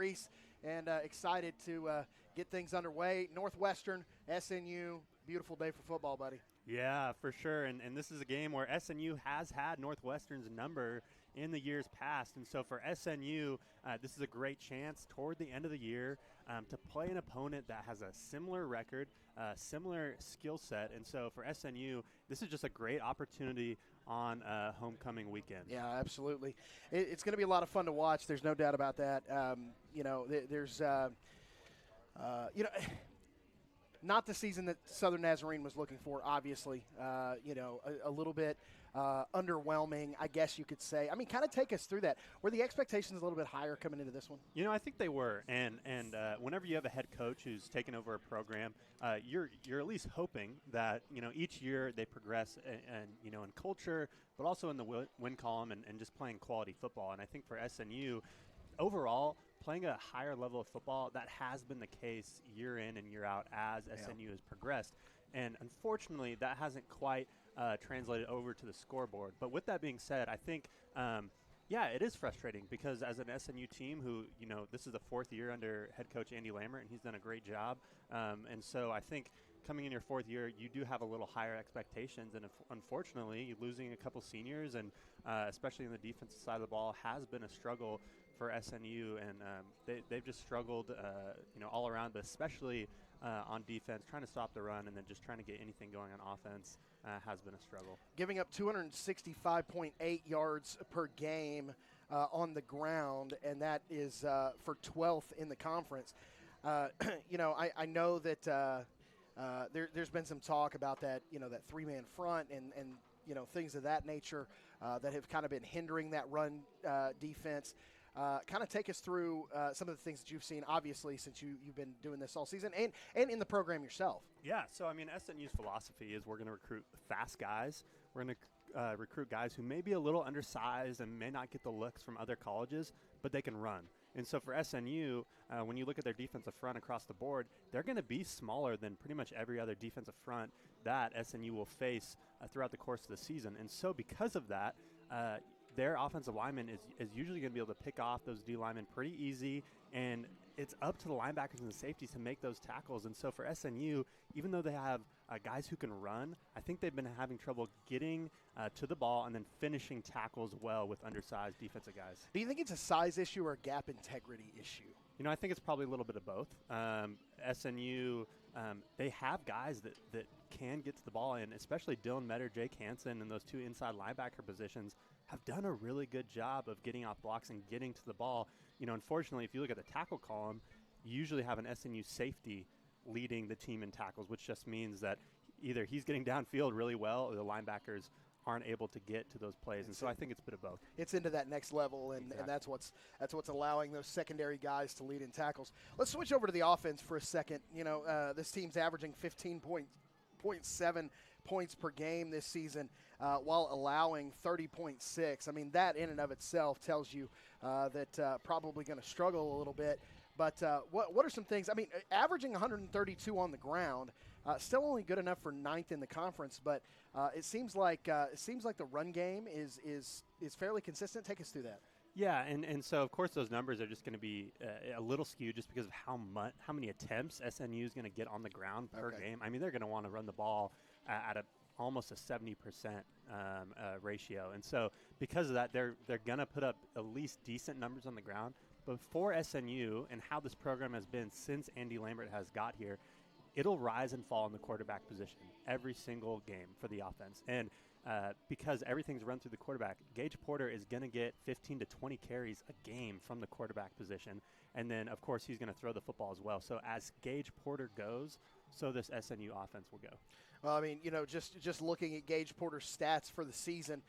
Reese, and excited to get things underway. Northwestern, SNU, beautiful day for football, buddy. Yeah, for sure. And this is a game where SNU has had Northwestern's number in the years past. And so for SNU, this is a great chance toward the end of the year to play an opponent that has a similar record, similar skill set. And so for SNU, this is just a great opportunity on homecoming weekend. Yeah, absolutely. It's going to be a lot of fun to watch. There's no doubt about that. There's not the season that Southern Nazarene was looking for, obviously. A little bit underwhelming, I guess you could say. I mean, kind of take us through that. Were the expectations a little bit higher coming into this one? I think they were. And whenever you have a head coach who's taken over a program, you're at least hoping that, each year they progress and in culture, but also in the win column and just playing quality football. And I think for SNU, overall, playing a higher level of football, that has been the case year in and year out as SNU has progressed. And unfortunately, that hasn't quite translated over to the scoreboard. But with that being said, I think, it is frustrating because as an SNU team who, this is the fourth year under head coach Andy Lambert, and he's done a great job. And so I think coming in your fourth year, you do have a little higher expectations. And unfortunately, losing a couple seniors and especially in the defensive side of the ball has been a struggle for SNU, and they've just struggled, all around, but especially on defense, trying to stop the run and then just trying to get anything going on offense has been a struggle. Giving up 265.8 yards per game on the ground, and that is for 12th in the conference. I know that there's been some talk about that, that three-man front and things of that nature that have kind of been hindering that run defense. Kind of take us through some of the things that you've seen, obviously, since you've been doing this all season and in the program yourself. Yeah, so, SNU's philosophy is we're going to recruit fast guys. We're going to recruit guys who may be a little undersized and may not get the looks from other colleges, but they can run. And so for SNU, when you look at their defensive front across the board, they're going to be smaller than pretty much every other defensive front that SNU will face throughout the course of the season. And so because of that, their offensive lineman is usually going to be able to pick off those D linemen pretty easy, and it's up to the linebackers and the safeties to make those tackles. And so for SNU, even though they have guys who can run, I think they've been having trouble getting to the ball and then finishing tackles well with undersized defensive guys. Do you think it's a size issue or a gap integrity issue? I think it's probably a little bit of both. SNU, they have guys that can get to the ball, and especially Dylan Metter, Jake Hansen, and those two inside linebacker positions have done a really good job of getting off blocks and getting to the ball. Unfortunately, if you look at the tackle column, you usually have an SNU safety leading the team in tackles, which just means that either he's getting downfield really well or the linebackers aren't able to get to those plays. And so I think it's a bit of both. It's into that next level, and, exactly. and that's what's allowing those secondary guys to lead in tackles. Let's switch over to the offense for a second. This team's averaging 15.7 points per game this season while allowing 30.6. I mean, that in and of itself tells you that probably going to struggle a little bit. But what are some things? I mean, averaging 132 on the ground, still only good enough for 9th in the conference. But it seems like the run game is fairly consistent. Take us through that. Yeah, and so, of course, those numbers are just going to be a little skewed just because of how many attempts SNU is going to get on the ground per game. I mean, they're going to want to run the ball at almost a 70% ratio. And so because of that, they're going to put up at least decent numbers on the ground. But for SNU and how this program has been since Andy Lambert has got here, it'll rise and fall in the quarterback position every single game for the offense. And because everything's run through the quarterback, Gage Porter is going to get 15 to 20 carries a game from the quarterback position. And then, of course, he's going to throw the football as well. So as Gage Porter goes, so this SNU offense will go. Well, I mean, just looking at Gage Porter's stats for the season,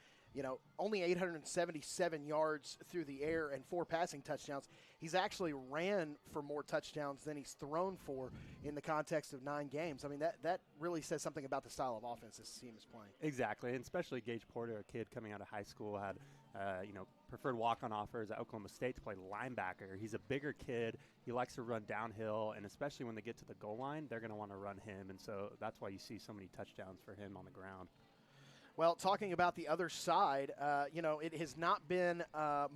only 877 yards through the air and 4 passing touchdowns. He's actually ran for more touchdowns than he's thrown for in the context of 9 games. I mean, that really says something about the style of offense this team is playing. Exactly, and especially Gage Porter, a kid coming out of high school, had preferred walk-on offers at Oklahoma State to play linebacker. He's a bigger kid. He likes to run downhill, and especially when they get to the goal line, they're going to want to run him, and so that's why you see so many touchdowns for him on the ground. Well, talking about the other side, it has not been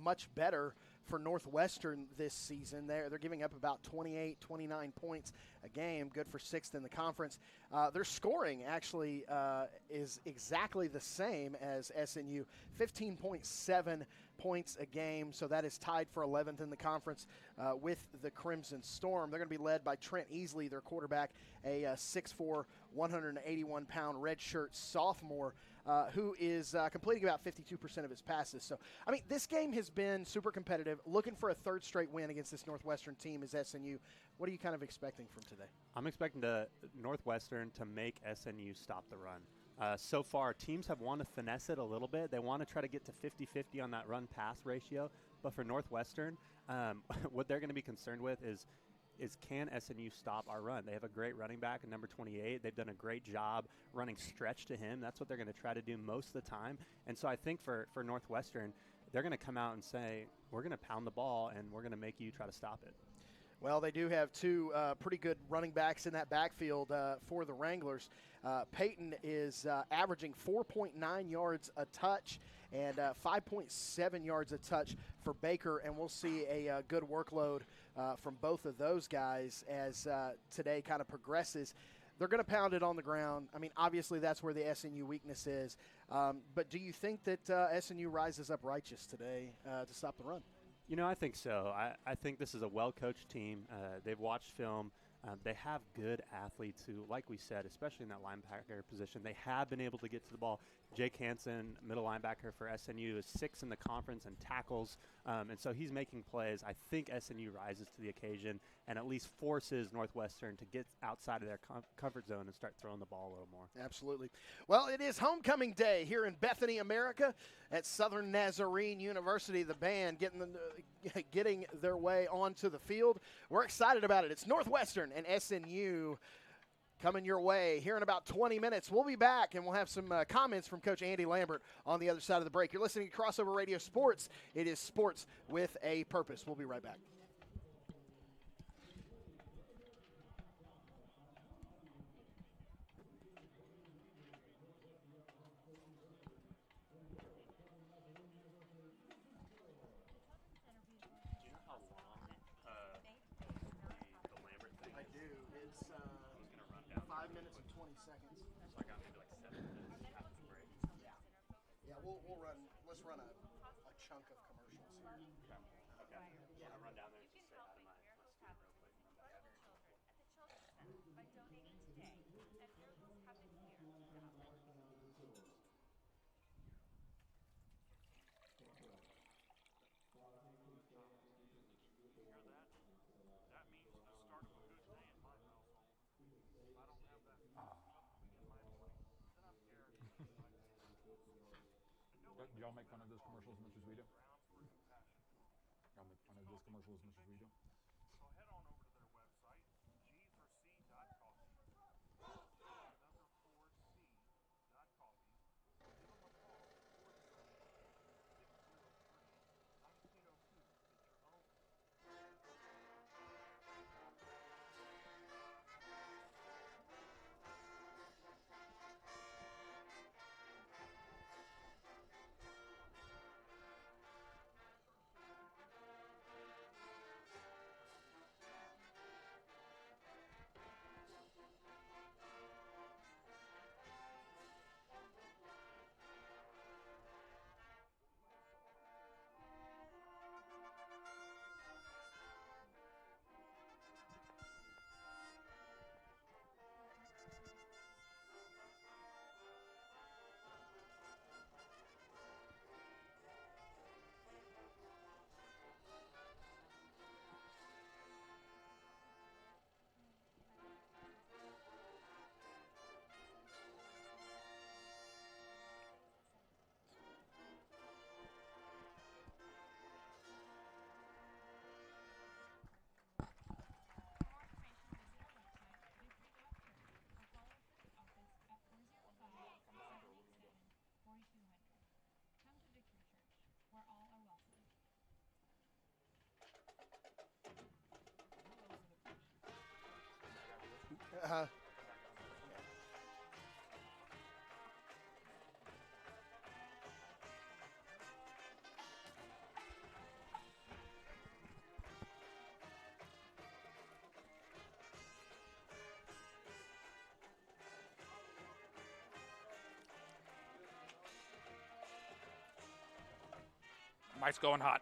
much better for Northwestern this season. They're giving up about 28, 29 points a game, good for 6th in the conference. Their scoring actually is exactly the same as SNU, 15.7 points a game, so that is tied for 11th in the conference with the Crimson Storm. They're going to be led by Trent Easley, their quarterback, a 6'4", 181-pound redshirt sophomore who is completing about 52% of his passes. So, I mean, this game has been super competitive. Looking for a third straight win against this Northwestern team is SNU. What are you kind of expecting from today? I'm expecting Northwestern to make SNU stop the run. So far, teams have wanted to finesse it a little bit. They want to try to get to 50-50 on that run-pass ratio. But for Northwestern, what they're going to be concerned with is can SNU stop our run? They have a great running back at number 28. They've done a great job running stretch to him. That's what they're going to try to do most of the time. And so I think for Northwestern, they're going to come out and say, we're going to pound the ball, and we're going to make you try to stop it. Well, they do have two pretty good running backs in that backfield for the Wranglers. Peyton is averaging 4.9 yards a touch and 5.7 yards a touch for Baker, and we'll see a good workload from both of those guys as today kind of progresses. They're going to pound it on the ground. I mean, obviously that's where the SNU weakness is. But do you think that SNU rises up righteous today to stop the run? You know, I think so. I think this is a well-coached team. They've watched film. They have good athletes who, like we said, especially in that linebacker position, they have been able to get to the ball. Jake Hansen, middle linebacker for SNU, is 6th in the conference in tackles, and so he's making plays. I think SNU rises to the occasion and at least forces Northwestern to get outside of their comfort zone and start throwing the ball a little more. Absolutely. Well, it is homecoming day here in Bethany, America at Southern Nazarene University. The band getting their way onto the field. We're excited about it. It's Northwestern and SNU coming your way here in about 20 minutes. We'll be back, and we'll have some comments from Coach Andy Lambert on the other side of the break. You're listening to Crossover Radio Sports. It is sports with a purpose. We'll be right back. Let's run a chunk of commercials here. Okay. Yeah. I'll run down there and just say hi to my student real quick. At the Children's Center by donating today. And miracles happen here. Do y'all make fun of those commercials as much as we do? Y'all make fun of those commercials as much as we do? So head on over to their website, g4c.coffee. Number 4c.coffee. Give them a call, 470-603-1902. Get your own. Mike's going hot.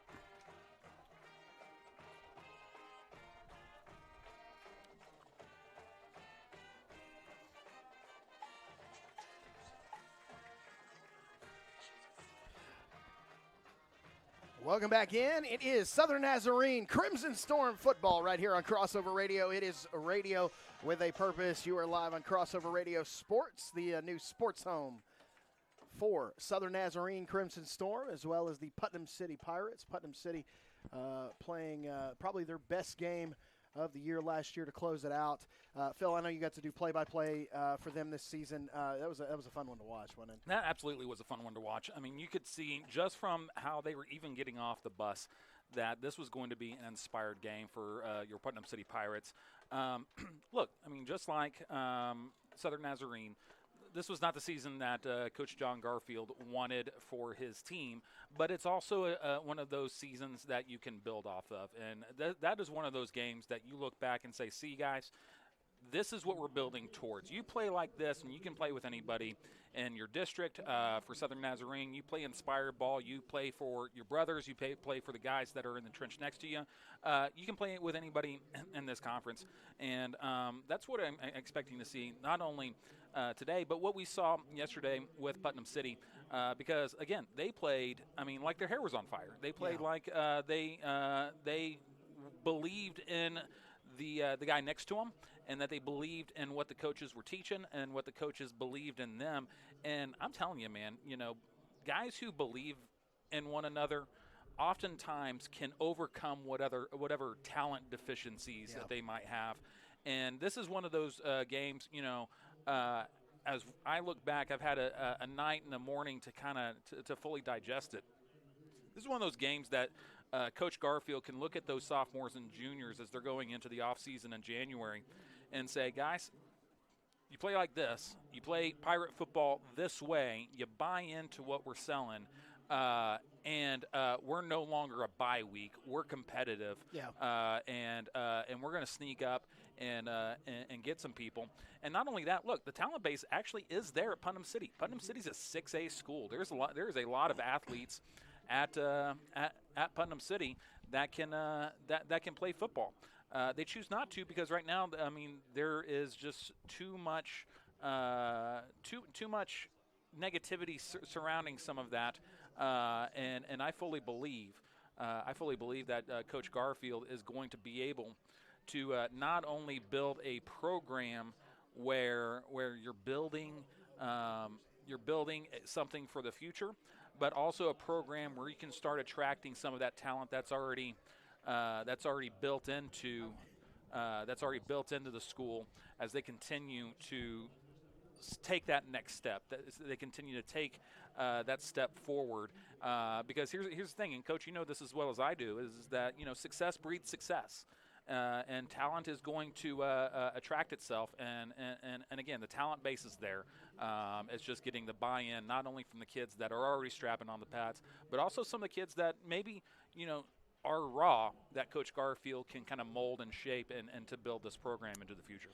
Welcome back in. It is Southern Nazarene Crimson Storm football right here on Crossover Radio. It is a radio with a purpose. You are live on Crossover Radio Sports, the new sports home for Southern Nazarene Crimson Storm, as well as the Putnam City Pirates. Putnam City playing probably their best game of the year last year to close it out. Phil, I know you got to do play-by-play for them this season. That was a fun one to watch, wasn't it? That absolutely was a fun one to watch. I mean, you could see just from how they were even getting off the bus that this was going to be an inspired game for your Putnam City Pirates. Look, I mean, just like Southern Nazarene, this was not the season that Coach John Garfield wanted for his team, but it's also one of those seasons that you can build off of. And that is one of those games that you look back and say, see, guys, this is what we're building towards. You play like this, and you can play with anybody in your district. For Southern Nazarene, you play inspired ball. You play for your brothers. You play for the guys that are in the trench next to you. You can play with anybody in this conference, and that's what I'm expecting to see, not only today, but what we saw yesterday with Putnam City, because, again, they played, I mean, like their hair was on fire. They played like they believed in the guy next to them, and that they believed in what the coaches were teaching and what the coaches believed in them. And I'm telling you, man, you know, guys who believe in one another oftentimes can overcome whatever talent deficiencies that they might have. And this is one of those games, you know, as I look back, I've had a night and a morning to kind of to fully digest it. This is one of those games that Coach Garfield can look at those sophomores and juniors as they're going into the offseason in January and say, guys, you play like this. You play Pirate football this way. You buy into what we're selling. And we're no longer a bye week. We're competitive. And we're going to sneak up and get some people. And not only that, look, the talent base actually is there at Putnam City. Putnam City's a 6A school. There is a lot of athletes at Putnam City that can play football. They choose not to because right now, I mean, there is just too much negativity surrounding some of that, and I fully believe that Coach Garfield is going to be able to not only build a program where you're building something for the future, but also a program where you can start attracting some of that talent that's already built into the school as they continue to take that next step. They continue to take that step forward. Because here's the thing, and Coach, you know this as well as I do, is that, you know, success breeds success. And talent is going to attract itself, and again, the talent base is there. It's just getting the buy-in, not only from the kids that are already strapping on the pads, but also some of the kids that maybe, you know, are raw, that Coach Garfield can kind of mold and shape and to build this program into the future.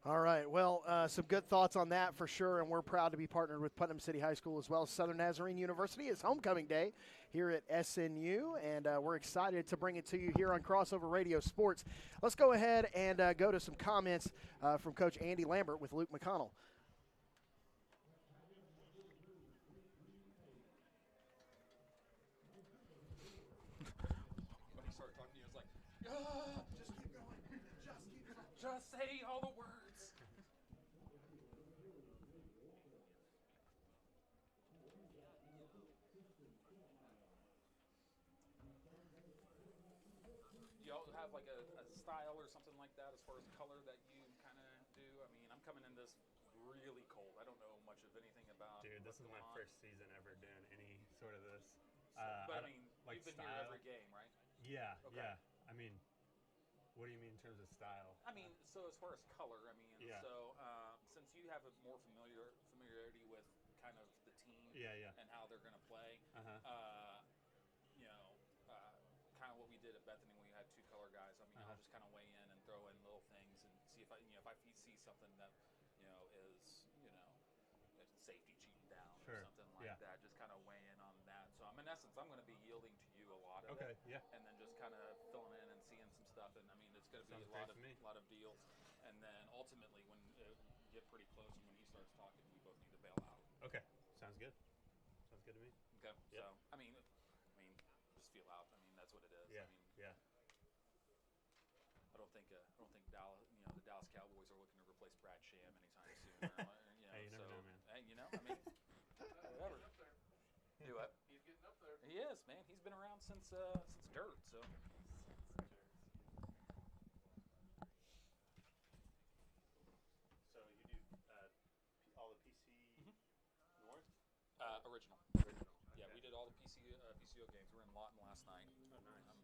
All right. Well, some good thoughts on that for sure, and we're proud to be partnered with Putnam City High School as well as Southern Nazarene University. It's homecoming day here at SNU, and we're excited to bring it to you here on Crossover Radio Sports. Let's go ahead and go to some comments from Coach Andy Lambert with Luke McConnell. When he started talking to you, it was like, just keep going. Just keep going. Just say all the words. You all have like a style or something like that as far as color that you kind of do? I mean, I'm coming in this really cold. I don't know much of anything about. Dude, this is my first season ever doing any sort of this. But I mean, like you've been style. here every game, right? Yeah, Okay. yeah. I mean, what do you mean in terms of style? I mean, so as far as color, I mean, Yeah. so since you have a more familiarity with kind of the team Yeah. and how they're going to play, you know, kind of what we did at Bethany when we had two color guys. I mean, I'll just kind of weigh in and throw in little things and see if I see something that, you know, is, you know, safety cheating down or something like that. Just kind of weigh in on that. So in essence, I'm going to be yielding to you Yeah. and then just kind of filling in and seeing some stuff. And I mean, it's going to be Sounds a great lot of to me. deals. And then ultimately, when you get pretty close, and when he starts talking, we both need to bail out. Okay. Sounds good. Sounds good to me. Okay. Yep. So I mean, just feel out. I mean, that's what it is. Yeah. I mean, Yeah. I don't think Dallas, the Dallas Cowboys are looking to replace Brad Sham anytime soon. Hey, you never know, man. Hey, I mean, whatever. Do what? He's getting up there. He is, man. He's been around since dirt. So. So you do all the PC North? Original. Yeah, we did all the PCO games. We were in Lawton last night. Oh, nice. I'm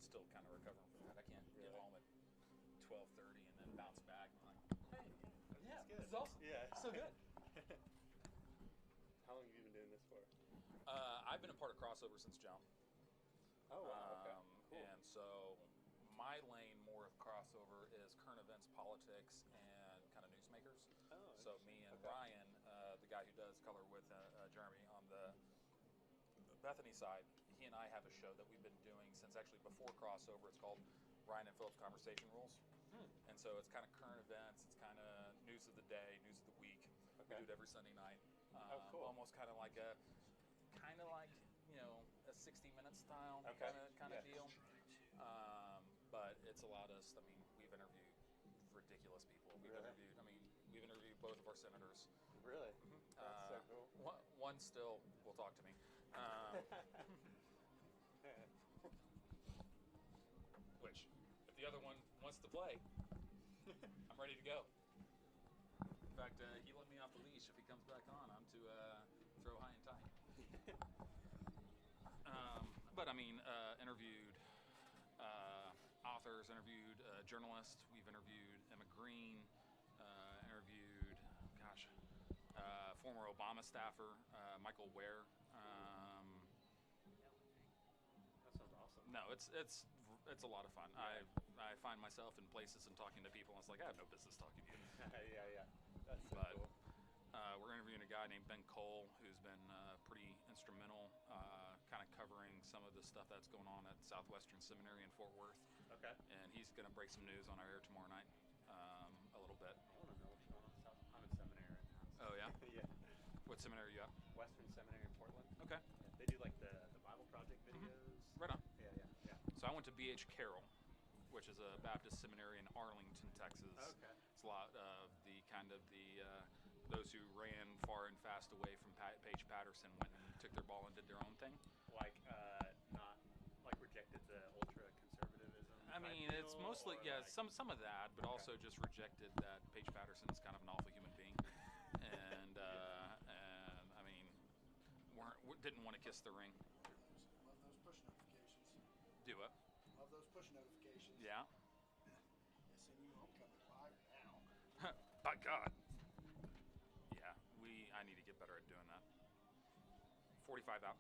still kind of recovering from that. I can't get home at 12:30 and then bounce back. I'm like, hey, yeah, good. this is awesome. Yeah. So good. How long have you been doing this for? I've been a part of Crossover since jump. Oh, wow. Okay. Cool. And so my lane more of Crossover is current events, politics, and kind of newsmakers. Oh, so me and Ryan, the guy who does color with Jeremy on the Bethany side, he and I have a show that we've been doing since actually before Crossover. It's called Ryan and Phillips Conversation Rules. And so it's kind of current events, it's kind of news of the day, news of the week. Okay. We do it every Sunday night. Cool. Almost kind of like a 60-minute style Okay. kind of deal. But it's allowed us. I mean, we've interviewed ridiculous people. We've interviewed both of our senators. Really? That's so cool. One still will talk to me. Which, if the other one wants to play, I'm ready to go. In fact, he let me off the leash. If he comes back on, I'm to throw high and tight. But I mean, interviewed authors, interviewed journalists. We've interviewed Emma Green, interviewed, former Obama staffer Michael Ware. That sounds awesome. No, it's a lot of fun. Yeah. I find myself in places and talking to people, and it's like I have no business talking to you. Yeah. That's so But cool. we're interviewing a guy named Ben Cole, who's been pretty instrumental, kind of covering some of the stuff that's going on at Southwestern Seminary in Fort Worth. Okay. And he's going to break some news on our air tomorrow night, a little bit. I want to know what's going on. I'm in seminary right now. Oh, yeah? Yeah. What seminary are you at? Western Seminary in Portland. Okay. Yeah, they do like the Bible Project videos. Right on. Yeah. So I went to B.H. Carroll, which is a Baptist seminary in Arlington, Texas. Okay. It's a lot of those who ran far and fast away from Paige Patterson went and took their ball and did their own thing. Like not like rejected the ultra conservatism. I mean, it's mostly some of that, but Okay. also just rejected that Paige Patterson is kind of an awful human being, and I mean, didn't want to kiss the ring. Love those push notifications. Do it. Love those push notifications. Yeah. SNU homecoming live now. By God. Yeah, I need to get better at doing that. 45 out.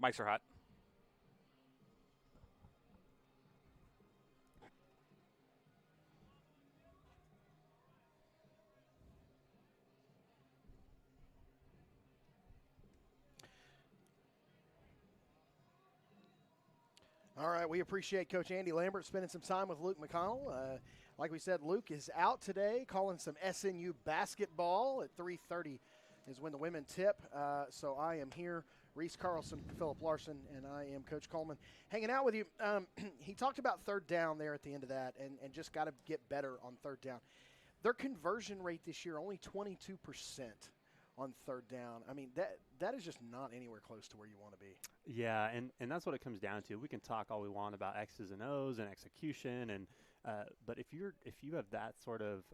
Mics are hot. All right, we appreciate Coach Andy Lambert spending some time with Luke McConnell. Like we said, Luke is out today calling some SNU basketball at 3:30 is when the women tip. So I am here, Reese Carlson, Philip Larson, and I am Coach Coleman, hanging out with you. He talked about third down there at the end of that and just got to get better on third down. Their conversion rate this year, only 22% on third down. I mean, that is just not anywhere close to where you want to be. Yeah, and that's what it comes down to. We can talk all we want about X's and O's and execution, and but if you have that sort of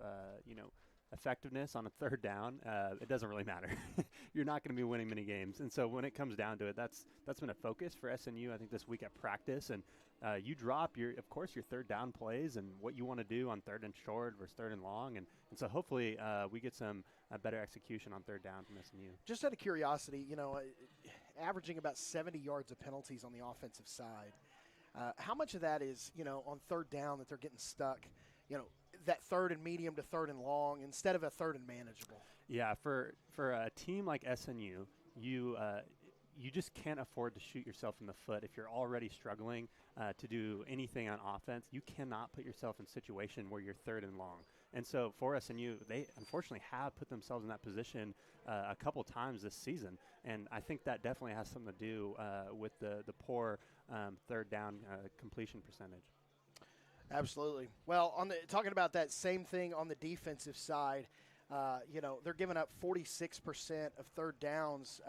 effectiveness on a third down, it doesn't really matter. You're not going to be winning many games. And so when it comes down to it, that's been a focus for SNU, I think, this week at practice. And you drop of course, your third down plays and what you want to do on third and short versus third and long. And so hopefully we get some better execution on third down from SNU. Just out of curiosity, averaging about 70 yards of penalties on the offensive side. How much of that is, on third down that they're getting stuck, that third and medium to third and long instead of a third and manageable? Yeah, for a team like SNU, you just can't afford to shoot yourself in the foot. If you're already struggling to do anything on offense, you cannot put yourself in a situation where you're third and long. And so for SNU, they unfortunately have put themselves in that position a couple times this season. And I think that definitely has something to do with the poor third down completion percentage. Absolutely. Well, talking about that same thing on the defensive side, they're giving up 46% of third downs.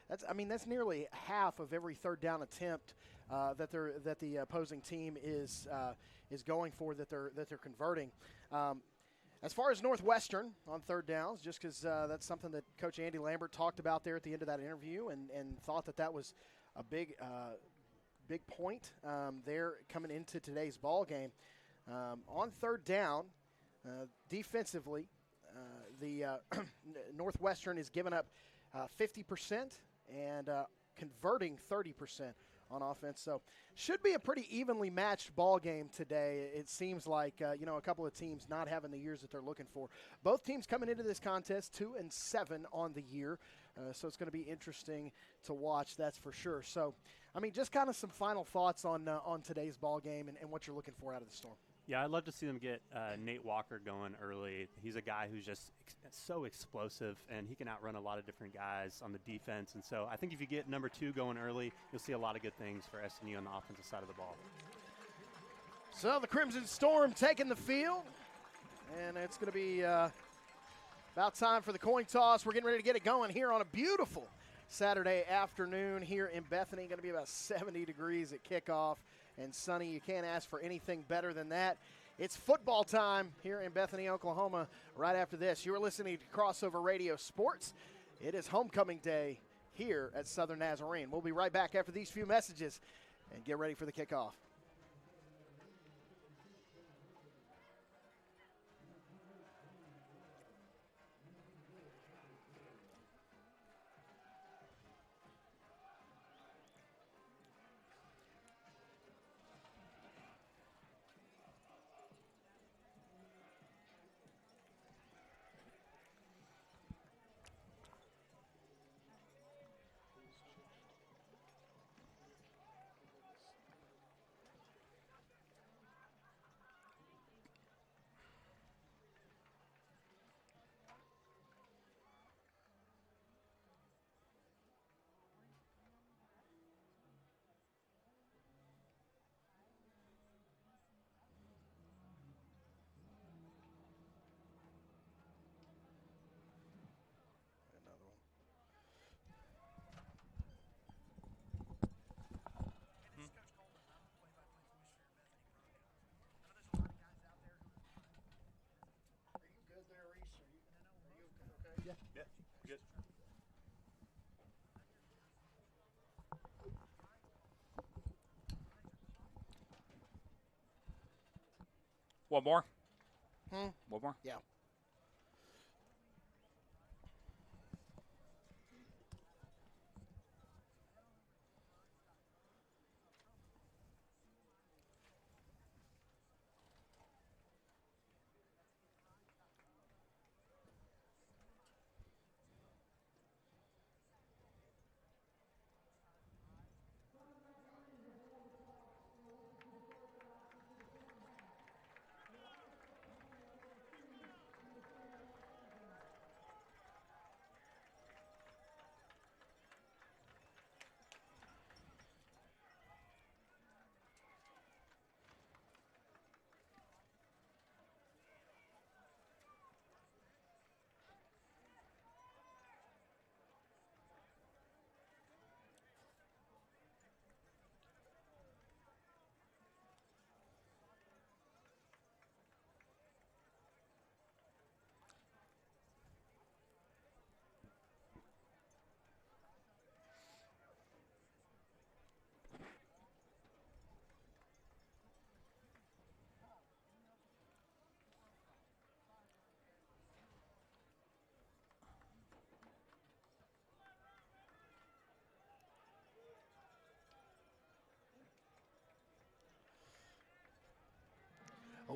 That's nearly half of every third down attempt that the opposing team is going for, that they're converting. As far as Northwestern on third downs, just because that's something that Coach Andy Lambert talked about there at the end of that interview, and thought that was a big point there coming into today's ball game. On third down, defensively, the Northwestern is giving up 50% and converting 30% on offense. So should be a pretty evenly matched ball game today. It seems like, a couple of teams not having the years that they're looking for. Both teams coming into this contest 2-7 on the year. So it's going to be interesting to watch, that's for sure. So, just kind of some final thoughts on today's ball game and what you're looking for out of the Storm. Yeah, I'd love to see them get Nate Walker going early. He's a guy who's just so explosive, and he can outrun a lot of different guys on the defense. And so I think if you get number 2 going early, you'll see a lot of good things for SNU on the offensive side of the ball. So the Crimson Storm taking the field, and it's going to be about time for the coin toss. We're getting ready to get it going here on a beautiful Saturday afternoon here in Bethany. Going to be about 70 degrees at kickoff and sunny. You can't ask for anything better than that. It's football time here in Bethany, Oklahoma. Right after this, you're listening to Crossover Radio Sports. It is homecoming day here at Southern Nazarene. We'll be right back after these few messages and get ready for the kickoff. Yeah, good. One more? One more? Yeah.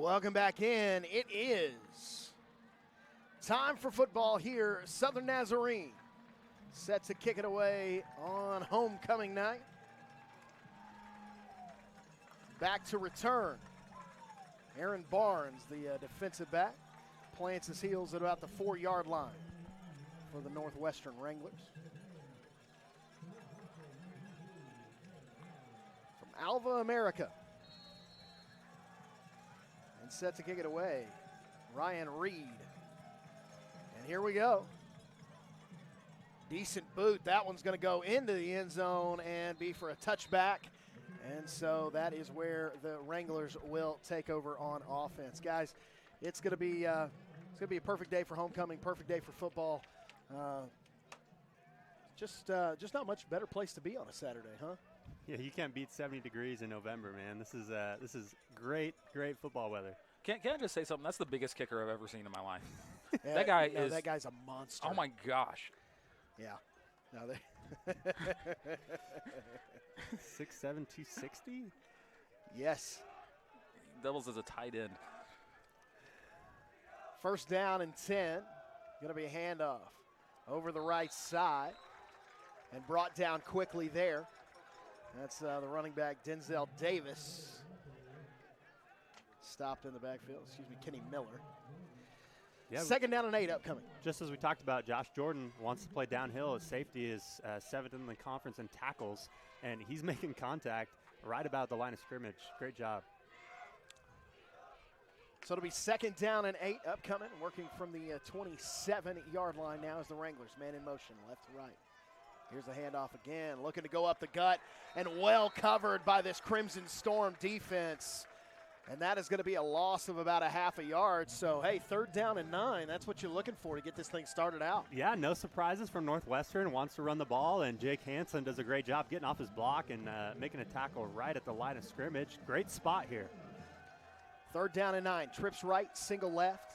Welcome back in. It is time for football here. Southern Nazarene set to kick it away on homecoming night. Back to return. Aaron Barnes, the defensive back, plants his heels at about the 4-yard line for the Northwestern Wranglers. From Alva, America. And set to kick it away, Ryan Reed. And here we go. Decent boot. That one's going to go into the end zone and be for a touchback. And so that is where the Wranglers will take over on offense. Guys, it's going to be a perfect day for homecoming, perfect day for football. Just not much better place to be on a Saturday, huh? Yeah, you can't beat 70 degrees in November, man. This is great football weather. Can I just say something? That's the biggest kicker I've ever seen in my life. Yeah, that guy no, is. That guy's a monster. Oh my gosh. Yeah. No, 6'7", 260? Yes. Doubles as a tight end. First down and 10. Going to be a handoff over the right side and brought down quickly there. That's the running back, Denzel Davis. Stopped in the backfield. Kenny Miller. Yeah, second down and 8 upcoming. Just as we talked about, Josh Jordan wants to play downhill. His safety is 7th in the conference in tackles, and he's making contact right about the line of scrimmage. Great job. So it'll be second down and 8 upcoming, working from the 27-yard line now as the Wranglers man in motion, left to right. Here's the handoff again, looking to go up the gut, and well covered by this Crimson Storm defense. And that is going to be a loss of about a half a yard. So, hey, third down and 9, that's what you're looking for to get this thing started out. Yeah, no surprises from Northwestern. Wants to run the ball, and Jake Hansen does a great job getting off his block and making a tackle right at the line of scrimmage. Great spot here. Third down and 9, trips right, single left.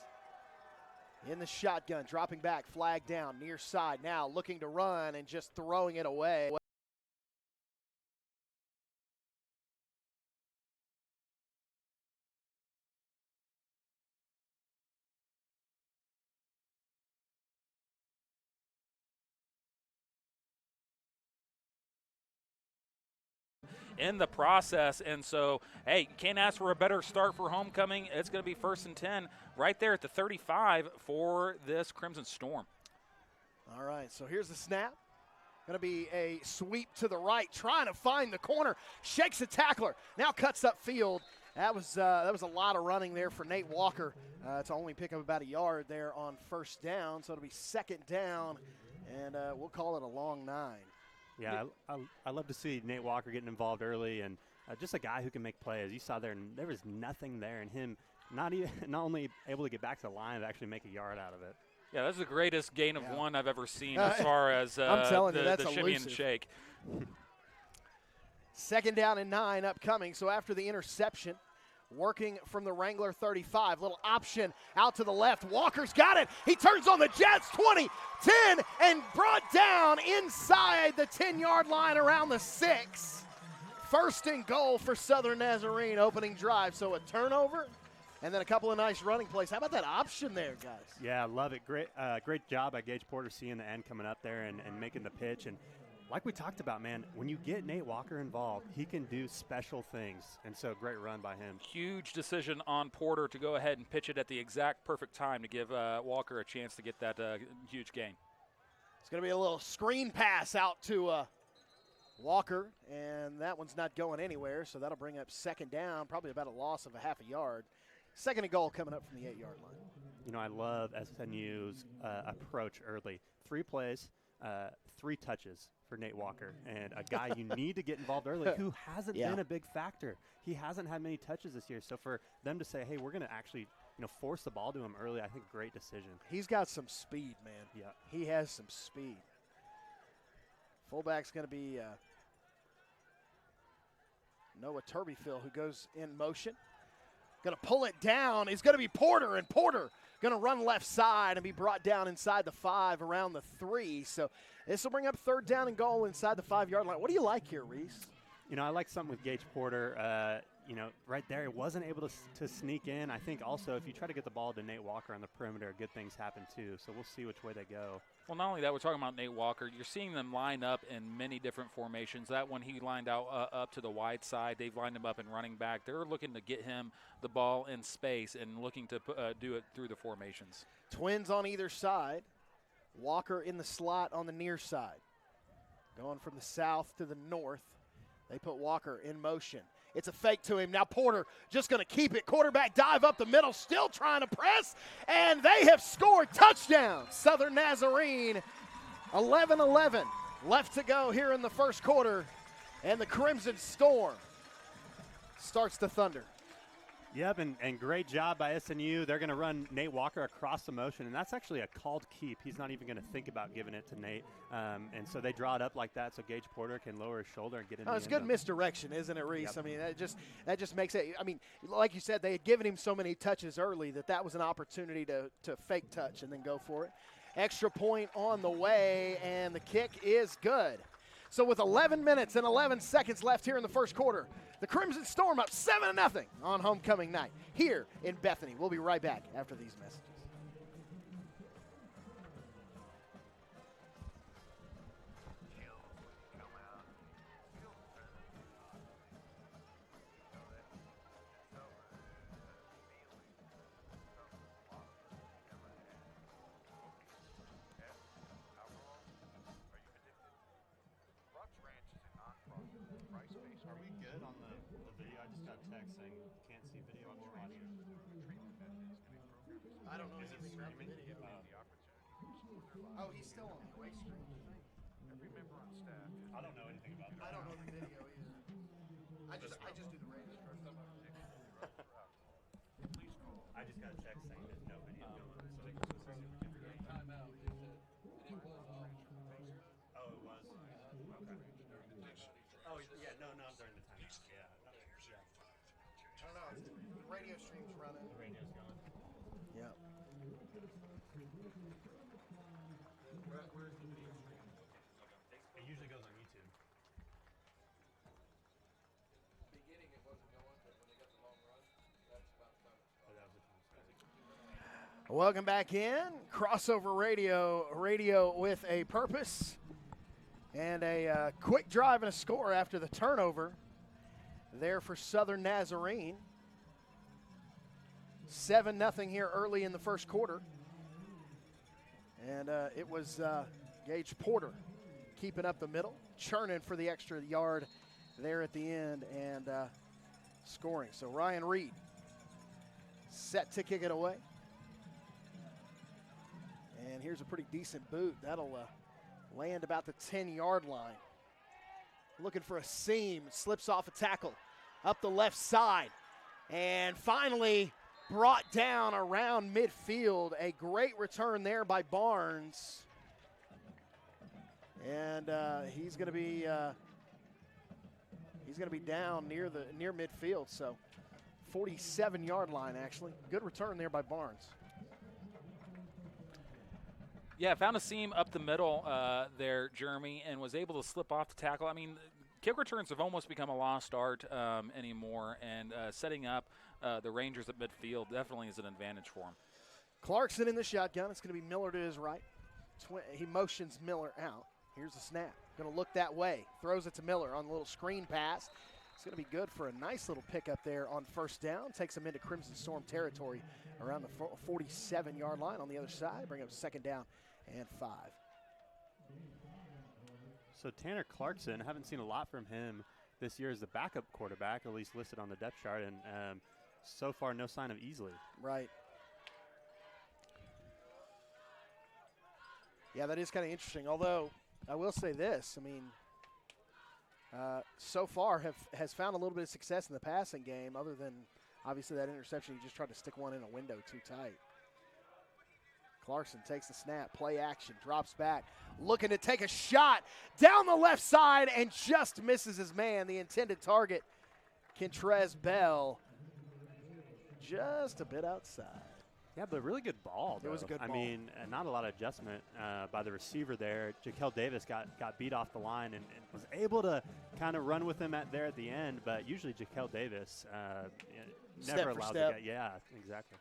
In the shotgun, dropping back, flag down, near side. Now looking to run and just throwing it away. In the process, and so, hey, you can't ask for a better start for homecoming. It's going to be first and 10 right there at the 35 for this Crimson Storm. All right, so here's the snap. Going to be a sweep to the right, trying to find the corner. Shakes the tackler, now cuts upfield. That was a lot of running there for Nate Walker to only pick up about a yard there on first down. So it'll be second down, and we'll call it a long 9. Yeah, I love to see Nate Walker getting involved early, and just a guy who can make plays. You saw there was nothing there, and him not only able to get back to the line, but actually make a yard out of it. Yeah, that's the greatest gain of one I've ever seen as far as I'm telling you, that's the shimmy and elusive. shake. Second down and 9 upcoming. So after the interception, working from the Wrangler 35, little option out to the left. Walker's got it. He turns on the Jets, 20, 10, and brought down inside the 10-yard line around the 6. First and goal for Southern Nazarene, opening drive. So a turnover and then a couple of nice running plays. How about that option there, guys? Yeah, I love it. Great job by Gage Porter seeing the end coming up there and making the pitch. And like we talked about, man, when you get Nate Walker involved, he can do special things. And so great run by him. Huge decision on Porter to go ahead and pitch it at the exact perfect time to give Walker a chance to get that huge gain. It's going to be a little screen pass out to Walker, and that one's not going anywhere, so that'll bring up second down, probably about a loss of a half a yard. Second and goal coming up from the 8-yard line. You know, I love SNU's approach early. 3 plays, 3 touches for Nate Walker, and a guy you need to get involved early who hasn't been a big factor. He hasn't had many touches this year, so for them to say, hey, we're going to actually force the ball to him early, I think great decision. He's got some speed, man. Yeah. He has some speed. Fullback's going to be Noah Turbyfield, who goes in motion. Going to pull it down is going to be Porter, and Porter going to run left side and be brought down inside the 5 around the 3. So this will bring up third down and goal inside the 5-yard line. What do you like here, Reese? You know, I like something with Gage Porter. right there, he wasn't able to sneak in. I think also if you try to get the ball to Nate Walker on the perimeter, good things happen too. So we'll see which way they go. Well, not only that, we're talking about Nate Walker. You're seeing them line up in many different formations. That one, he lined out up to the wide side. They've lined him up in running back. They're looking to get him the ball in space and looking to do it through the formations. Twins on either side. Walker in the slot on the near side. Going from the south to the north. They put Walker in motion. It's a fake to him. Now Porter just going to keep it. Quarterback dive up the middle, still trying to press, and they have scored. Touchdown, Southern Nazarene. 11-11 left to go here in the first quarter, and the Crimson Storm starts the thunder. Yep, and great job by SNU. They're going to run Nate Walker across the motion, and that's actually a called keep. He's not even going to think about giving it to Nate. And so they draw it up like that so Gage Porter can lower his shoulder and get in the It's end good zone. misdirection, isn't it, Reese? Yep. I mean, that just makes it – I mean, like you said, they had given him so many touches early that was an opportunity to fake touch and then go for it. Extra point on the way, and the kick is good. So with 11 minutes and 11 seconds left here in the first quarter, the Crimson Storm up 7-0 on homecoming night here in Bethany. We'll be right back after these messages. Are we good on the video? I just got a text saying can't see video on your audio. I don't know Is it anything about the streaming? video. Oh, he's still on the way stream. Every member on staff is I don't know anything about that. I don't know the video either. I just do the radio. please call. I just got a text saying there's no video going, so they can listen to it. Timeout. It was off. Oh, it was? Okay. Oh, yeah, no, during the time. Yeah. I don't know. The radio stream's running. The radio's going. Yeah. Where's the video stream? It usually goes on YouTube. Beginning it wasn't going, but when they got the long run, that's about the time it Oh, that was the time. Welcome back in. Crossover radio with a purpose. And a quick drive and a score after the turnover there for Southern Nazarene. 7-0 here early in the first quarter. And it was Gage Porter keeping up the middle, churning for the extra yard there at the end and scoring. So Ryan Reed set to kick it away. And here's a pretty decent boot. That'll land about the 10-yard line. Looking for a seam, slips off a tackle up the left side. And finally brought down around midfield. A great return there by Barnes. And he's going to be down near midfield. So 47-yard line actually. Good return there by Barnes. Yeah, found a seam up the middle there, Jeremy, and was able to slip off the tackle. I mean, kick returns have almost become a lost art anymore, and setting up the Rangers at midfield definitely is an advantage for him. Clarkson in the shotgun. It's going to be Miller to his right. He motions Miller out. Here's the snap. Going to look that way. Throws it to Miller on a little screen pass. It's going to be good for a nice little pickup there on first down. Takes him into Crimson Storm territory around the 47-yard line on the other side. Bring up second down and 5. So Tanner Clarkson, I haven't seen a lot from him this year as the backup quarterback, at least listed on the depth chart, and so far no sign of Easley. Right. Yeah, that is kind of interesting. Although I will say this, I mean, so far has found a little bit of success in the passing game, other than obviously that interception. He just tried to stick one in a window too tight. Clarkson takes the snap, play action, drops back, looking to take a shot down the left side and just misses his man, the intended target, Kentrez Bell, just a bit outside. Yeah, but a really good ball. It was a though. good I ball. mean, not a lot of adjustment by the receiver there. Jaquel Davis got beat off the line and was able to kind of run with him at the end. But usually Jaquel Davis Step never for allows step. a guy. Yeah, exactly.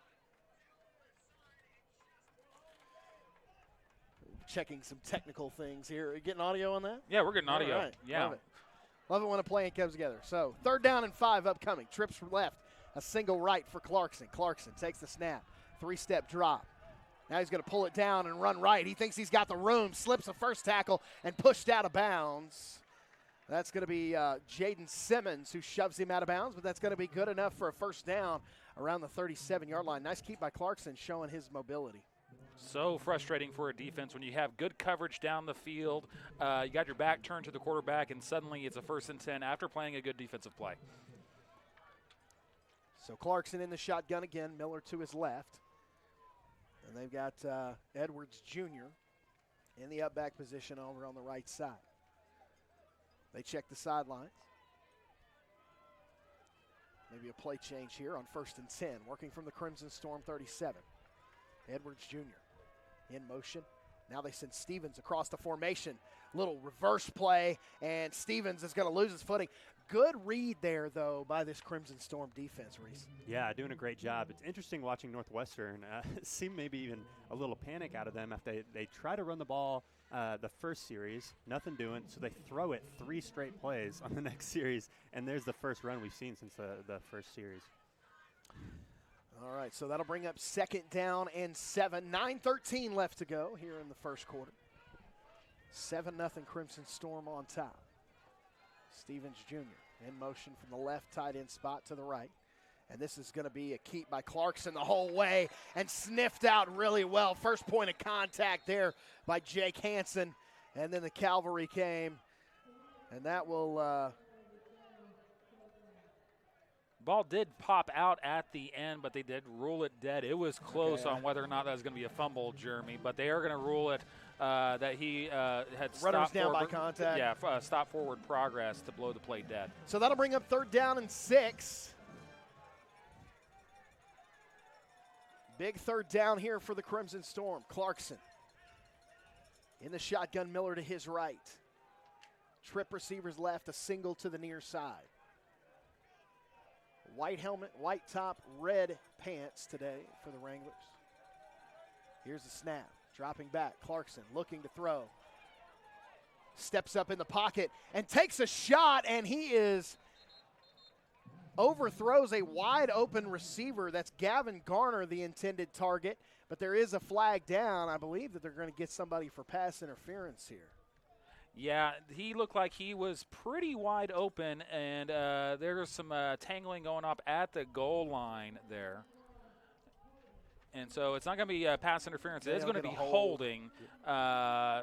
Checking some technical things here. Are you getting audio on that? Yeah, we're getting audio. All right. Yeah. Love it. Love it when a plan comes together. So 3rd down and 5 upcoming. Trips from left. A single right for Clarkson. Clarkson takes the snap. 3-step drop. Now he's going to pull it down and run right. He thinks he's got the room. Slips a first tackle and pushed out of bounds. That's going to be Jaden Simmons who shoves him out of bounds, but that's going to be good enough for a first down around the 37-yard line. Nice keep by Clarkson showing his mobility. So frustrating for a defense when you have good coverage down the field. You got your back turned to the quarterback, and suddenly it's a 1st and 10 after playing a good defensive play. So Clarkson in the shotgun again, Miller to his left. And they've got Edwards Jr. in the up back position over on the right side. They check the sidelines. Maybe a play change here on 1st and 10, working from the Crimson Storm 37. Edwards Jr. in motion. Now they send Stevens across the formation. Little reverse play, and Stevens is going to lose his footing. Good read there, though, by this Crimson Storm defense, Reese. Yeah, doing a great job. It's interesting watching Northwestern. It seemed maybe even a little panic out of them after they try to run the ball the first series, nothing doing, so they throw it 3 straight plays on the next series, and there's the first run we've seen since the first series. All right, so that'll bring up 2nd down and 7. 9:13 left to go here in the first quarter. 7-0 Crimson Storm on top. Stevens Jr. in motion from the left tight end spot to the right. And this is going to be a keep by Clarkson the whole way and sniffed out really well. First point of contact there by Jake Hansen. And then the cavalry came. And that will Ball did pop out at the end, but they did rule it dead. It was close on whether or not that was going to be a fumble, Jeremy, but they are going to rule it that he had runners stopped down by forward, contact. Yeah, stop forward progress to blow the play dead. So that'll bring up 3rd down and 6. Big 3rd down here for the Crimson Storm. Clarkson in the shotgun, Miller to his right. Trip receivers left, a single to the near side. White helmet, white top, red pants today for the Wranglers. Here's the snap. Dropping back. Clarkson looking to throw. Steps up in the pocket and takes a shot, and he overthrows a wide open receiver. That's Gavin Garner, the intended target. But there is a flag down. I believe that they're going to get somebody for pass interference here. Yeah, he looked like he was pretty wide open, and there was some tangling going up at the goal line there. And so it's not going to be pass interference. It is going to be holding. Southern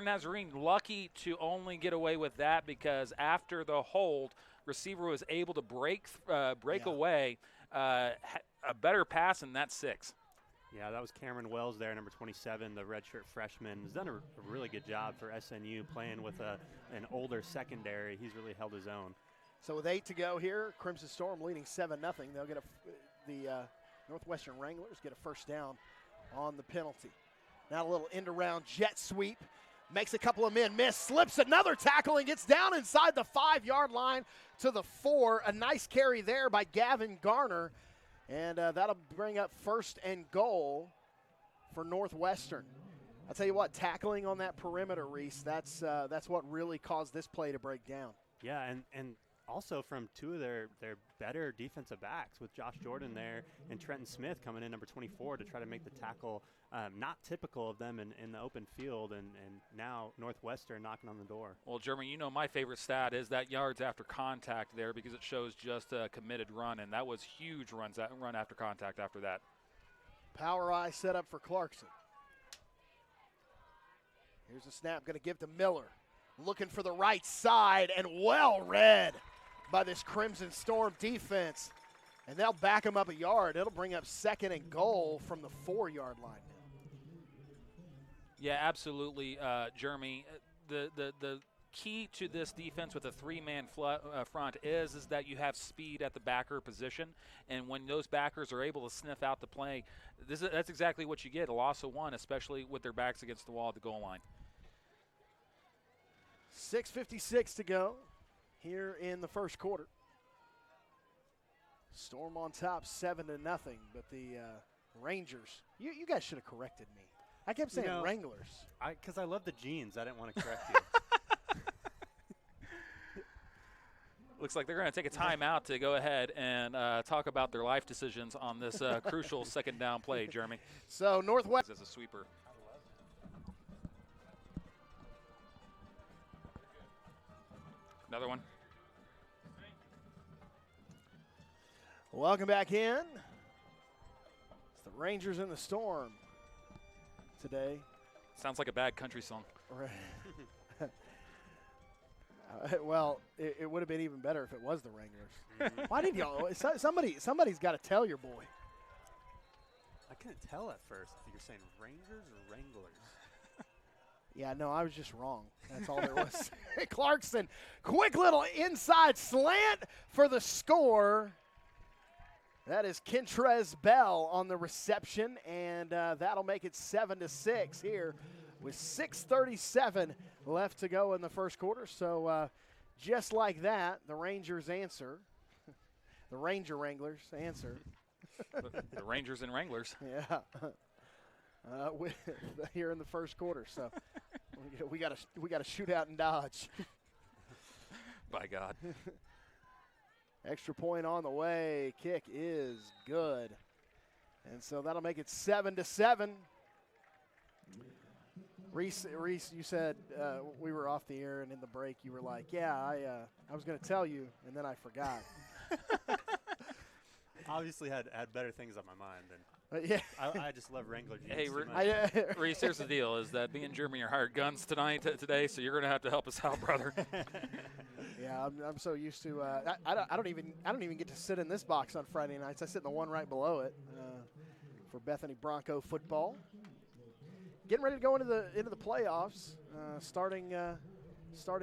Nazarene lucky to only get away with that because after the hold, receiver was able to break away. A better pass, and that's 6. Yeah, that was Cameron Wells there, number 27, the redshirt freshman. Has done a really good job for SNU playing with an older secondary. He's really held his own. So with 8 to go here, Crimson Storm leading 7-0. They'll get the Northwestern Wranglers get a first down on the penalty. Now a little end-around jet sweep. Makes a couple of men miss, slips another tackle and gets down inside the 5-yard line to the 4. A nice carry there by Gavin Garner. And that'll bring up 1st and goal for Northwestern. I'll tell you what, tackling on that perimeter, Reese, that's what really caused this play to break down. Yeah, and also from 2 of their better defensive backs with Josh Jordan there and Trenton Smith coming in, number 24, to try to make the tackle not typical of them in the open field, and now Northwestern knocking on the door. Well, Jeremy, you know my favorite stat is that yards after contact there because it shows just a committed run, and that was huge run after contact after that. Power eye set up for Clarkson. Here's a snap, going to give to Miller. Looking for the right side, and well read by this Crimson Storm defense. And they'll back him up a yard. It'll bring up 2nd and goal from the 4-yard line now. Yeah, absolutely, Jeremy. The key to this defense with a three-man front is that you have speed at the backer position, and when those backers are able to sniff out the play, that's exactly what you get, a loss of one, especially with their backs against the wall at the goal line. 6:56 to go here in the first quarter. Storm on top 7-0, but the Rangers, you guys should have corrected me. I kept saying Wranglers. Because I love the jeans. I didn't want to correct you. Looks like they're going to take a timeout to go ahead and talk about their life decisions on this crucial second down play, Jeremy. So Northwest As a sweeper. Another one. Welcome back in. It's the Rangers in the Storm today. Sounds like a bad country song. Well, it would have been even better if it was the Wranglers. Why did y'all? Somebody's got to tell your boy. I couldn't tell at first if you're saying Rangers or Wranglers. Yeah, no, I was just wrong. That's all there was. Clarkson, quick little inside slant for the score. That is Kentrez Bell on the reception, and that'll make it 7-6 here with 6:37 left to go in the first quarter. So just like that, the Rangers answer. The Wranglers answer. The Rangers and Wranglers. Yeah. Here in the first quarter. So we got a shootout and dodge. By God. Extra point on the way. Kick is good. And so that'll make it 7-7. Reese, you said we were off the air, and in the break you were like, yeah, I was going to tell you, and then I forgot. Obviously had better things on my mind than Yeah. I just love Wrangler jeans. Hey, too much. Reese, here's the deal: is that me and Jeremy are hired guns today, so you're going to have to help us out, brother. Yeah, I'm so used to. I don't even get to sit in this box on Friday nights. I sit in the one right below it for Bethany Bronco football. Getting ready to go into the playoffs, starting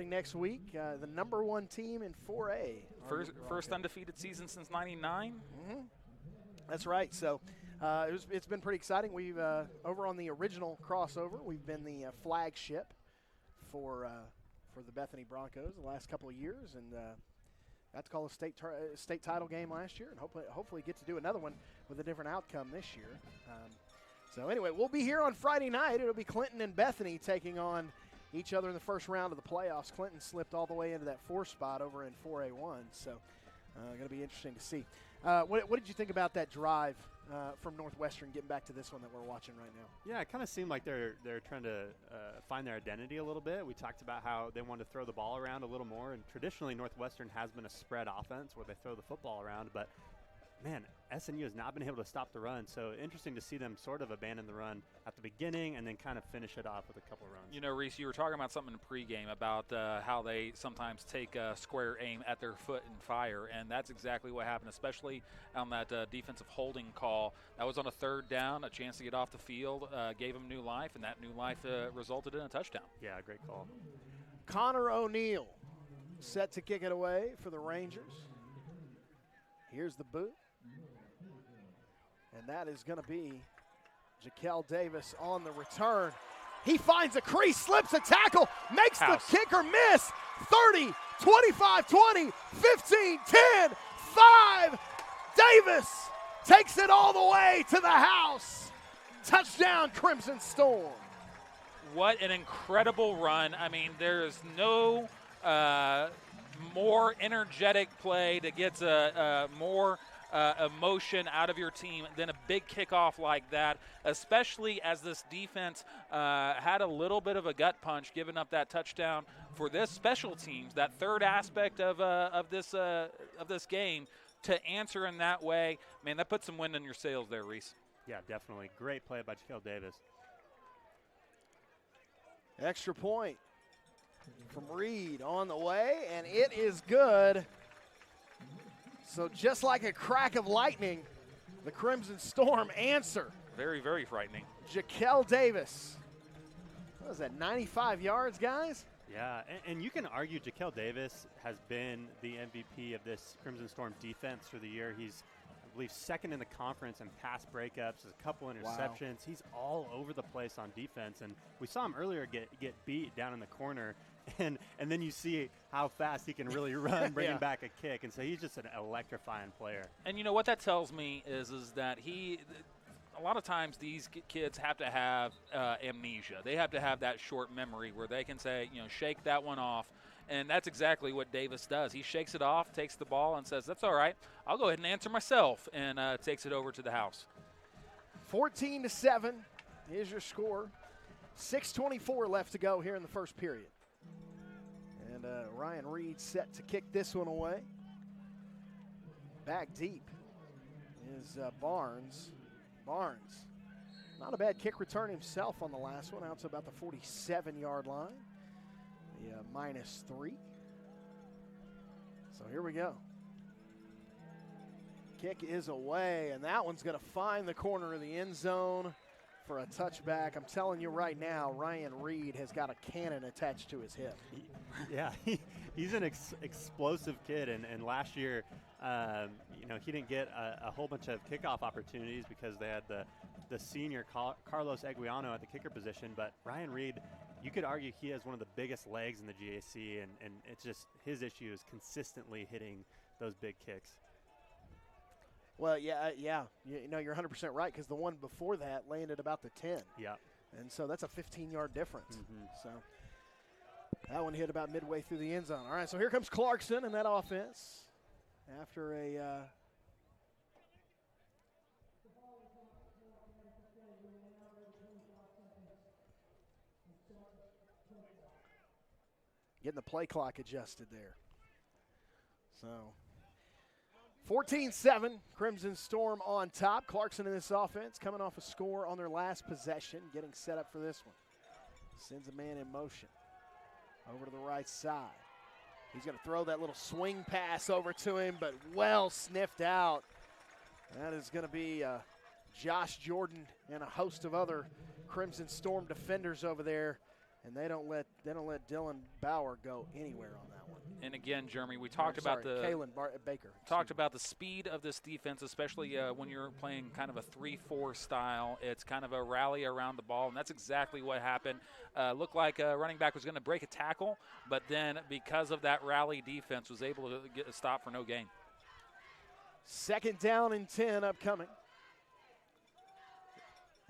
next week. The number one team in 4A. First undefeated season since '99. Mm-hmm. That's right. So it's been pretty exciting. We've over on the original crossover, we've been the flagship for the Bethany Broncos the last couple of years, and got to call a state title game last year, and hopefully get to do another one with a different outcome this year. So anyway, we'll be here on Friday night. It'll be Clinton and Bethany taking on each other in the first round of the playoffs. Clinton slipped all the way into that 4 spot over in 4A1, so going to be interesting to see. What did you think about that drive from Northwestern getting back to this one that we're watching right now? Yeah, it kind of seemed like they're trying to find their identity a little bit. We talked about how they wanted to throw the ball around a little more, and traditionally Northwestern has been a spread offense where they throw the football around, but man, SNU has not been able to stop the run, so interesting to see them sort of abandon the run at the beginning and then kind of finish it off with a couple runs. You know, Reese, you were talking about something in pregame about how they sometimes take a square aim at their foot and fire, and that's exactly what happened, especially on that defensive holding call. That was on a 3rd down, a chance to get off the field, gave them new life, and that new life resulted in a touchdown. Yeah, great call. Connor O'Neill set to kick it away for the Rangers. Here's the boot. And that is going to be Jaquel Davis on the return. He finds a crease, slips a tackle, makes the kicker miss. 30, 25, 20, 15, 10, 5. Davis takes it all the way to the house. Touchdown, Crimson Storm. What an incredible run. I mean, there is no more energetic play that gets more emotion out of your team than a big kickoff like that, especially as this defense had a little bit of a gut punch giving up that touchdown for this special teams, that third aspect of this game, to answer in that way. Man, that puts some wind in your sails there, Reese. Yeah, definitely. Great play by Jaquel Davis. Extra point from Reed on the way, and it is good. So just like a crack of lightning, the Crimson Storm answer. Very, very frightening. Jaquel Davis. What was that, 95 yards, guys? Yeah, and you can argue Jaquel Davis has been the MVP of this Crimson Storm defense for the year. He's, I believe, second in the conference in pass breakups, a couple interceptions. Wow. He's all over the place on defense, and we saw him earlier get beat down in the corner, and then you see how fast he can really run, bringing Yeah. back a kick, and so he's just an electrifying player. And you know what that tells me is that a lot of times these kids have to have amnesia. They have to have that short memory where they can say, shake that one off. And that's exactly what Davis does. He shakes it off, takes the ball, and says, that's all right. I'll go ahead and answer myself, and takes it over to the house. 14-7 is your score. 6:24 left to go here in the first period. And Ryan Reed set to kick this one away. Back deep is Barnes. Barnes, not a bad kick return himself on the last one, out to about the 47-yard line. The -3. So here we go. Kick is away, and that one's going to find the corner of the end zone for a touchback. I'm telling you right now, Ryan Reed has got a cannon attached to his hip. Yeah, he's an explosive kid, and last year, he didn't get a whole bunch of kickoff opportunities because they had the senior Carlos Eguiano at the kicker position. But Ryan Reed, you could argue he has one of the biggest legs in the GAC, and it's just his issue is consistently hitting those big kicks. Well, yeah. You're 100% right, because the one before that landed about the 10. Yeah. And so that's a 15-yard difference. Mm-hmm. So that one hit about midway through the end zone. All right, so here comes Clarkson and that offense after a getting the play clock adjusted there. So 14-7, Crimson Storm on top. Clarkson in this offense coming off a score on their last possession, getting set up for this one. Sends a man in motion over to the right side. He's going to throw that little swing pass over to him, but well sniffed out. That is going to be Josh Jordan and a host of other Crimson Storm defenders over there, and they don't let Dylan Bauer go anywhere on that one. And again, Jeremy, we talked about Kalen Baker. Talked about the speed of this defense, especially when you're playing kind of a 3-4 style. It's kind of a rally around the ball, and that's exactly what happened. Looked like a running back was going to break a tackle, but then because of that rally defense, was able to get a stop for no gain. 2nd down and 10 upcoming.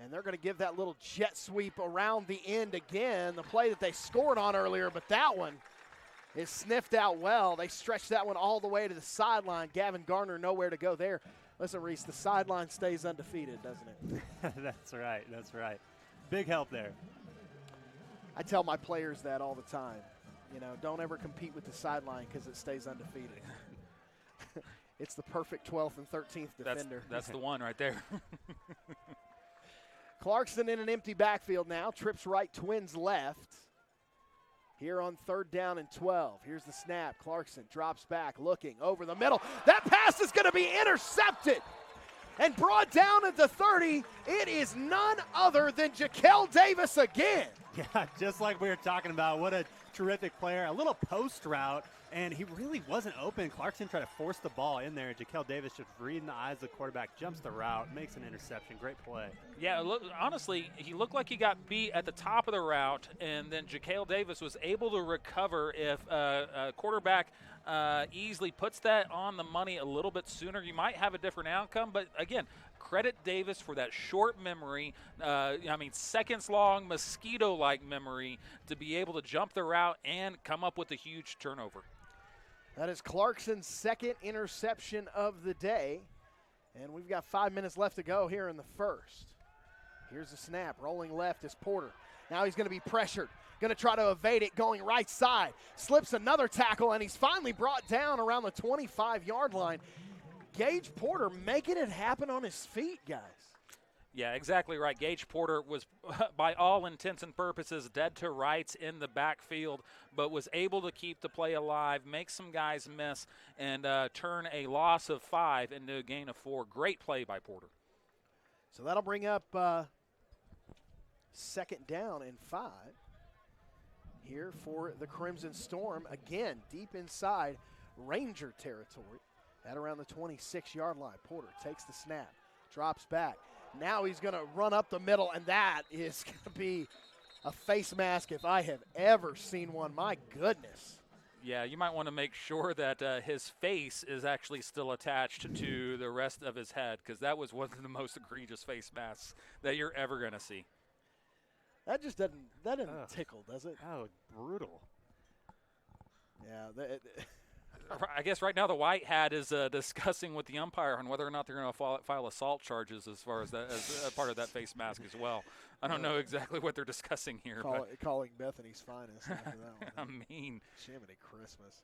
And they're going to give that little jet sweep around the end again, the play that they scored on earlier, but that one is sniffed out well. They stretched that one all the way to the sideline. Gavin Garner nowhere to go there. Listen, Reese, the sideline stays undefeated, doesn't it? That's right. Big help there. I tell my players that all the time. Don't ever compete with the sideline because it stays undefeated. It's the perfect 12th and 13th defender. That's the one right there. Clarkson in an empty backfield now. Trips right, twins left. Here on 3rd down and 12. Here's the snap. Clarkson drops back, looking over the middle. That pass is going to be intercepted and brought down at the 30. It is none other than Jaquel Davis again. Yeah, just like we were talking about. What a terrific player. A little post route, and he really wasn't open. Clarkson tried to force the ball in there. Jaquel Davis just reading the eyes of the quarterback, jumps the route, makes an interception. Great play. Yeah, look, honestly, he looked like he got beat at the top of the route, and then Jaquel Davis was able to recover. If a quarterback easily puts that on the money a little bit sooner, you might have a different outcome. But, again, credit Davis for that short memory, seconds long, mosquito-like memory to be able to jump the route and come up with a huge turnover. That is Clarkson's 2nd interception of the day. And we've got 5 minutes left to go here in the first. Here's the snap. Rolling left is Porter. Now he's going to be pressured. Going to try to evade it, going right side. Slips another tackle, and he's finally brought down around the 25-yard line. Gage Porter making it happen on his feet, guys. Yeah, exactly right. Gage Porter was, by all intents and purposes, dead to rights in the backfield, but was able to keep the play alive, make some guys miss, and turn a loss of 5 into a gain of 4. Great play by Porter. So that'll bring up 2nd down and 5. here for the Crimson Storm. Again, deep inside Ranger territory at around the 26-yard line. Porter takes the snap, drops back. Now he's going to run up the middle, and that is going to be a face mask if I have ever seen one. My goodness. Yeah, you might want to make sure that his face is actually still attached to the rest of his head, because that was one of the most egregious face masks that you're ever going to see. That just doesn't tickle, does it? Oh, brutal. Yeah. I guess right now the white hat is discussing with the umpire on whether or not they're going to file assault charges as far as that as a part of that face mask as well. I don't know exactly what they're discussing here. Calling Bethany's finest after that one. I mean, Jiminy Christmas.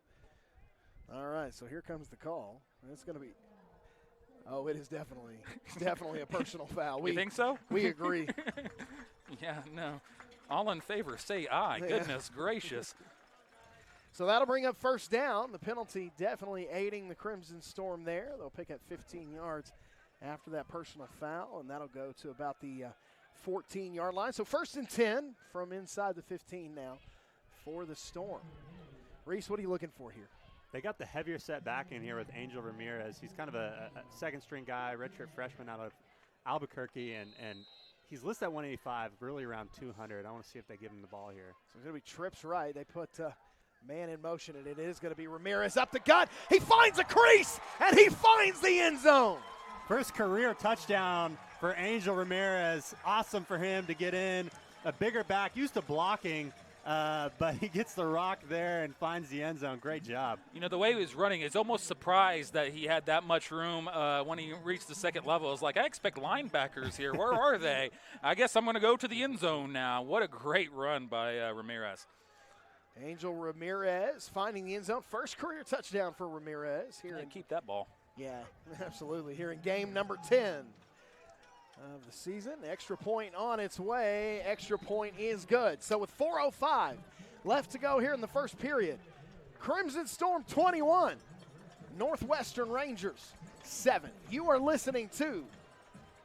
All right, so here comes the call. It's going to be. Oh, it is definitely a personal foul. You think so? We agree. Yeah, no. All in favor, say aye. Yeah. Goodness gracious. So that'll bring up first down. The penalty definitely aiding the Crimson Storm there. They'll pick up 15 yards after that personal foul, and that'll go to about the 14-yard line. So 1st and 10 from inside the 15 now for the Storm. Reese, what are you looking for here? They got the heavier set back in here with Angel Ramirez. He's kind of a second-string guy, redshirt freshman out of Albuquerque, and he's listed at 185, really around 200. I want to see if they give him the ball here. So it's going to be trips right. They put man in motion, and it is going to be Ramirez up the gut. He finds a crease, and he finds the end zone. First career touchdown for Angel Ramirez. Awesome for him to get in. A bigger back, used to blocking, but he gets the rock there and finds the end zone. Great job. You know, the way he was running, it's almost surprised that he had that much room when he reached the second level. It's like, I expect linebackers here. Where are they? I guess I'm going to go to the end zone now. What a great run by Ramirez. Angel Ramirez finding the end zone. First career touchdown for Ramirez here. Yeah, keep that ball. Yeah, absolutely. Here in game number 10 of the season. Extra point on its way. Extra point is good. So with 4:05 left to go here in the first period, Crimson Storm 21, Northwestern Rangers 7. You are listening to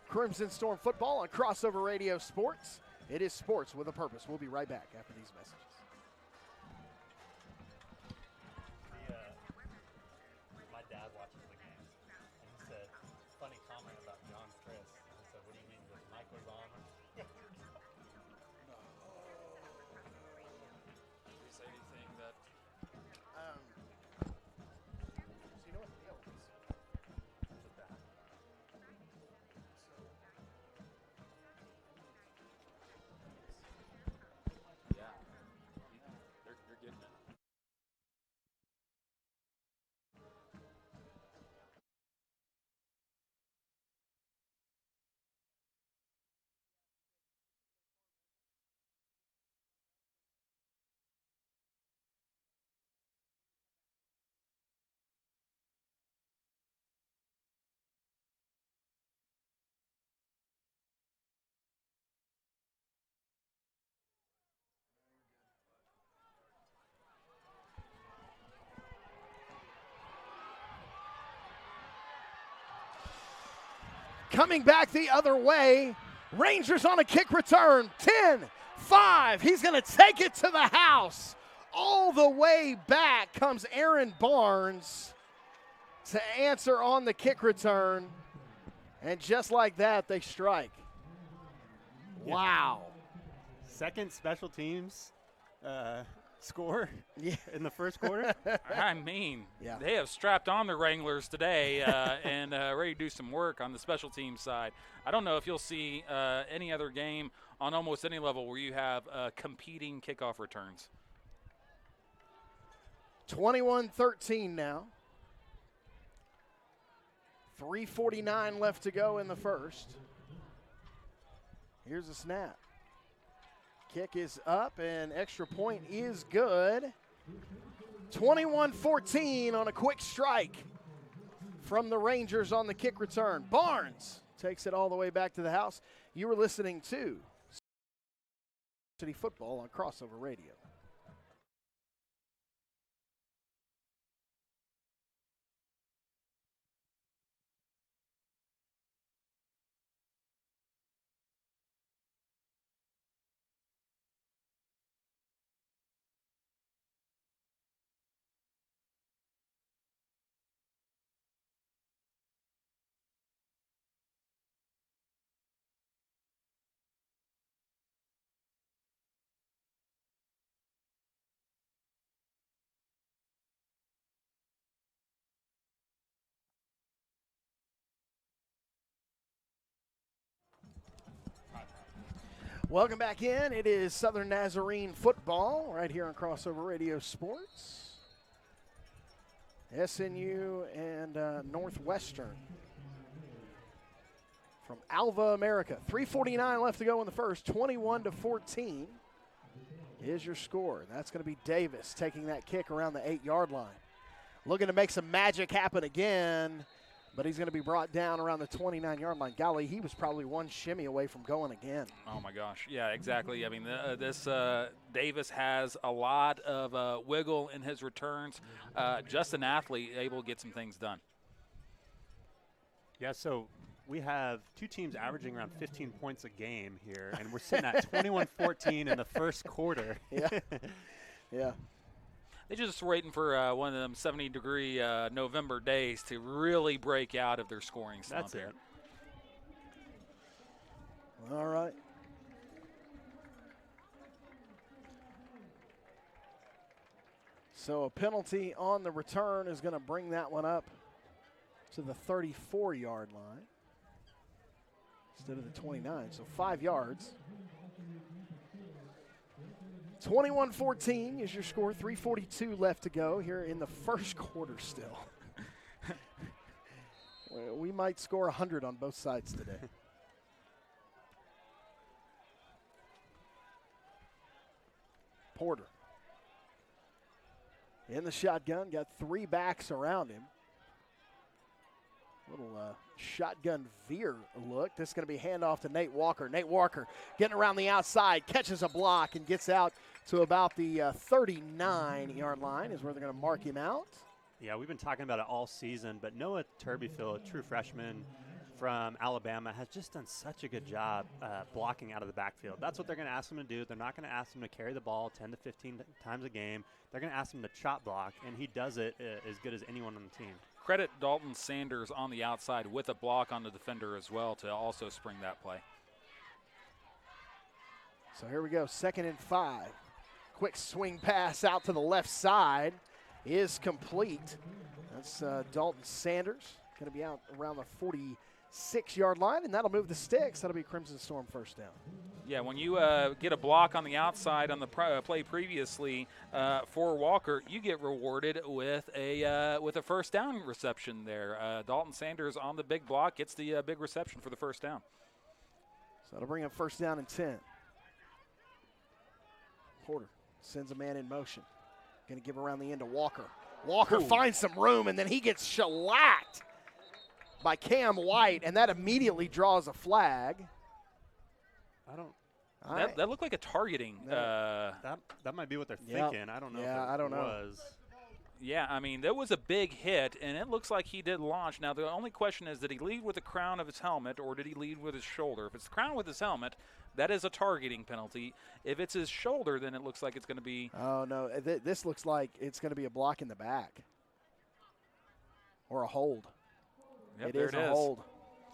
Crimson Storm football on Crossover Radio Sports. It is sports with a purpose. We'll be right back after these messages. My dad watches the games, and he said, funny comment about John Chris. I said, what do you mean, the mic was on? Did he say anything that So you know what the deal is? Yeah. They're getting it. Coming back the other way, Rangers on a kick return, 10-5. He's going to take it to the house. All the way back comes Aaron Barnes to answer on the kick return. And just like that, they strike. Wow. Second special teams score Yeah. in the first quarter. I mean, Yeah. they have strapped on the Wranglers today and ready to do some work on the special team side. I don't know if you'll see any other game on almost any level where you have competing kickoff returns. 21-13 now. 3:49 left to go in the first. Here's a snap. Kick is up, and extra point is good. 21-14 on a quick strike from the Rangers on the kick return. Barnes takes it all the way back to the house. You were listening to City Football on Crossover Radio. Welcome back in. It is Southern Nazarene football right here on Crossover Radio Sports. SNU and Northwestern from Alva, America. 3:49 left to go in the first. 21-14 is your score. That's going to be Davis taking that kick around the 8-yard line. Looking to make some magic happen again, but he's going to be brought down around the 29-yard line. Golly, he was probably one shimmy away from going again. Oh, my gosh. Yeah, exactly. I mean, this Davis has a lot of wiggle in his returns. Just an athlete able to get some things done. Yeah, so we have two teams averaging around 15 points a game here, and we're sitting at 21-14 in the first quarter. Yeah. Yeah. They're just waiting for one of them 70-degree November days to really break out of their scoring slump. That's it. All right. So a penalty on the return is going to bring that one up to the 34-yard line instead of the 29, so 5 yards. 21-14 is your score. 3:42 left to go here in the first quarter still. We might score 100 on both sides today. Porter in the shotgun, got 3 backs around him. Little shotgun veer look. This is going to be handoff to Nate Walker. Nate Walker getting around the outside, catches a block, and gets out to about the 39-yard line is where they're going to mark him out. Yeah, we've been talking about it all season, but Noah Turbyfield, a true freshman from Alabama, has just done such a good job blocking out of the backfield. That's what they're going to ask him to do. They're not going to ask him to carry the ball 10 to 15 times a game. They're going to ask him to chop block, and he does it as good as anyone on the team. Credit Dalton Sanders on the outside with a block on the defender as well to also spring that play. So here we go, 2nd and 5. Quick swing pass out to the left side is complete. That's Dalton Sanders, going to be out around the 46-yard line, and that'll move the sticks. That'll be Crimson Storm first down. Yeah, when you get a block on the outside on the play previously for Walker, you get rewarded with a first down reception there. Dalton Sanders on the big block gets the big reception for the first down. So that'll bring up first down and 10. Porter sends a man in motion. Going to give around the end to Walker. Walker finds some room, and then he gets shellacked by Cam White, and that immediately draws a flag. That looked like a targeting. That might be what they're thinking. I don't know. I don't know. Yeah, I mean, there was a big hit, and it looks like he did launch. Now, the only question is, did he lead with the crown of his helmet, or did he lead with his shoulder? If it's the crown with his helmet, that is a targeting penalty. If it's his shoulder, then it looks like it's going to be. Oh, no. This looks like it's going to be a block in the back or a hold. Yep, it is a hold.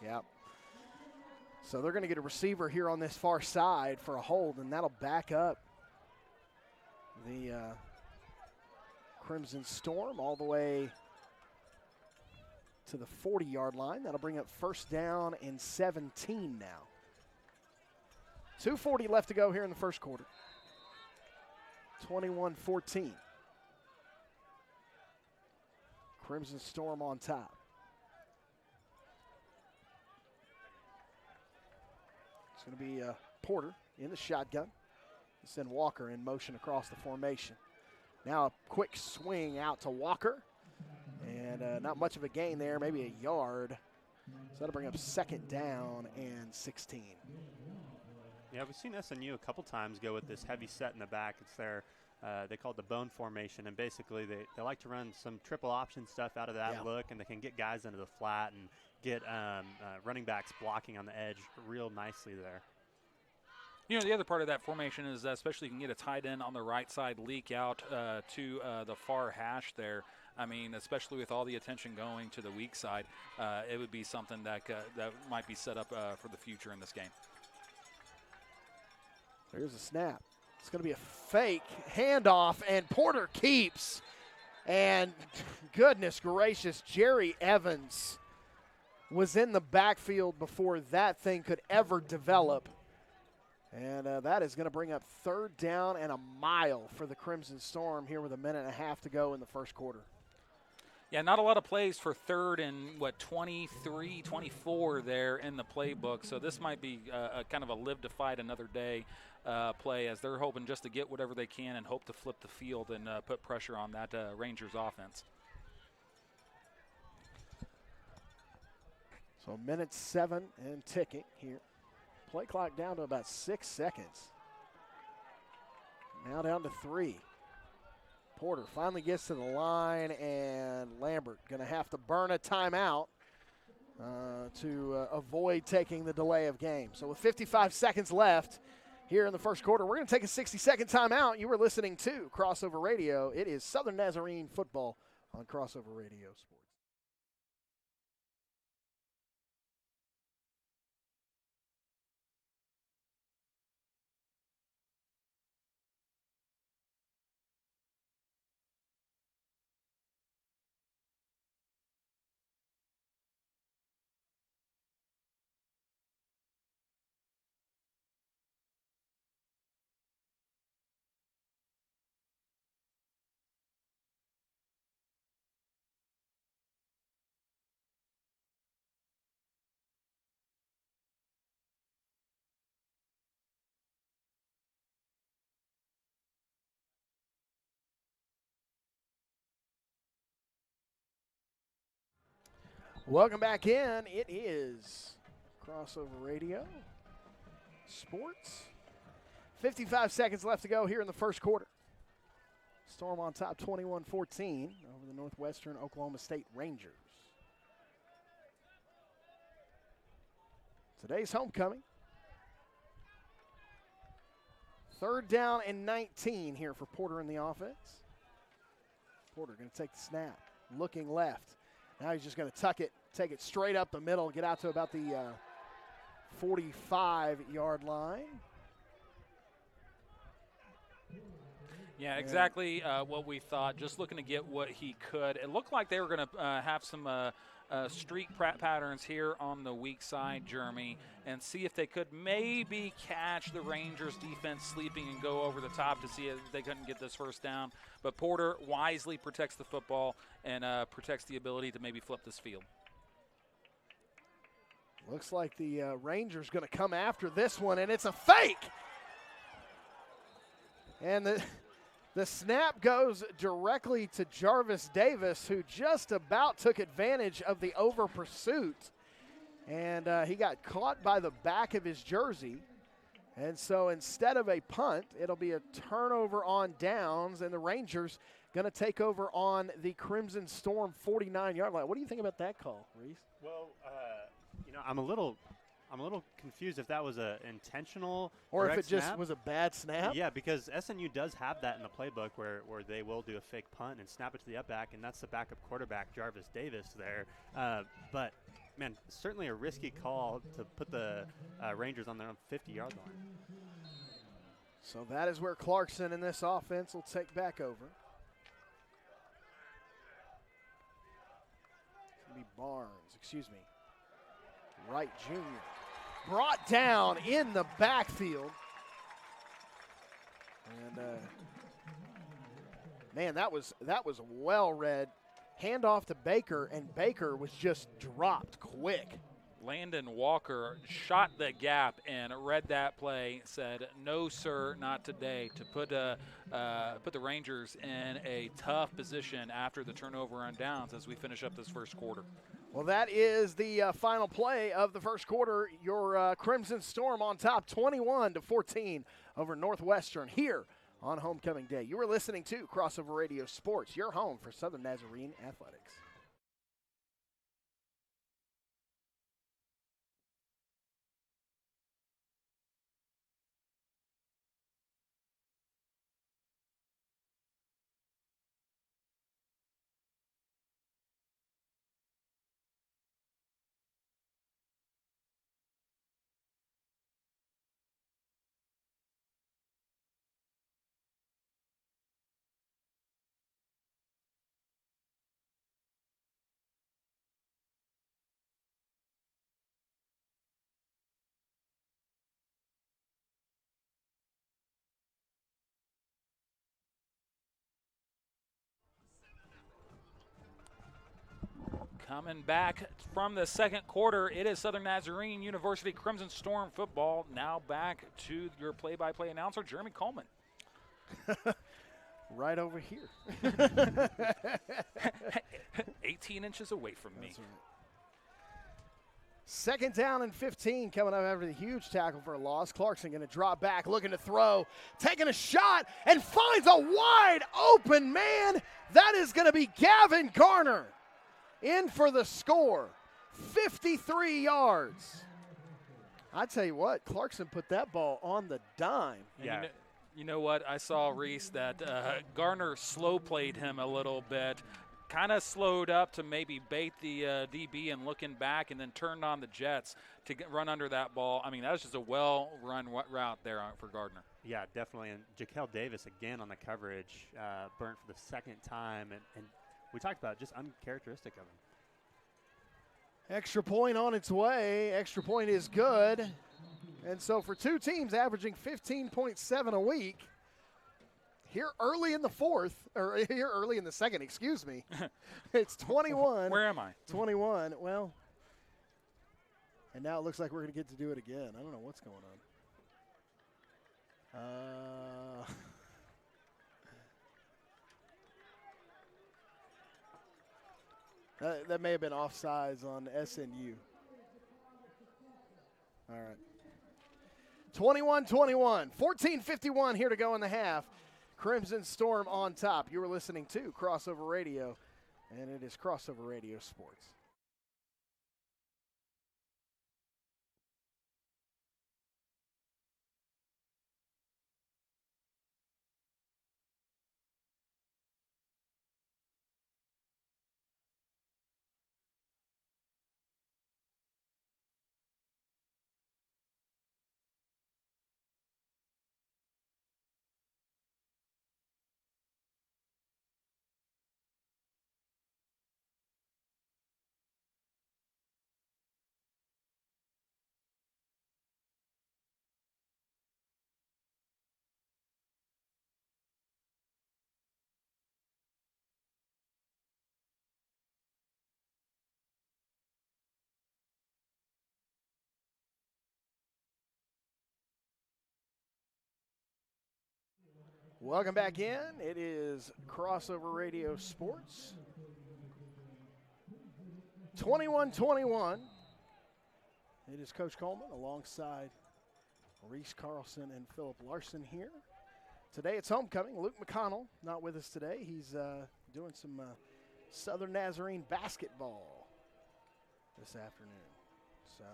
Yep. So they're going to get a receiver here on this far side for a hold, and that'll back up the Crimson Storm all the way to the 40-yard line. That'll bring up first down and 17 now. 2:40 left to go here in the first quarter. 21-14. Crimson Storm on top. It's going to be Porter in the shotgun. Send Walker in motion across the formation. Now a quick swing out to Walker. And not much of a gain there, maybe a yard. So that'll bring up second down and 16. Yeah, we've seen SNU a couple times go with this heavy set in the back. It's their, they call it the bone formation, and basically they like to run some triple option stuff out of that look, and they can get guys into the flat and get running backs blocking on the edge real nicely there. You know, the other part of that formation is especially you can get a tight end on the right side leak out to the far hash there. I mean, especially with all the attention going to the weak side, it would be something that might be set up for the future in this game. There's a snap. It's going to be a fake handoff, and Porter keeps. And goodness gracious, Jerry Evans was in the backfield before that thing could ever develop. And that is going to bring up 3rd down and a mile for the Crimson Storm here with a minute and a half to go in the first quarter. Yeah, not a lot of plays for 3rd and, 23, 24 there in the playbook. So this might be a kind of a live to fight another day play, as they're hoping just to get whatever they can and hope to flip the field and put pressure on that Rangers offense. So minute 7 and ticking here. Play clock down to about 6 seconds. Now down to 3. Porter finally gets to the line, and Lambert going to have to burn a timeout to avoid taking the delay of game. So with 55 seconds left here in the first quarter, we're going to take a 60-second timeout. You were listening to Crossover Radio. It is Southern Nazarene football on Crossover Radio Sports. Welcome back in. It is Crossover Radio Sports. 55 seconds left to go here in the first quarter. Storm on top 21-14 over the Northwestern Oklahoma State Rangers. Today's homecoming. 3rd down and 19 here for Porter in the offense. Porter going to take the snap, looking left. Now he's just going to tuck it, take it straight up the middle, get out to about the 45-yard line. Yeah, exactly what we thought, just looking to get what he could. It looked like they were going to have some streak patterns here on the weak side, Jeremy, and see if they could maybe catch the Rangers defense sleeping and go over the top to see if they couldn't get this first down. But Porter wisely protects the football and protects the ability to maybe flip this field. Looks like the Rangers going to come after this one, and it's a fake. And the snap goes directly to Jarvis Davis, who just about took advantage of the over pursuit. And he got caught by the back of his jersey. And so instead of a punt, it'll be a turnover on downs, and the Rangers going to take over on the Crimson Storm 49-yard line. What do you think about that call, Reese? Well, I'm a little confused if that was a intentional or if it just snap. was a bad snap. Yeah, because SNU does have that in the playbook where they will do a fake punt and snap it to the up back, and that's the backup quarterback, Jarvis Davis, there. But, man, certainly a risky call to put the Rangers on their own 50-yard line. So that is where Clarkson in this offense will take back over. It's going to be Barnes, Wright Jr. brought down in the backfield. And, man, that was well read. Handoff to Baker, and Baker was just dropped quick. Landon Walker shot the gap and read that play, said, no, sir, not today, to put the Rangers in a tough position after the turnover on downs as we finish up this first quarter. Well, that is the final play of the first quarter. Your Crimson Storm on top 21-14 over Northwestern here on Homecoming Day. You were listening to Crossover Radio Sports, your home for Southern Nazarene Athletics. Coming back from the second quarter, it is Southern Nazarene University Crimson Storm football. Now back to your play-by-play announcer, Jeremy Coleman. Right over here. 18 inches away from me. That's right. Second down and 15 coming up after the huge tackle for a loss. Clarkson going to drop back, looking to throw, taking a shot, and finds a wide open man. That is going to be Gavin Garner in for the score. 53 yards. I tell you what, Clarkson put that ball on the dime. Yeah. You know what? I saw, Reese, that Garner slow played him a little bit. Kind of slowed up to maybe bait the DB and looking back, and then turned on the jets to run under that ball. I mean, that was just a well-run route there for Gardner. Yeah, definitely. And Jaquel Davis again on the coverage, burnt for the second time. And we talked about just uncharacteristic of him. Extra point on its way. Extra point is good. And so for two teams averaging 15.7 a week, here early in the fourth, or here early in the second, excuse me, it's 21. Where am I? 21. Well, and now it looks like we're going to get to do it again. I don't know what's going on. That may have been offsides on SNU. All right. 21-21, 14:51 here to go in the half. Crimson Storm on top. You were listening to Crossover Radio, and it is Crossover Radio Sports. Welcome back in. It is Crossover Radio Sports. 21-21. It is Coach Coleman alongside Reese Carlson and Philip Larson here. Today it's homecoming. Luke McConnell not with us today. He's doing some Southern Nazarene basketball this afternoon. So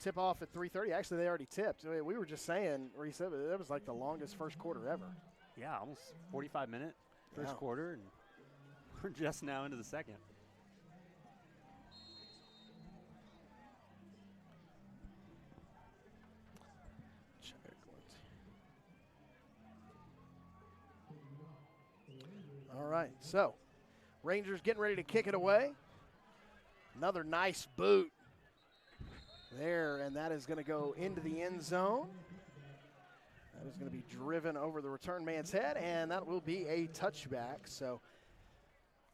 tip off at 3:30. Actually, they already tipped. We were just saying, Reese, that was like the longest first quarter ever. Yeah, almost 45-minute first quarter, and we're just now into the second. All right, so Rangers getting ready to kick it away. Another nice boot there, and that is going to go into the end zone. That is going to be driven over the return man's head, and that will be a touchback. So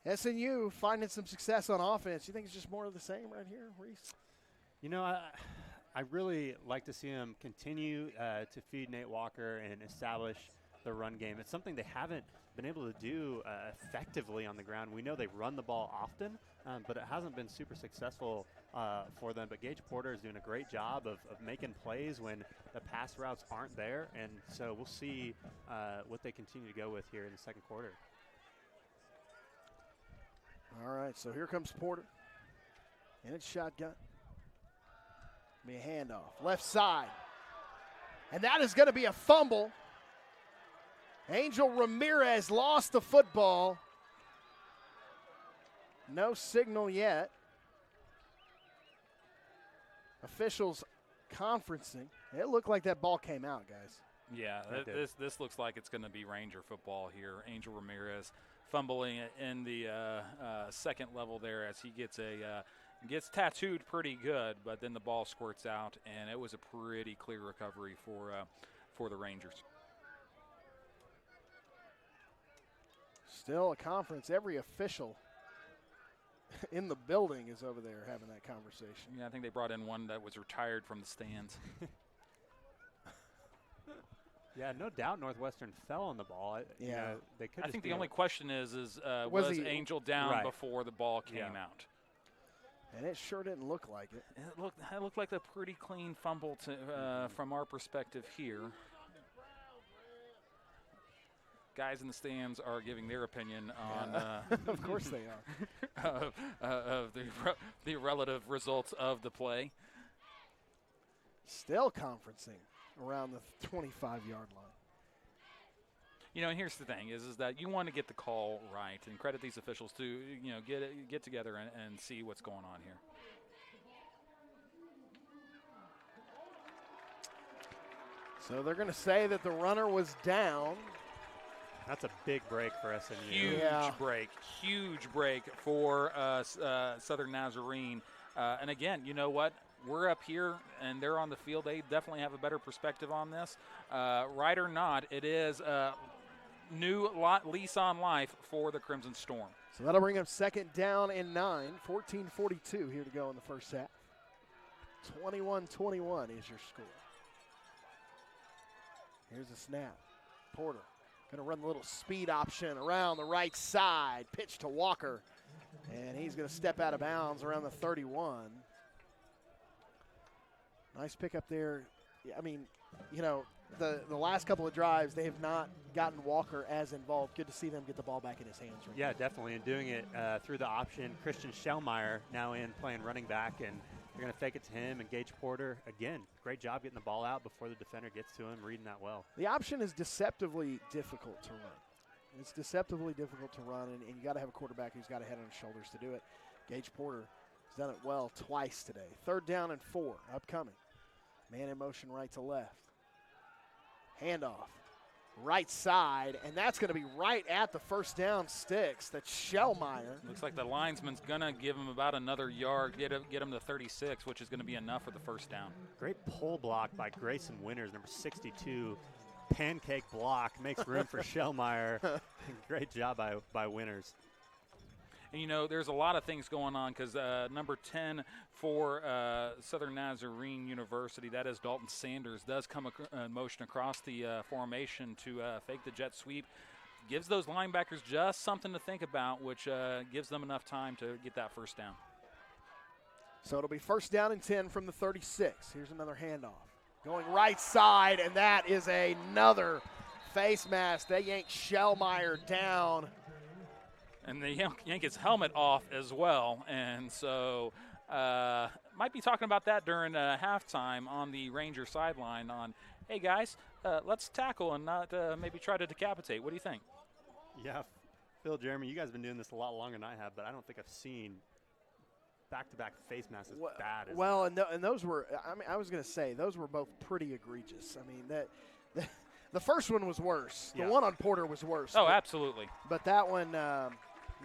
SNU finding some success on offense. You think it's just more of the same right here, Reese? You know, I really like to see him continue to feed Nate Walker and establish the run game. It's something they haven't been able to do effectively on the ground. We know they run the ball often, but it hasn't been super successful for them. But Gage Porter is doing a great job of making plays when the pass routes aren't there, and so we'll see what they continue to go with here in the second quarter. All right, so here comes Porter, and it's shotgun. Be a handoff, left side, and that is going to be a fumble. Angel Ramirez lost the football. No signal yet. Officials conferencing. It looked like that ball came out, guys. Yeah, this looks like it's going to be Ranger football here. Angel Ramirez fumbling it in the second level there as he gets tattooed pretty good, but then the ball squirts out, and it was a pretty clear recovery for the Rangers. Still a conference. Every official in the building is over there having that conversation. Yeah, I think they brought in one that was retired from the stands. Yeah, no doubt Northwestern fell on the ball. You know, they could. I just think be the a- only question is was Angel down Right. before the ball came Yeah. out? And it sure didn't look like it. It looked like a pretty clean fumble from our perspective here. Guys in the stands are giving their opinion on Of course they are. of the relative results of the play. Still conferencing around the 25-yard line. You know, and here's the thing: is that you want to get the call right, and credit these officials to get together and see what's going on here. So they're going to say that the runner was down. That's a big break for SNU. Huge break for Southern Nazarene. And again, you know what? We're up here and they're on the field. They definitely have a better perspective on this. Right or not, it is a new lease on life for the Crimson Storm. So that'll bring up 2nd down and 9. 14:42 here to go in the first half. 21-21 is your score. Here's a snap. Porter going to run the little speed option around the right side. Pitch to Walker. And he's going to step out of bounds around the 31. Nice pickup there. I mean, you know, the last couple of drives, they have not gotten Walker as involved. Good to see them get the ball back in his hands. Right Yeah, now. definitely, and doing it through the option. Christian Schellmeyer now in playing running back, and they're going to fake it to him. And Gage Porter, again, great job getting the ball out before the defender gets to him, reading that well. The option is deceptively difficult to run. It's deceptively difficult to run, and you got to have a quarterback who's got a head on his shoulders to do it. Gage Porter has done it well twice today. 3rd down and 4 upcoming. Man in motion right to left. Handoff. Right side, and that's going to be right at the first down sticks. That's Schellmeyer. Looks like the linesman's going to give him about another yard, get him to 36, which is going to be enough for the first down. Great pull block by Grayson Winters, number 62. Pancake block, makes room for Schellmeyer. Great job by Winters. And, you know, there's a lot of things going on because number 10 for Southern Nazarene University, that is Dalton Sanders, does come in motion across the formation to fake the jet sweep. Gives those linebackers just something to think about, which gives them enough time to get that first down. So it'll be 1st down and 10 from the 36. Here's another handoff. Going right side, and that is another face mask. They yank Schellmeyer down. And they yank his helmet off as well. And so might be talking about that during halftime on the Ranger sideline on, hey, guys, let's tackle and not maybe try to decapitate. What do you think? Yeah, Phil, Jeremy, you guys have been doing this a lot longer than I have, but I don't think I've seen back-to-back face masks as bad as well, and those were, I mean, I was going to say, those were both pretty egregious. I mean, the first one was worse. The one on Porter was worse. Oh, absolutely. But that one,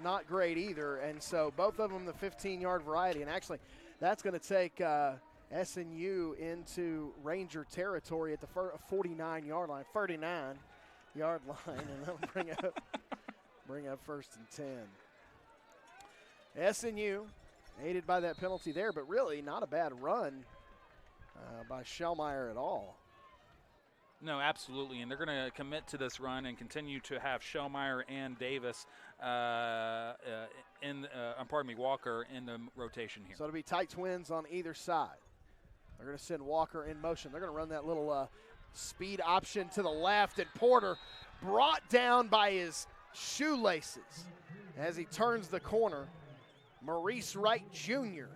not great either. And so both of them the 15-yard variety. And actually, that's going to take SNU into Ranger territory at the 49-yard line, 39-yard line, and they'll bring up 1st and 10. SNU aided by that penalty there, but really not a bad run by Schellmeyer at all. No, absolutely, and they're going to commit to this run and continue to have Schellmeyer and Davis Walker in the rotation here. So it'll be tight twins on either side. They're going to send Walker in motion. They're going to run that little speed option to the left, and Porter brought down by his shoelaces as he turns the corner. Maurice Wright Jr.,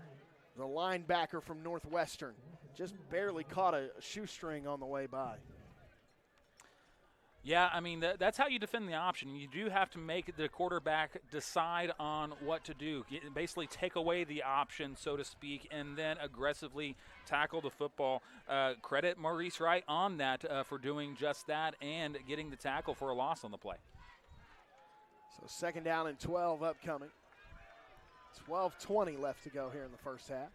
the linebacker from Northwestern, just barely caught a shoestring on the way by. Yeah, I mean, that's how you defend the option. You do have to make the quarterback decide on what to do. Basically take away the option, so to speak, and then aggressively tackle the football. Credit Maurice Wright on that for doing just that and getting the tackle for a loss on the play. So 2nd down and 12 upcoming. 12:20 left to go here in the first half.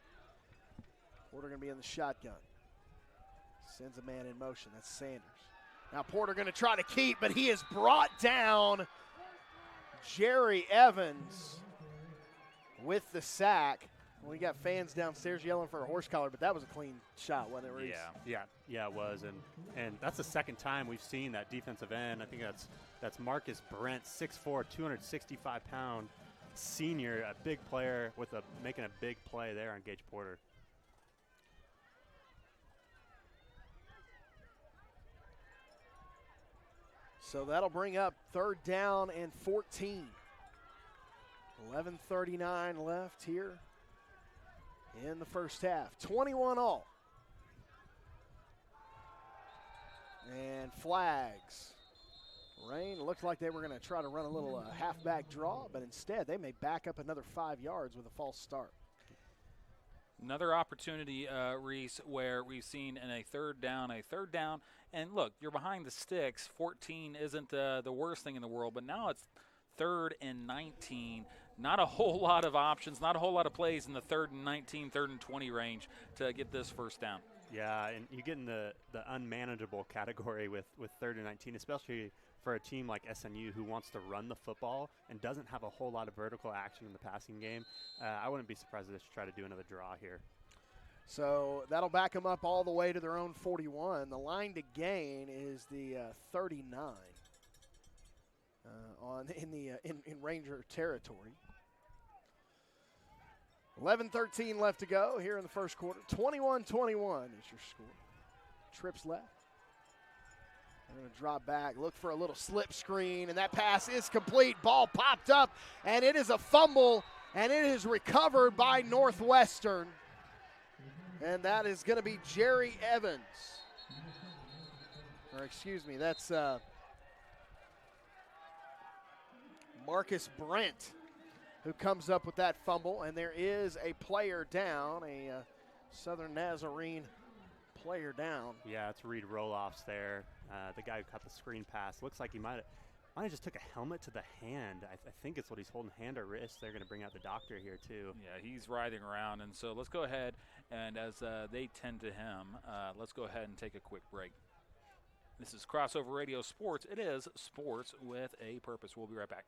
Porter going to be in the shotgun. Sends a man in motion. That's Sanders. Now Porter going to try to keep, but he is brought down. Jerry Evans with the sack. We got fans downstairs yelling for a horse collar, but that was a clean shot, wasn't it, Reese? Yeah, it was, and that's the second time we've seen that defensive end. I think that's Marcus Brent, 6'4", 265-pound senior, a big player making a big play there on Gage Porter. So that'll bring up 3rd down and 14. 11:39 left here in the first half. 21 all. And flags. Rain looked like they were going to try to run a little halfback draw, but instead they may back up another 5 yards with a false start. Another opportunity, Reese, where we've seen in a third down, and look, you're behind the sticks. 14 isn't the worst thing in the world, but now it's 3rd and 19. Not a whole lot of options, not a whole lot of plays in the 3rd and 19, 3rd and 20 range to get this first down. Yeah, and you get in the unmanageable category with 3rd and 19, especially for a team like SNU who wants to run the football and doesn't have a whole lot of vertical action in the passing game. I wouldn't be surprised if they try to do another draw here. So that'll back them up all the way to their own 41. The line to gain is the 39 in Ranger territory. 11:13 left to go here in the first quarter. 21-21 is your score. Trips left. They're going to drop back, look for a little slip screen, and that pass is complete. Ball popped up, and it is a fumble, and it is recovered by Northwestern. And that is going to be Jerry Evans. Or excuse me, that's Marcus Brent who comes up with that fumble, and there is a player down, a Southern Nazarene player down. Yeah, it's Reed Roloffs there. The guy who caught the screen pass. Looks like he might have just took a helmet to the hand. I think it's what he's holding, hand or wrist. They're going to bring out the doctor here too. Yeah, he's writhing around, and so let's go ahead, and as they tend to him, let's go ahead and take a quick break. This is Crossover Radio Sports. It is sports with a purpose. We'll be right back.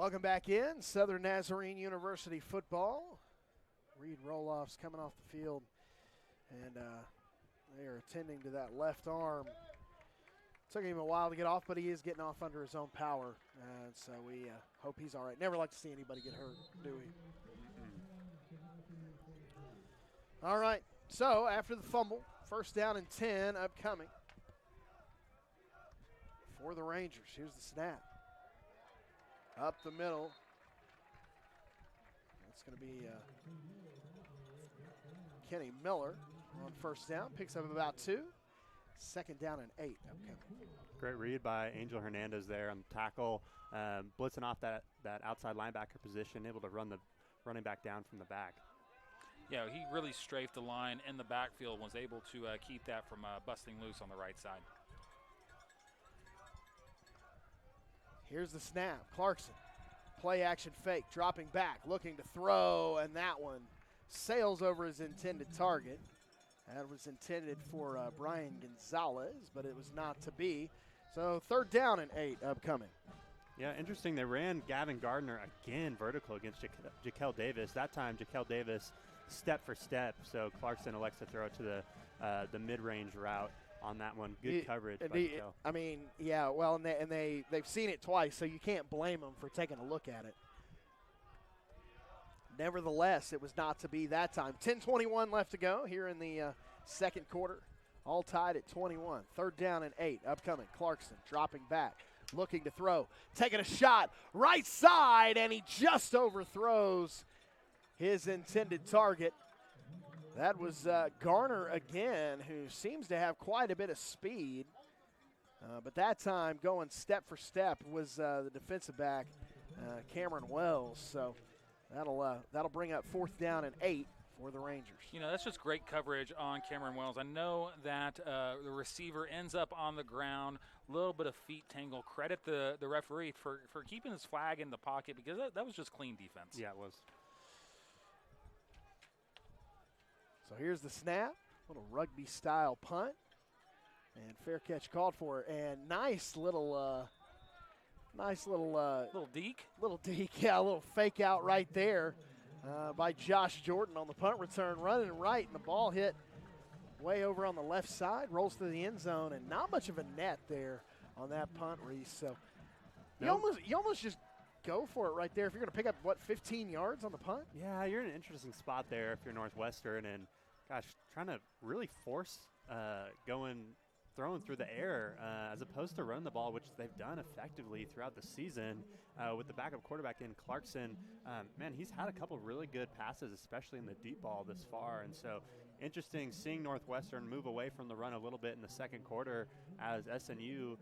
Welcome back in. Southern Nazarene University football. Reed Roloff's coming off the field, and they are attending to that left arm. Took him a while to get off, but he is getting off under his own power, and so we hope he's all right. Never like to see anybody get hurt, do we? All right, so after the fumble, first down and 10 upcoming for the Rangers. Here's the snap. Up the middle. That's going to be Kenny Miller on first down. Picks up about 2. Second down and 8 upcoming. Great read by Angel Hernandez there on the tackle, blitzing off that outside linebacker position, able to run the running back down from the back. Yeah, he really strafed the line in the backfield, was able to keep that from busting loose on the right side. Here's the snap. Clarkson, play action fake, dropping back, looking to throw, and that one sails over his intended target. That was intended for Brian Gonzalez, but it was not to be. So third down and 8 upcoming. Yeah, interesting. They ran Gavin Gardner again vertical against Jaquel Davis. That time, Jaquel Davis step for step. So Clarkson elects to throw it to the mid-range route on that one. Good coverage by Jaquel. I mean, yeah, well, and they've seen it twice, so you can't blame them for taking a look at it. Nevertheless, it was not to be that time. 10:21 left to go here in the second quarter. All tied at 21. Third down and 8 upcoming. Clarkson dropping back, looking to throw, taking a shot right side, and he just overthrows his intended target. That was Garner again, who seems to have quite a bit of speed. But that time, going step for step, was the defensive back, Cameron Wells. So that'll bring up fourth down and 8 for the Rangers. You know, that's just great coverage on Cameron Wells. I know that the receiver ends up on the ground, a little bit of feet tangle. Credit the referee for keeping his flag in the pocket, because that was just clean defense. Yeah, it was. So here's the snap, little rugby-style punt, and fair catch called for. And nice little deke. Little deke, yeah, a little fake out right there by Josh Jordan on the punt return, running right, and the ball hit way over on the left side, rolls to the end zone, and not much of a net there on that punt, Reese. So you almost just go for it right there if you're going to pick up, 15 yards on the punt? Yeah, you're in an interesting spot there if you're Northwestern, and gosh, trying to really force throwing through the air as opposed to running the ball, which they've done effectively throughout the season with the backup quarterback in Clarkson. Man, he's had a couple really good passes, especially in the deep ball this far. And so interesting seeing Northwestern move away from the run a little bit in the second quarter as SNU,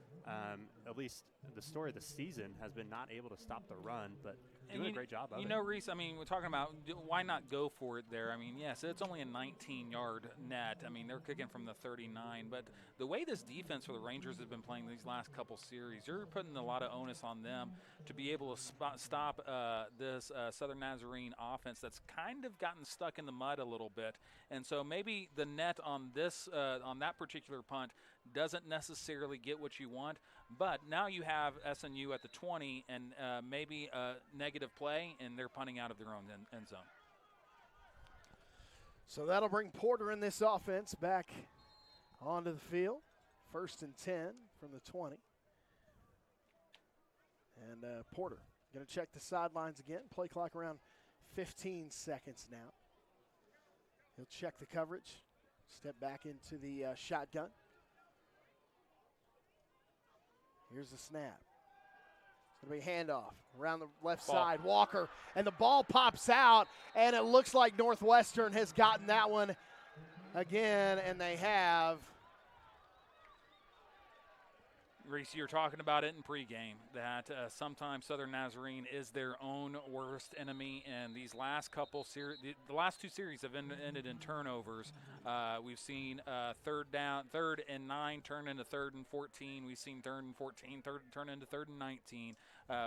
at least the story of the season, has been not able to stop the run, but doing a great job of it. You know, Reese, I mean, we're talking about why not go for it there. I mean, yes, it's only a 19-yard net. I mean, they're kicking from the 39. But the way this defense for the Rangers has been playing these last couple series, you're putting a lot of onus on them to be able to stop this Southern Nazarene offense that's kind of gotten stuck in the mud a little bit. And so maybe the net on that particular punt doesn't necessarily get what you want, but now you have SNU at the 20 and maybe a negative play, and they're punting out of their own end zone. So that'll bring Porter in this offense back onto the field. First and 10 from the 20. And Porter going to check the sidelines again. Play clock around 15 seconds now. He'll check the coverage, step back into the shotgun. Here's the snap. It's going to be handoff around the left side. Walker, and the ball pops out, and it looks like Northwestern has gotten that one again, and they have. Reese, you're talking about it in pregame, that sometimes Southern Nazarene is their own worst enemy, and these last couple series, the last two series have ended in turnovers. We've seen third and 9 turn into third and 14. We've seen third and 14 turn into third and 19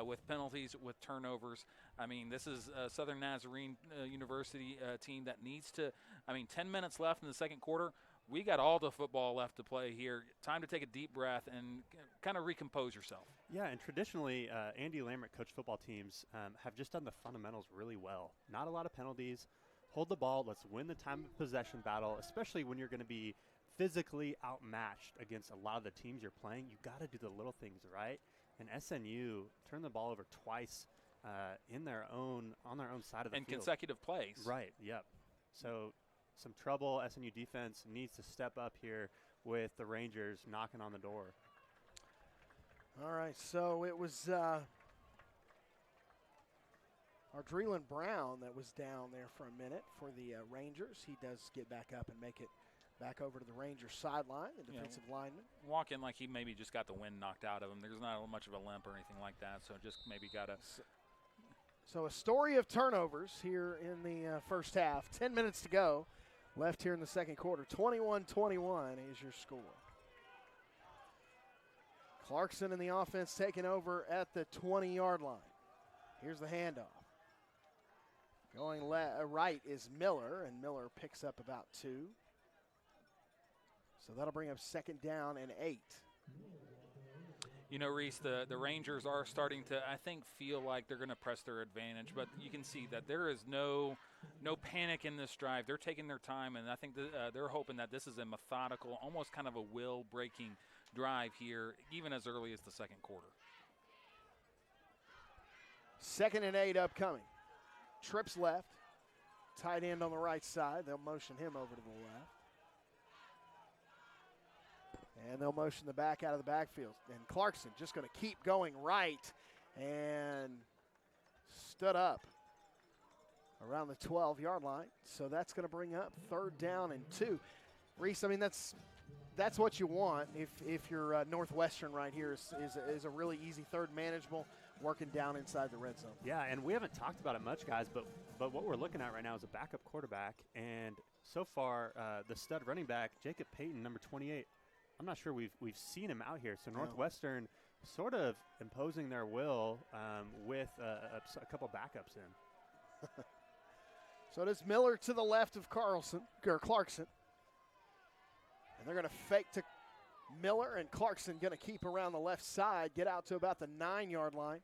with penalties, with turnovers. I mean, this is a Southern Nazarene University team that needs to, 10 minutes left in the second quarter. we got all the football left to play here. Time to take a deep breath and kind of recompose yourself. Yeah, and traditionally, Andy Lambert coached football teams have just done the fundamentals really well. Not a lot of penalties. Hold the ball. Let's win the time of possession battle, especially when you're going to be physically outmatched against a lot of the teams you're playing. You got to do the little things right. And SNU turned the ball over twice on their own side of the And field. consecutive plays. Right, yep. So some trouble. SNU defense needs to step up here with the Rangers knocking on the door. All right, so it was our Dreeland Brown that was down there for a minute for the Rangers. He does get back up and make it back over to the Rangers sideline, the defensive lineman. Walk in like he maybe just got the wind knocked out of him. There's not much of a limp or anything like that, so just maybe got a So a story of turnovers here in the first half. 10 minutes to go left here in the second quarter. 21-21 is your score. Clarkson in the offense taking over at the 20-yard line. Here's the handoff. Going right is Miller, and Miller picks up about 2. So that'll bring up second down and 8. You know, Reese, the Rangers are starting to, I think, feel like they're going to press their advantage, but you can see that there is no panic in this drive. They're taking their time, and I think they're hoping that this is a methodical, almost kind of a will-breaking drive here, even as early as the second quarter. Second and 8 upcoming. Trips left. Tight end on the right side. They'll motion him over to the left. And they'll motion the back out of the backfield. And Clarkson just going to keep going right and stood up around the 12-yard line. So that's going to bring up third down and 2. Reese, I mean, that's what you want if you're Northwestern right here is a really easy third manageable working down inside the red zone. Yeah, and we haven't talked about it much, guys, but what we're looking at right now is a backup quarterback. And so far, the stud running back, Jacob Payton, number 28, I'm not sure we've seen him out here. So Northwestern sort of imposing their will with a couple backups in. So does Miller to the left of Clarkson. And they're going to fake to Miller, and Clarkson going to keep around the left side, get out to about the 9-yard line,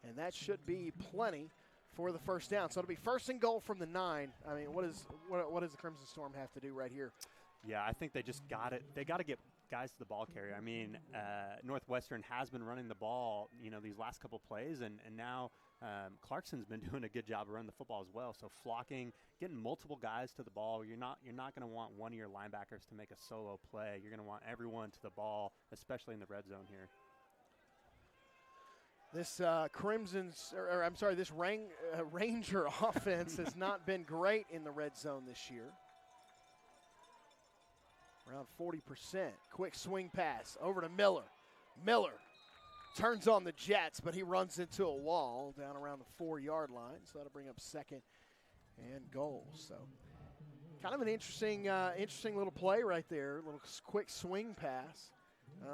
and that should be plenty for the first down. So it'll be first and goal from the 9. I mean, what does the Crimson Storm have to do right here? Yeah, I think they just got it. They got to get guys to the ball carrier. I mean, Northwestern has been running the ball, these last couple plays, and now Clarkson's been doing a good job of running the football as well. So flocking, getting multiple guys to the ball. You're not going to want one of your linebackers to make a solo play. You're going to want everyone to the ball, especially in the red zone here. This this Ranger offense has not been great in the red zone this year. Around 40%. Quick swing pass over to Miller. Miller turns on the Jets, but he runs into a wall down around the 4-yard line. So that'll bring up second and goal. So kind of an interesting little play right there. A little quick swing pass,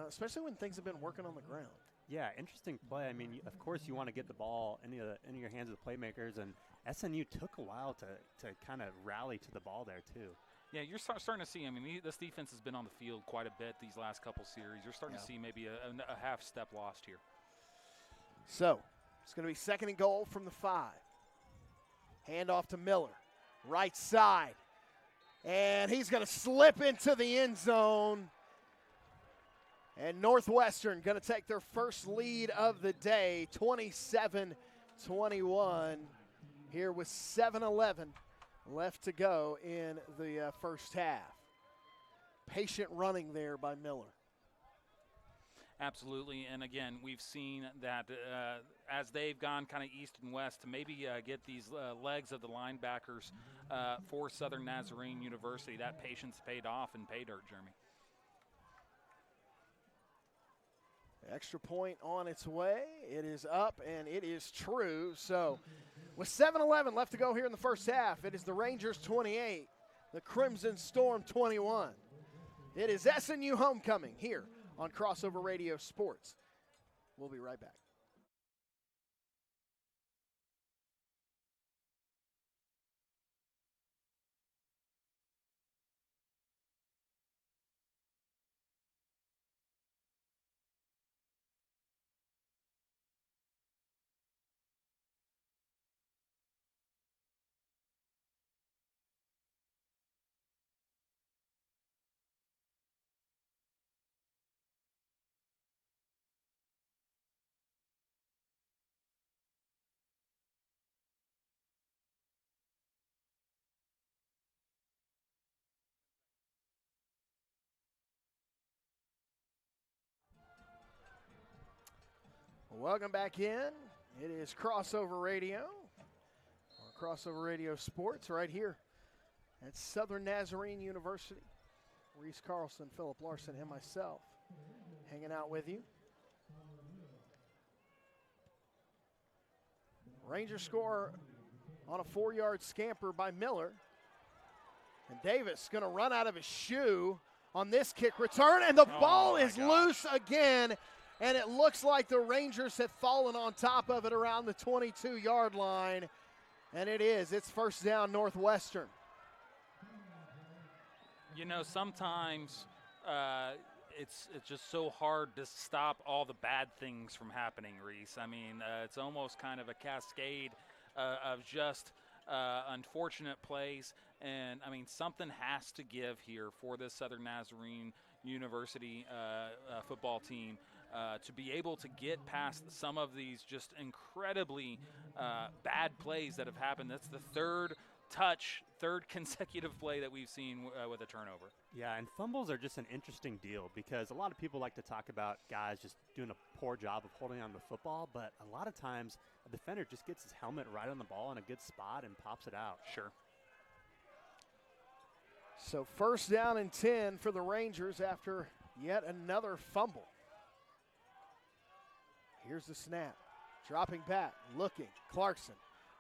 especially when things have been working on the ground. Yeah, interesting play. I mean, of course you want to get the ball into your hands of the playmakers, and SNU took a while to kind of rally to the ball there too. Yeah, you're starting to see, I mean, this defense has been on the field quite a bit these last couple series. You're starting to see maybe a half step lost here. So it's going to be second and goal from the 5. Hand off to Miller, right side. And he's going to slip into the end zone. And Northwestern going to take their first lead of the day, 27-21, here with 7:11 left to go in the first half. Patient running there by Miller. Absolutely, and again, we've seen that as they've gone kind of east and west to maybe get these legs of the linebackers for Southern Nazarene University, that patience paid off in pay dirt, Jeremy. Extra point on its way. It is up, and it is true. So with 7:11 left to go here in the first half, it is the Rangers 28, the Crimson Storm 21. It is SNU homecoming here on Crossover Radio Sports. We'll be right back. Welcome back in. It is Crossover Radio, or Crossover Radio Sports, right here at Southern Nazarene University. Reese Carlson, Philip Larson, and myself hanging out with you. Rangers score on a 4-yard scamper by Miller. And Davis going to run out of his shoe on this kick return, and the ball is loose again. And it looks like the Rangers have fallen on top of it around the 22-yard line. And it is. It's first down, Northwestern. You know, sometimes it's just so hard to stop all the bad things from happening, Reese. I mean, it's almost kind of a cascade of just unfortunate plays. And, I mean, something has to give here for this Southern Nazarene University football team. To be able to get past some of these just incredibly bad plays that have happened. That's the third consecutive play that we've seen with a turnover. Yeah, and fumbles are just an interesting deal because a lot of people like to talk about guys just doing a poor job of holding on to the football, but a lot of times a defender just gets his helmet right on the ball in a good spot and pops it out. Sure. So first down and 10 for the Rangers after yet another fumble. Here's the snap. Dropping back, looking. Clarkson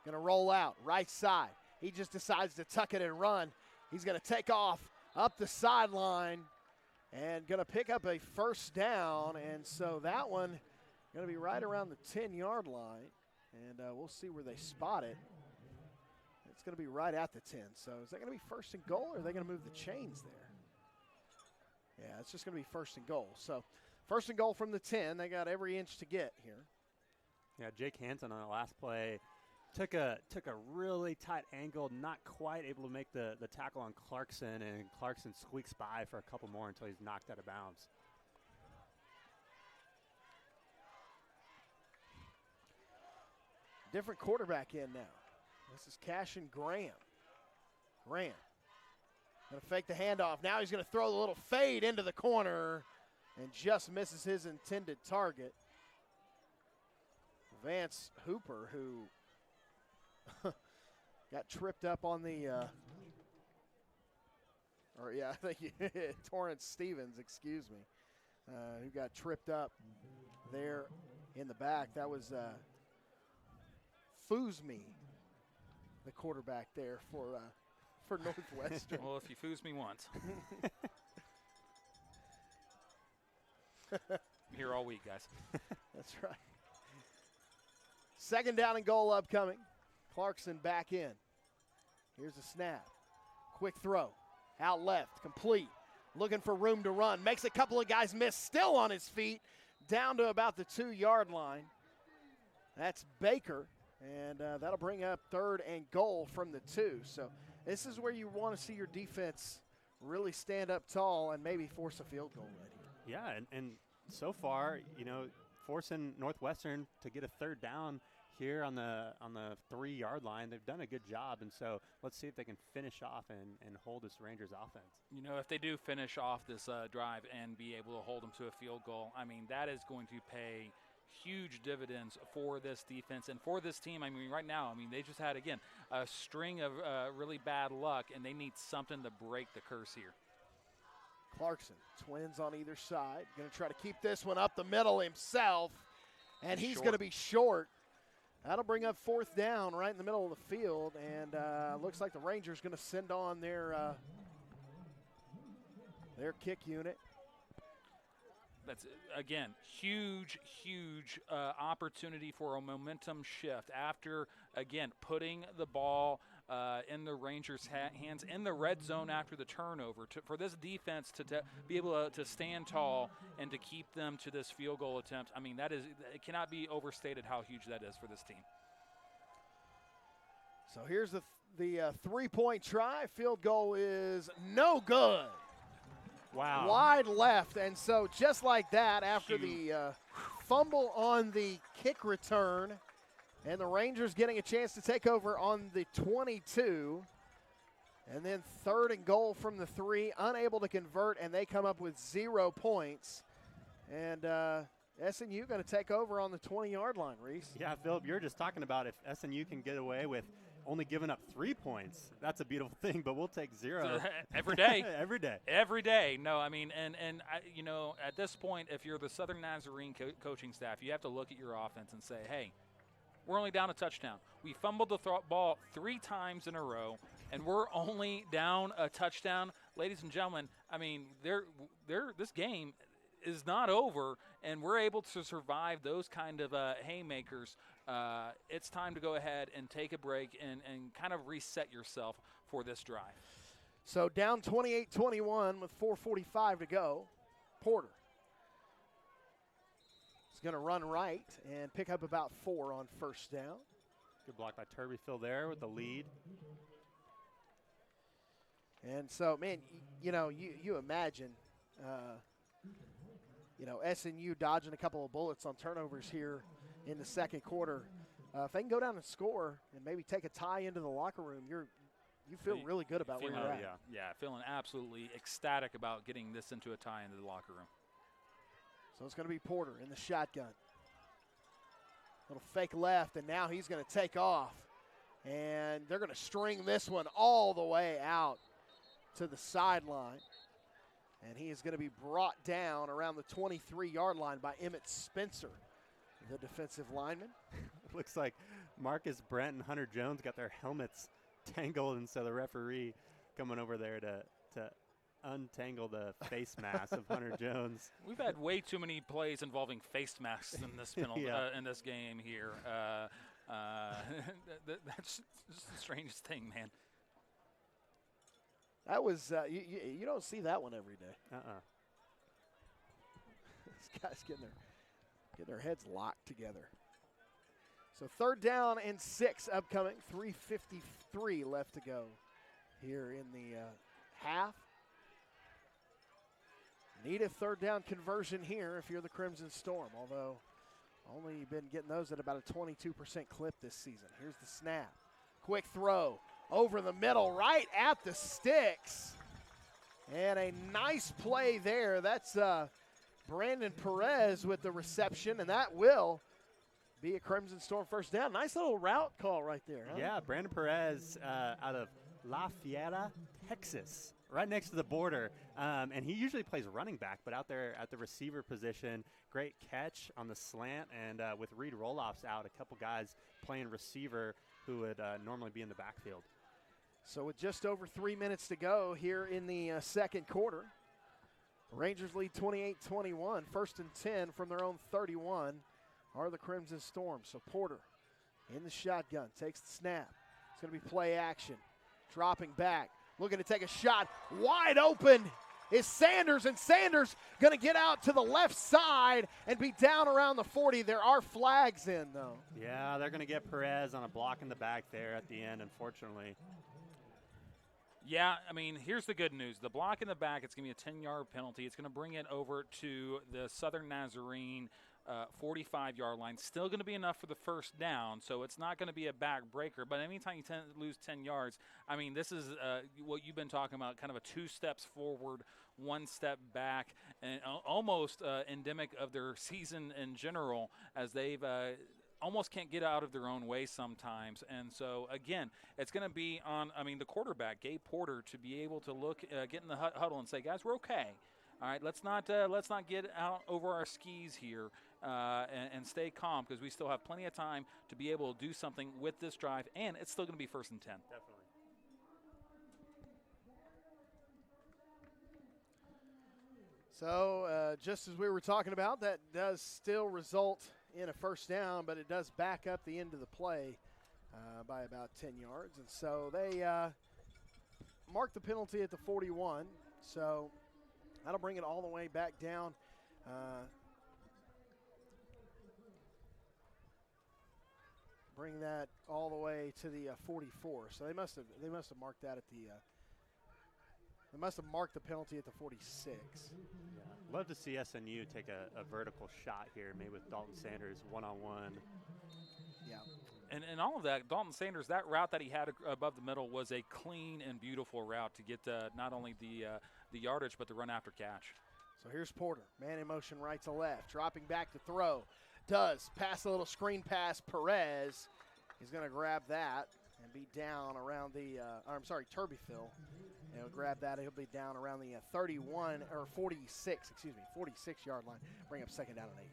going to roll out, right side. He just decides to tuck it and run. He's going to take off up the sideline and going to pick up a first down. And so that one going to be right around the 10-yard line. And we'll see where they spot it. It's going to be right at the 10. So is that going to be first and goal, or are they going to move the chains there? Yeah, it's just going to be first and goal. So first and goal from the 10. They got every inch to get here. Yeah, Jake Hansen on the last play took a really tight angle, not quite able to make the tackle on Clarkson, and Clarkson squeaks by for a couple more until he's knocked out of bounds. Different quarterback in now. This is Cashin Graham. Graham going to fake the handoff. Now he's going to throw the little fade into the corner and just misses his intended target. Vance Hooper, who got tripped up on the, I think Torrance Stevens, excuse me, who got tripped up there in the back. That was Foosme, the quarterback there for Northwestern. Well, if you foos me once. I'm here all week, guys. That's right. Second down and goal upcoming. Clarkson back in. Here's a snap. Quick throw. Out left. Complete. Looking for room to run. Makes a couple of guys miss. Still on his feet. Down to about the 2-yard line. That's Baker. And that'll bring up third and goal from the 2. So this is where you want to see your defense really stand up tall and maybe force a field goal right here. Yeah, and so far, you know, forcing Northwestern to get a third down here on the 3-yard line, they've done a good job. And so let's see if they can finish off and hold this Rangers offense. You know, if they do finish off this drive and be able to hold them to a field goal, I mean, that is going to pay huge dividends for this defense and for this team. I mean, right now, I mean, they just had, again, a string of really bad luck, and they need something to break the curse here. Clarkson, twins on either side. Going to try to keep this one up the middle himself, and he's going to be short. That'll bring up fourth down right in the middle of the field, and looks like the Rangers going to send on their kick unit. That's, again, huge opportunity for a momentum shift after, again, putting the ball in the Rangers' hands in the red zone after the turnover. For this defense to be able to stand tall and to keep them to this field goal attempt, I mean, it cannot be overstated how huge that is for this team. So here's the 3-point try. Field goal is no good. Wow. Wide left, and so just like that, after the fumble on the kick return, and the Rangers getting a chance to take over on the 22, and then third and goal from the 3, unable to convert, and they come up with 0 points. And SNU going to take over on the 20-yard line, Reese. Yeah, Philip, you're just talking about if SNU can get away with only giving up 3 points. That's a beautiful thing, but we'll take 0. Every day. Every day. Every day. No, I mean, and you know, at this point, if you're the Southern Nazarene coaching staff, you have to look at your offense and say, hey, we're only down a touchdown. We fumbled the ball 3 times in a row, and we're only down a touchdown. Ladies and gentlemen, I mean, this game is not over, and we're able to survive those kind of haymakers. It's time to go ahead and take a break and kind of reset yourself for this drive. So down 28-21 with 4:45 to go. Porter is going to run right and pick up about 4 on first down. Good block by Turbyfield there with the lead. And so, man, you know, you imagine, you know, SNU dodging a couple of bullets on turnovers here in the second quarter. If they can go down and score and maybe take a tie into the locker room, you feel really good about where you're at. Yeah, feeling absolutely ecstatic about getting this into a tie into the locker room. So it's going to be Porter in the shotgun. Little fake left, and now he's going to take off. And they're going to string this one all the way out to the sideline. And he is going to be brought down around the 23-yard line by Emmett Spencer, the defensive lineman. Looks like Marcus Brent and Hunter Jones got their helmets tangled, and so the referee coming over there to untangle the face mask of Hunter Jones. We've had way too many plays involving face masks in this in this game here. That's just the strangest thing, man. That was you don't see that one every day. These guys getting their heads locked together. So 3rd down and 6 upcoming. 3:53 left to go here in the half. Need a 3rd down conversion here if you're the Crimson Storm, although only been getting those at about a 22% clip this season. Here's the snap. Quick throw over the middle, right at the sticks. And a nice play there. That's Brandon Perez with the reception, and that will be a Crimson Storm 1st down. Nice little route call right there. Huh? Yeah, Brandon Perez out of Lafayette, Texas, right next to the border. And he usually plays running back, but out there at the receiver position, great catch on the slant. And with Reed Roloffs out, a couple guys playing receiver who would normally be in the backfield. So with just over 3 minutes to go here in the second quarter, Rangers lead 28-21. 1st and 10 from their own 31 are the Crimson Storm. So Porter in the shotgun, takes the snap. It's going to be play action. Dropping back, looking to take a shot. Wide open is Sanders, and Sanders going to get out to the left side and be down around the 40. There are flags in, though. Yeah, they're going to get Perez on a block in the back there at the end, unfortunately. Yeah, I mean, here's the good news. The block in the back, it's going to be a 10-yard penalty. It's going to bring it over to the Southern Nazarene 45-yard line. Still going to be enough for the 1st down, so it's not going to be a backbreaker. But anytime you lose 10 yards, I mean, this is what you've been talking about, kind of a 2 steps forward, 1 step back, and almost endemic of their season in general, as they've almost can't get out of their own way sometimes. And so, again, it's going to be on, I mean, the quarterback, Gabe Porter, to be able to look, get in the huddle and say, guys, we're okay. All right, let's not get out over our skis here and stay calm, because we still have plenty of time to be able to do something with this drive, and it's still going to be 1st and 10. Definitely. So just as we were talking about, that does still result in a 1st down, but it does back up the end of the play by about 10 yards. And so they mark the penalty at the 41. So that'll bring it all the way back down. Bring that all the way to the 44. So they must have marked that at the they must have marked the penalty at the 46. Yeah. Love to see SNU take a vertical shot here, maybe with Dalton Sanders one-on-one. Yeah. And all of that, Dalton Sanders, that route that he had above the middle was a clean and beautiful route to get not only the yardage but the run after catch. So here's Porter. Man in motion right to left. Dropping back to throw. Does. Pass a little screen pass. Perez. He's going to grab that and be down around the, Turbyfill. And he'll grab that. He'll be down around the 46-yard line. Bring up second down and 8.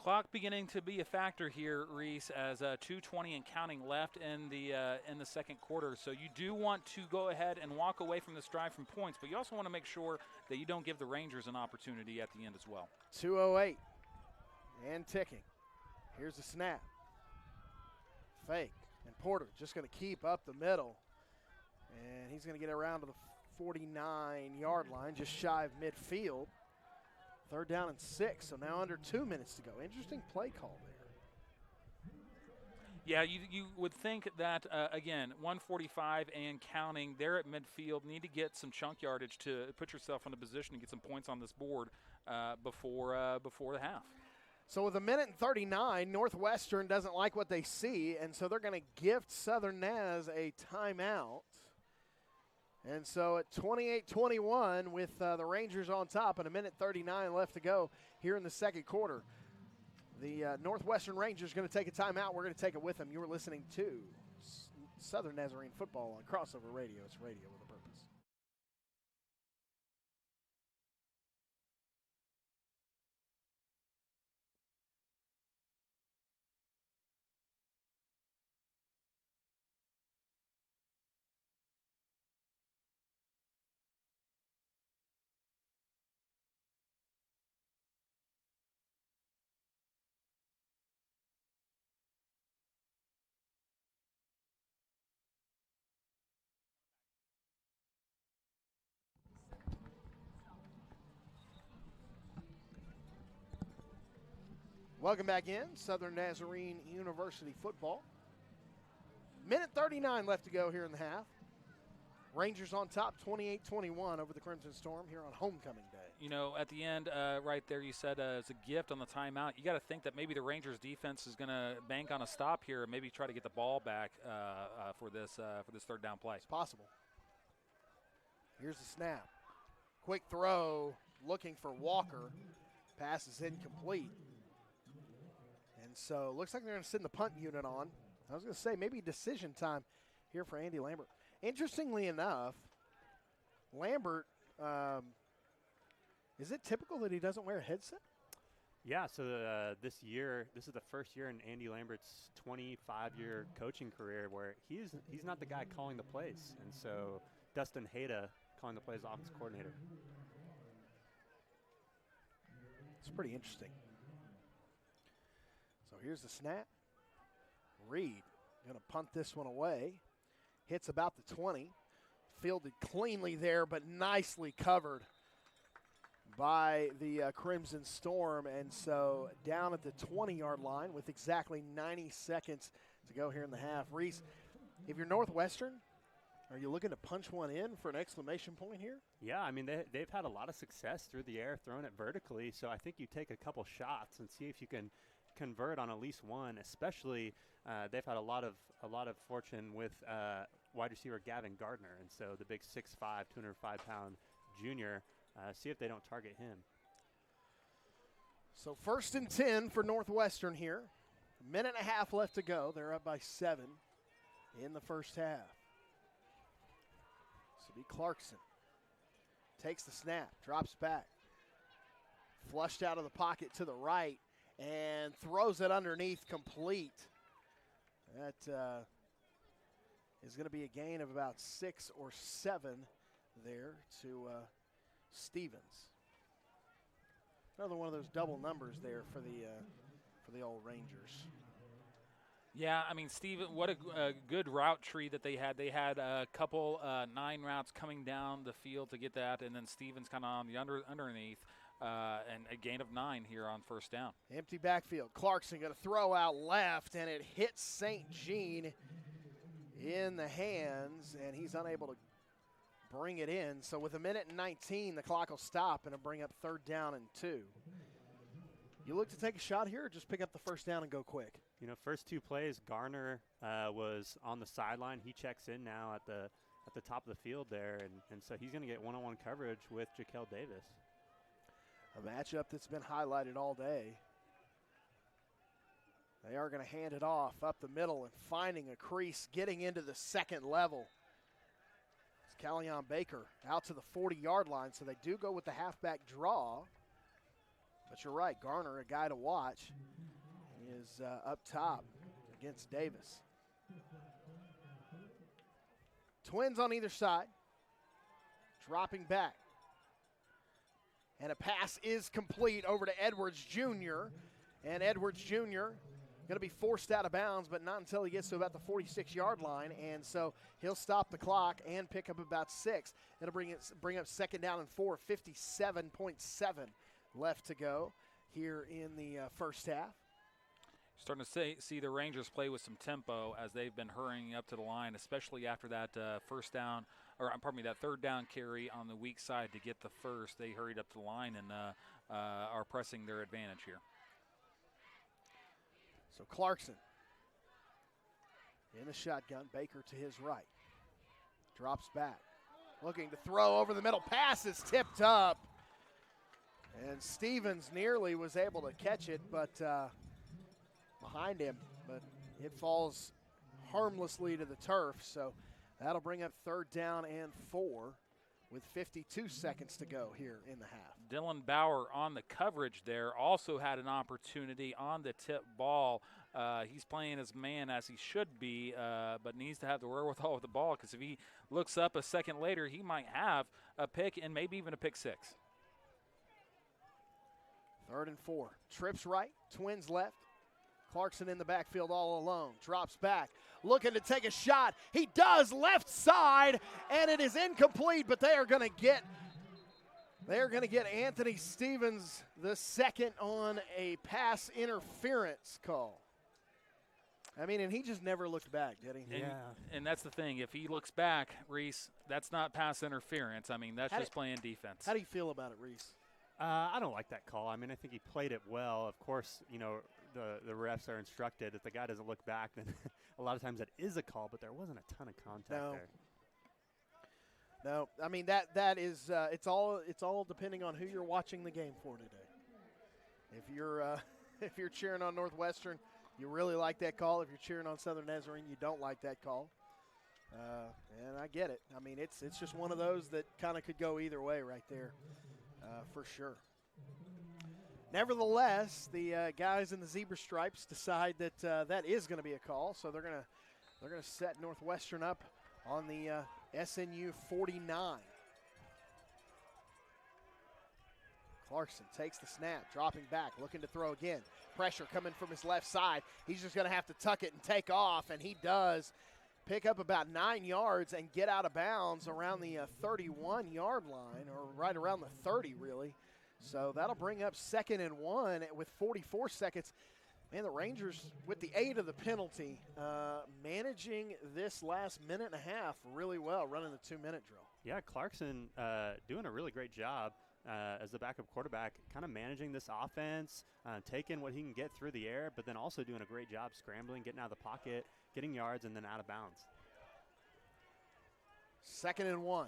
Clock beginning to be a factor here, Reese, as 2:20 and counting left in the second quarter. So you do want to go ahead and walk away from this drive from points, but you also want to make sure that you don't give the Rangers an opportunity at the end as well. 2:08 and ticking. Here's the snap. Fake. And Porter just going to keep up the middle. And he's going to get around to the 49-yard line, just shy of midfield. Third down and 6, so now under 2 minutes to go. Interesting play call there. Yeah, you would think that, again, 145 and counting there at midfield, need to get some chunk yardage to put yourself in a position to get some points on this board before the half. So with 1:39, Northwestern doesn't like what they see, and so they're going to gift Southern Naz a timeout. And so at 28-21 with the Rangers on top and 1:39 left to go here in the second quarter, the Northwestern Rangers going to take a timeout. We're going to take it with them. You were listening to Southern Nazarene football on Crossover Radio. It's radio with a purpose. Welcome back in, Southern Nazarene University football. 1:39 left to go here in the half. Rangers on top, 28-21 over the Crimson Storm here on homecoming day. You know, at the end, right there, you said it's a gift on the timeout. You got to think that maybe the Rangers defense is going to bank on a stop here and maybe try to get the ball back for this third down play. It's possible. Here's the snap. Quick throw, looking for Walker. Pass is incomplete. And so looks like they're going to send the punt unit on. I was going to say maybe decision time here for Andy Lambert. Interestingly enough, Lambert, is it typical that he doesn't wear a headset? Yeah, so this is the first year in Andy Lambert's 25-year coaching career where he's not the guy calling the plays. And so Dustin Hayda calling the plays offense coordinator. It's pretty interesting. So here's the snap. Reed going to punt this one away. Hits about the 20. Fielded cleanly there, but nicely covered by the Crimson Storm. And so down at the 20-yard line with exactly 90 seconds to go here in the half. Reese, if you're Northwestern, are you looking to punch one in for an exclamation point here? Yeah, I mean, they've had a lot of success through the air, throwing it vertically. So I think you take a couple shots and see if you can convert on at least one. Especially, they've had a lot of fortune with wide receiver Gavin Gardner, and so the big 6'5", 205-pound junior. See if they don't target him. So 1st and 10 for Northwestern here. A minute and a half left to go. They're up by 7 in the first half. So be Clarkson. Takes the snap, drops back. Flushed out of the pocket to the right and throws it underneath complete. That is going to be a gain of about 6 or 7 there to Stevens. Another one of those double numbers there for the old Rangers. Yeah, I mean, Steven, what a good route tree that they had. They had a couple 9 routes coming down the field to get that, and then Stevens kind of on the underneath, and a gain of 9 here on first down. Empty backfield. Clarkson going to throw out left, and it hits St. Jean in the hands, and he's unable to bring it in. So with 1:19, the clock will stop, and it'll bring up 3rd down and 2. You look to take a shot here or just pick up the first down and go quick? You know, first 2 plays, Garner was on the sideline. He checks in now at at the top of the field there, and so he's going to get one-on-one coverage with Jaquel Davis. A matchup that's been highlighted all day. They are going to hand it off up the middle and finding a crease, getting into the second level. It's Callion Baker out to the 40-yard line, so they do go with the halfback draw. But you're right, Garner, a guy to watch, is up top against Davis. Twins on either side, dropping back. And a pass is complete over to Edwards Jr. And Edwards Jr. going to be forced out of bounds, but not until he gets to about the 46-yard line. And so he'll stop the clock and pick up about 6. It'll bring up second down and 4, 57.7 left to go here in the first half. Starting to see the Rangers play with some tempo as they've been hurrying up to the line, especially after that that third down carry on the weak side to get the first. They hurried up to the line and are pressing their advantage here. So Clarkson in the shotgun, Baker to his right. Drops back, looking to throw over the middle. Pass is tipped up. And Stevens nearly was able to catch it, but behind him. But it falls harmlessly to the turf. So that'll bring up third down and 4 with 52 seconds to go here in the half. Dylan Bauer on the coverage there also had an opportunity on the tip ball. He's playing his man as he should be, but needs to have the wherewithal with the ball, because if he looks up a second later, he might have a pick and maybe even a pick 6. Third and 4. Trips right, Twins left. Clarkson in the backfield all alone. Drops back, looking to take a shot. He does, left side, and it is incomplete, but they are going to get Anthony Stevens the second on a pass interference call. I mean, and he just never looked back, did he? And that's the thing. If he looks back, Reese, that's not pass interference. I mean, that's just playing defense. How do you feel about it, Reese? I don't like that call. I mean, I think he played it well. Of course, the refs are instructed if the guy doesn't look back, then a lot of times that is a call, but there wasn't a ton of contact there. No, I mean that is it's all depending on who you're watching the game for today. If you're cheering on Northwestern, you really like that call. If you're cheering on Southern Nazarene, you don't like that call. And I get it. I mean, it's just one of those that kind of could go either way right there, for sure. Nevertheless, the guys in the zebra stripes decide that that is going to be a call, so they're gonna set Northwestern up on the SNU 49. Clarkson takes the snap, dropping back, looking to throw again. Pressure coming from his left side. He's just going to have to tuck it and take off, and he does pick up about 9 yards and get out of bounds around the 31-yard line, or right around the 30, really. So that'll bring up 2nd and 1 with 44 seconds. Man, the Rangers, with the aid of the penalty, managing this last minute and a half really well, running the 2-minute drill. Yeah, Clarkson doing a really great job as the backup quarterback, kind of managing this offense, taking what he can get through the air, but then also doing a great job scrambling, getting out of the pocket, getting yards, and then out of bounds. 2nd and 1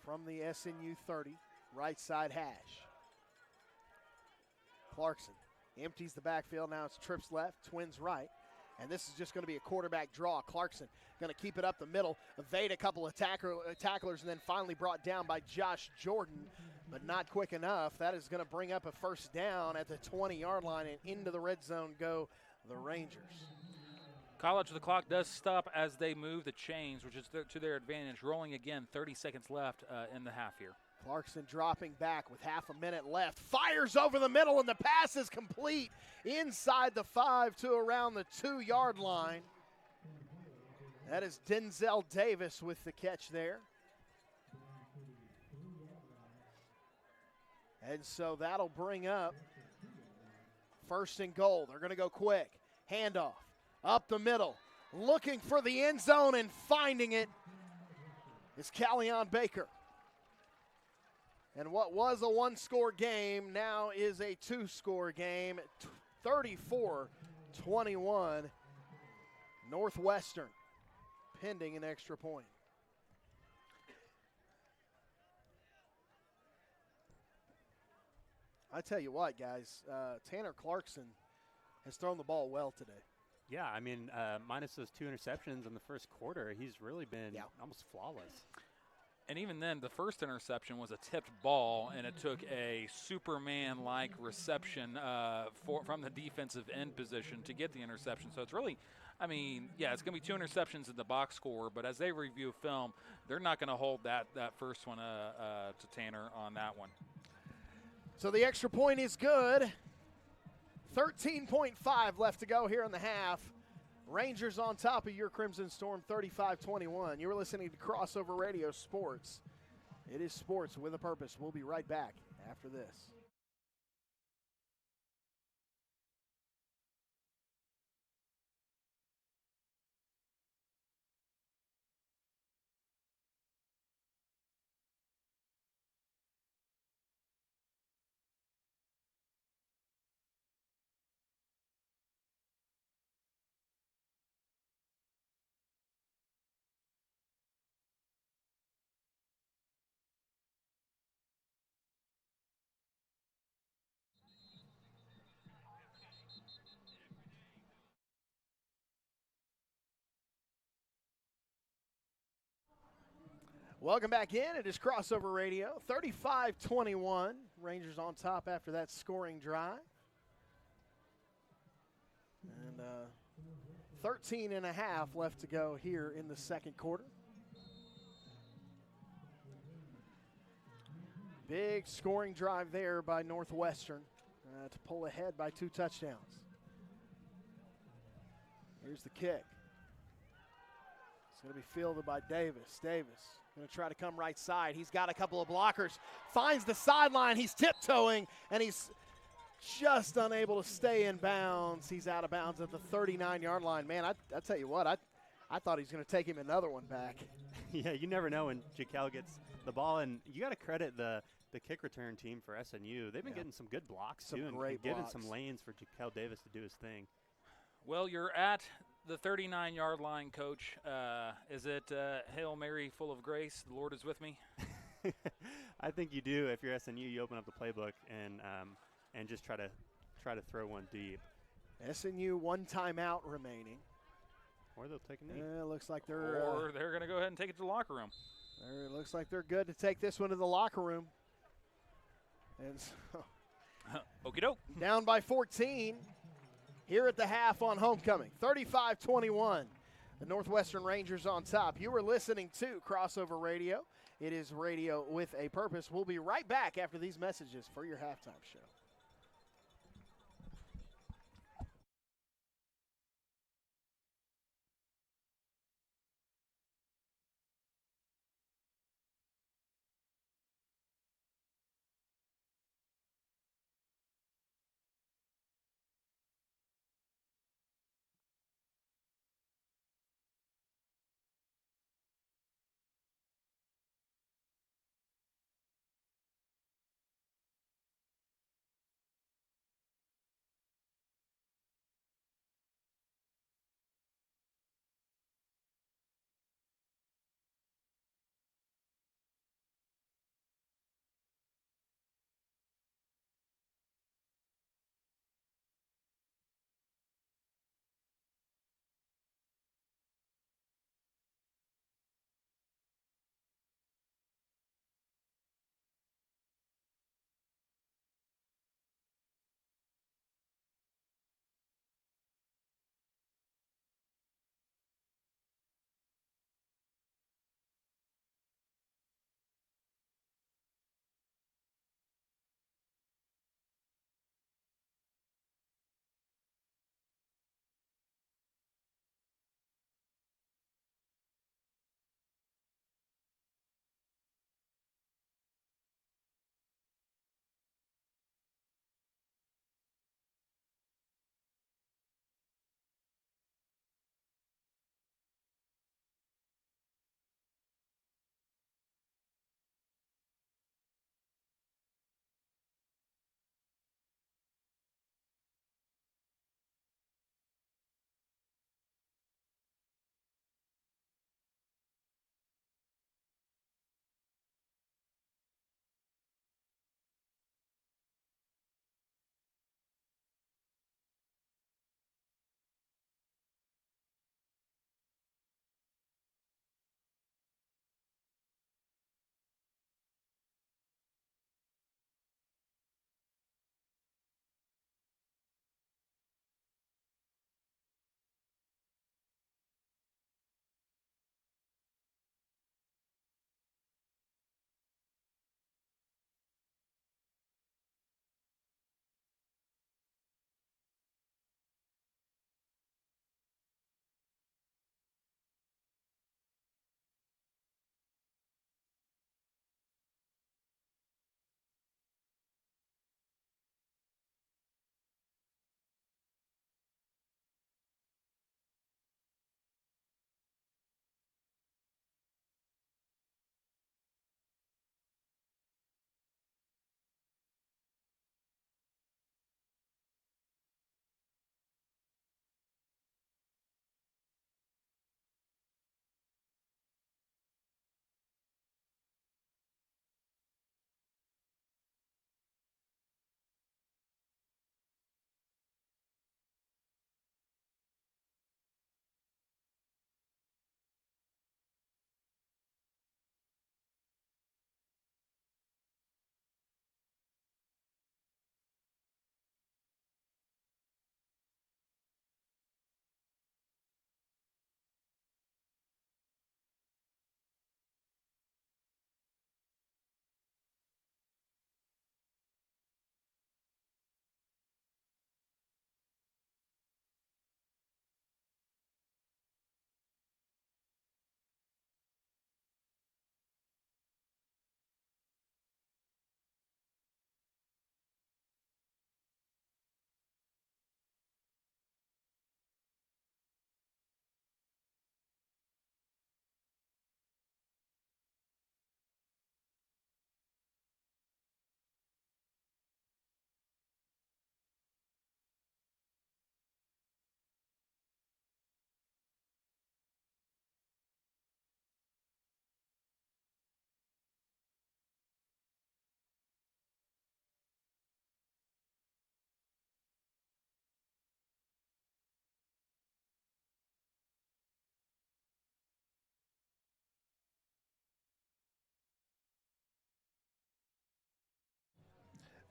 from the SNU 30, right side hash. Clarkson empties the backfield. Now it's trips left, Twins right. And this is just going to be a quarterback draw. Clarkson going to keep it up the middle, evade a couple of tacklers, and then finally brought down by Josh Jordan, but not quick enough. That is going to bring up a first down at the 20-yard line, and into the red zone go the Rangers. College, the clock does stop as they move the chains, which is to their advantage. Rolling again, 30 seconds left in the half here. Clarkson dropping back with half a minute left. Fires over the middle, and the pass is complete inside the 5 to around the 2-yard line. That is Denzel Davis with the catch there. And so that'll bring up 1st and goal. They're going to go quick. Handoff up the middle. Looking for the end zone and finding it is Callion Baker. And what was a 1-score game now is a 2-score game, 34-21, Northwestern, pending an extra point. I tell you what, guys, Tanner Clarkson has thrown the ball well today. Yeah, I mean, minus those 2 interceptions in the first quarter, he's really been almost flawless. And even then, the first interception was a tipped ball, and it took a Superman-like reception from the defensive end position to get the interception. So it's really, I mean, yeah, it's going to be 2 interceptions in the box score, but as they review film, they're not going to hold that first one to Tanner on that one. So the extra point is good. 13.5 left to go here in the half. Rangers on top of your Crimson Storm, 35-21. You were listening to Crossover Radio Sports. It is sports with a purpose. We'll be right back after this. Welcome back in. It is Crossover Radio, 35-21. Rangers on top after that scoring drive. And 13 and a half left to go here in the second quarter. Big scoring drive there by Northwestern to pull ahead by 2 touchdowns. Here's the kick. It's going to be fielded by Davis. Davis going to try to come right side. He's got a couple of blockers. Finds the sideline. He's tiptoeing, and he's just unable to stay in bounds. He's out of bounds at the 39-yard line. Man, I tell you what, I thought he was going to take him another one back. Yeah, you never know when Jaquel gets the ball, and you got to credit the kick return team for SNU. They've been getting some good blocks, too, and giving some lanes for Jaquel Davis to do his thing. Well, you're at the 39-yard line, Coach. Is it Hail Mary full of grace, the Lord is with me? I think you do. If you're SNU, you open up the playbook and just try to throw one deep. SNU 1 timeout remaining. Or they'll take a knee. It looks like they're Or they're going to go ahead and take it to the locker room. It looks like they're good to take this one to the locker room. And so Okie doke. down by 14 here at the half on homecoming. 35-21. The Northwestern Rangers on top. You were listening to Crossover Radio. It is radio with a purpose. We'll be right back after these messages for your halftime show.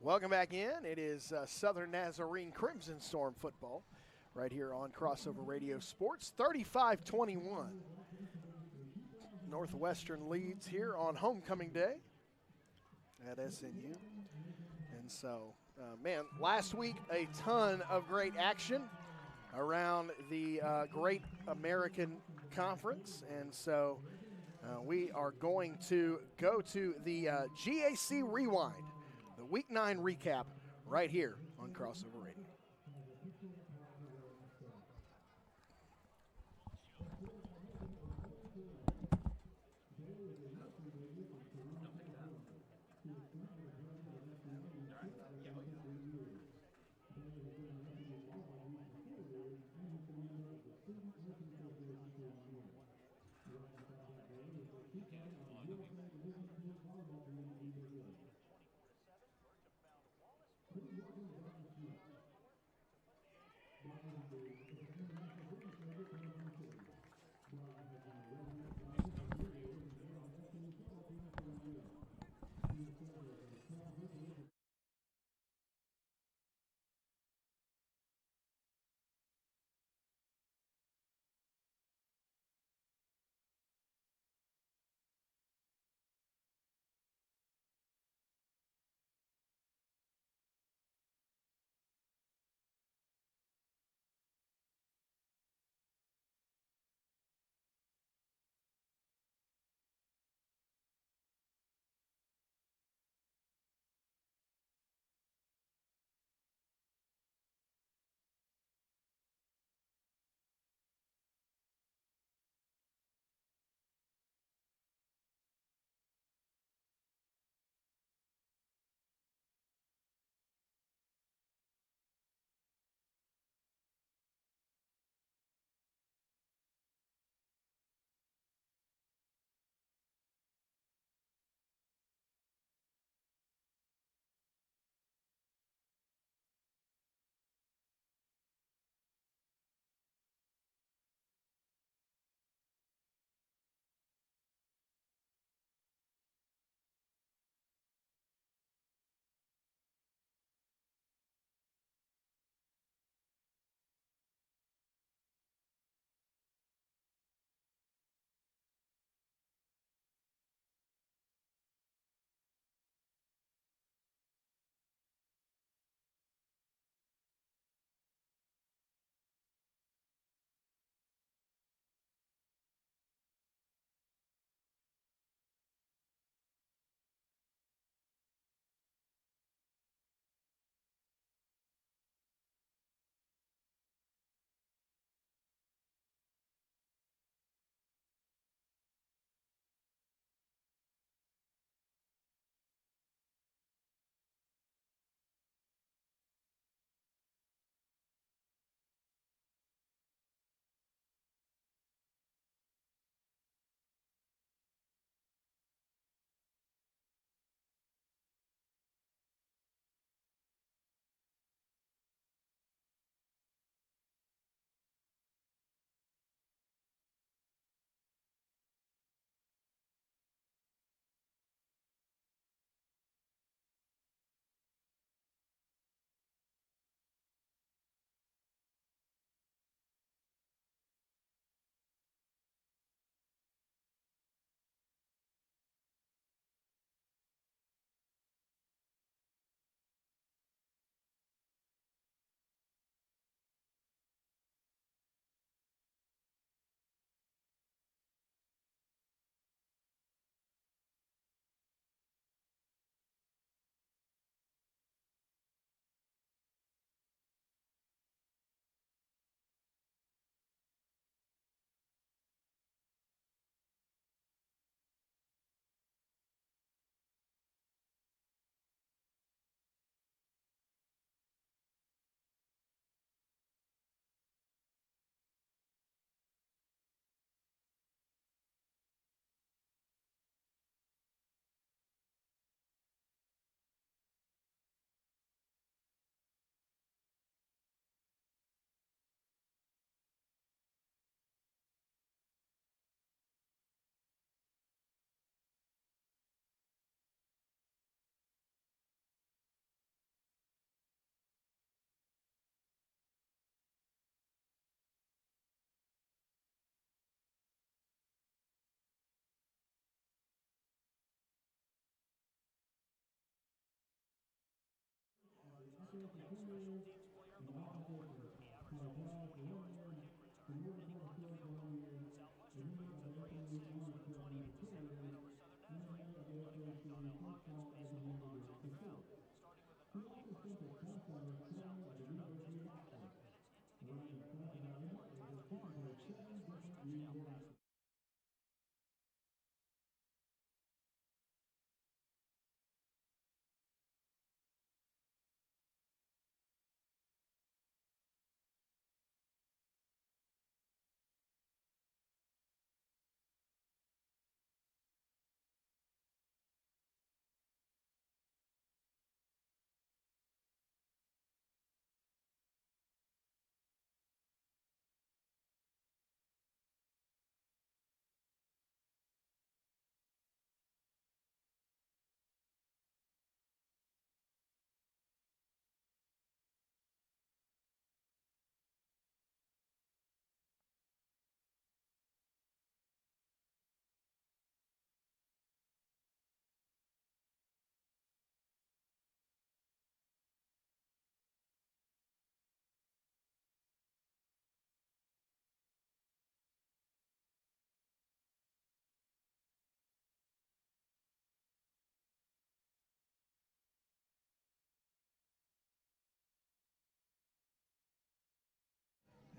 Welcome back in. It is Southern Nazarene Crimson Storm football right here on Crossover Radio Sports. 35-21. Northwestern leads here on homecoming day at SNU. And so, man, last week a ton of great action around the Great American Conference. And so we are going to go to the GAC Rewind, the Week 9 recap right here on Crossover Radio.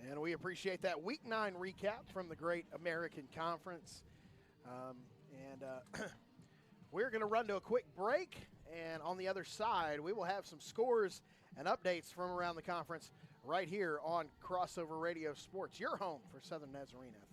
And we appreciate that Week 9 recap from the Great American Conference. We're going to run to a quick break, and on the other side, we will have some scores and updates from around the conference right here on Crossover Radio Sports, your home for Southern Nazarene Athletics.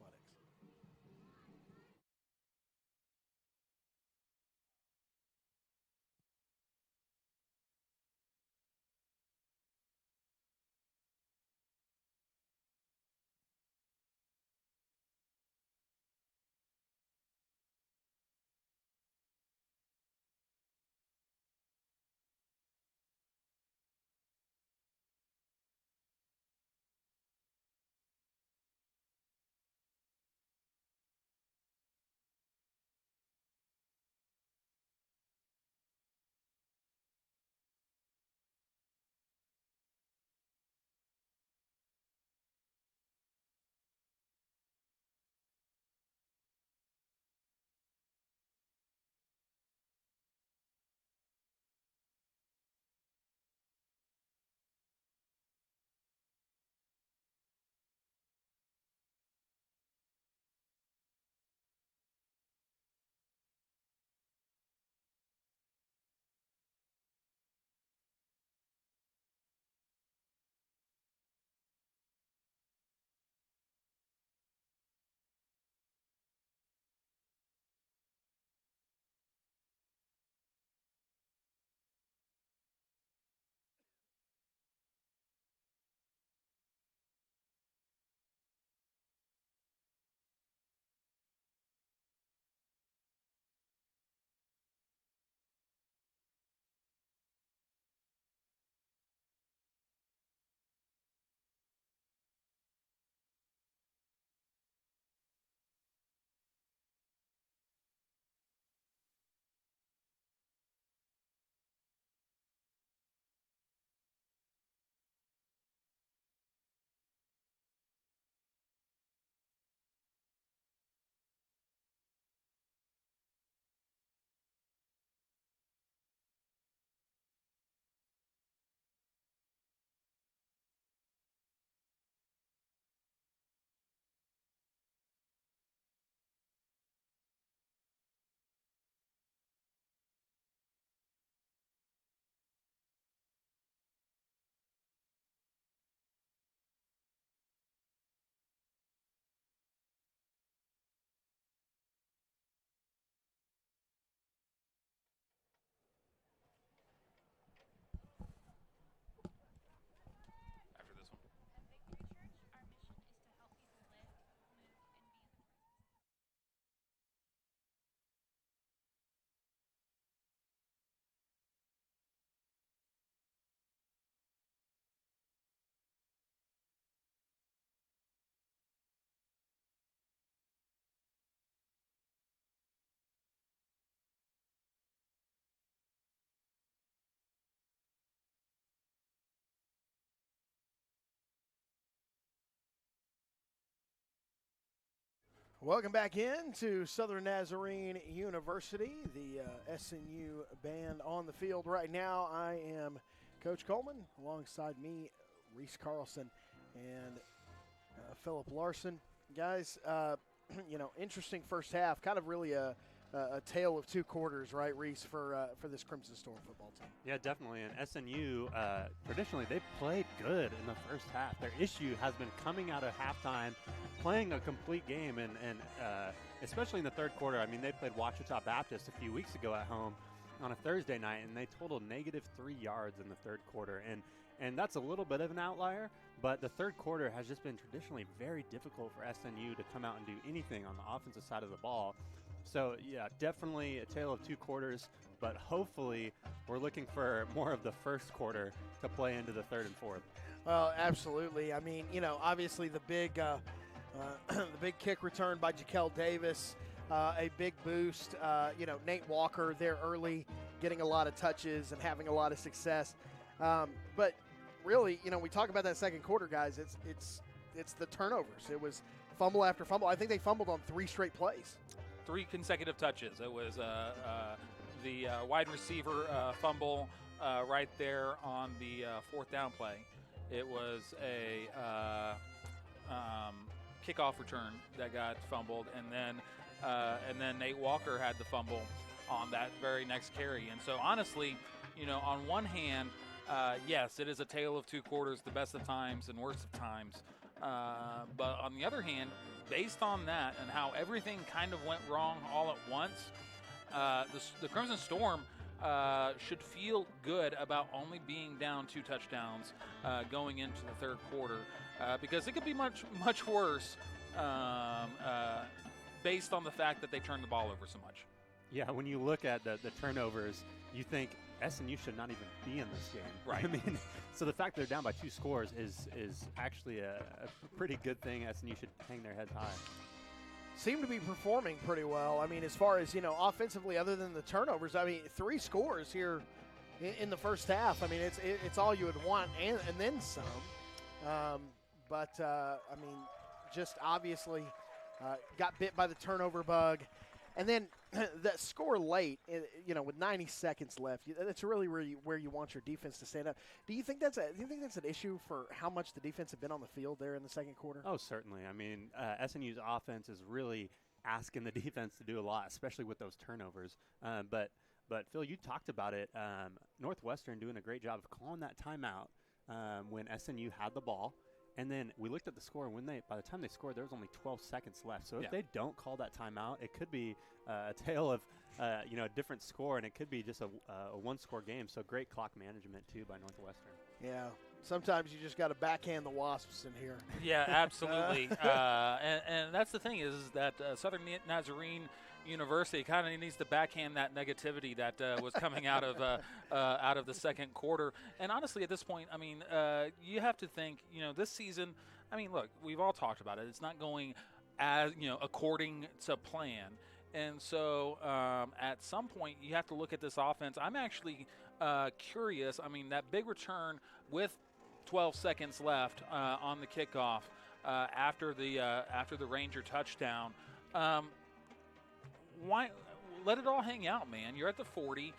Welcome back in to Southern Nazarene University, the SNU band on the field right now. I am Coach Coleman. Alongside me, Reese Carlson and Philip Larson. Guys, interesting first half. Kind of really a tale of two quarters, right, Reese, for this Crimson Storm football team. Yeah, definitely. And SNU, traditionally, they've played good in the first half. Their issue has been coming out of halftime, playing a complete game, and especially in the third quarter. I mean, they played Ouachita Baptist a few weeks ago at home on a Thursday night, and they totaled -3 yards in the third quarter. And that's a little bit of an outlier, but the third quarter has just been traditionally very difficult for SNU to come out and do anything on the offensive side of the ball. So, yeah, definitely a tale of two quarters, but hopefully we're looking for more of the first quarter to play into the third and fourth. Well, absolutely. I mean, obviously the big the big kick return by Jaquel Davis, a big boost. Nate Walker there early, getting a lot of touches and having a lot of success. But really, we talk about that second quarter, guys. It's the turnovers. It was fumble after fumble. I think they fumbled on 3 straight plays. 3 consecutive touches. It was the wide receiver fumble right there on the fourth down play. It was a kickoff return that got fumbled, and then Nate Walker had the fumble on that very next carry. And so honestly, on one hand, yes, it is a tale of two quarters, the best of times and worst of times. But on the other hand, based on that and how everything kind of went wrong all at once, the Crimson Storm should feel good about only being down 2 touchdowns going into the third quarter, because it could be much, much worse based on the fact that they turned the ball over so much. Yeah, when you look at the turnovers, you think SNU should not even be in this game. Right. I mean, so the fact they're down by 2 scores is actually a pretty good thing. SNU should hang their heads high. Seem to be performing pretty well. I mean, as far as, offensively, other than the turnovers, 3 scores here in the first half. I mean, it's all you would want and then some. Just obviously got bit by the turnover bug. And then that score late, with 90 seconds left, that's really where you want your defense to stand up. Do you think that's an issue for how much the defense had been on the field there in the second quarter? Oh, certainly. I mean, SNU's offense is really asking the defense to do a lot, especially with those turnovers. But Phil, you talked about it. Northwestern doing a great job of calling that timeout when SNU had the ball. And then we looked at the score, and by the time they scored, there was only 12 seconds left. So if they don't call that timeout, it could be a tale of a different score, and it could be just a one-score game. So great clock management, too, by Northwestern. Yeah. Sometimes you just got to backhand the Wasps in here. Yeah, absolutely. and that's the thing is that Southern Nazarene University kind of needs to backhand that negativity that was coming out of the second quarter. And honestly, at this point, I mean, you have to think, this season, I mean, look, we've all talked about it. It's not going as, according to plan. And so at some point, you have to look at this offense. I'm actually curious. I mean, that big return with 12 seconds left on the kickoff after the Ranger touchdown. Why let it all hang out, man? You're at the 40.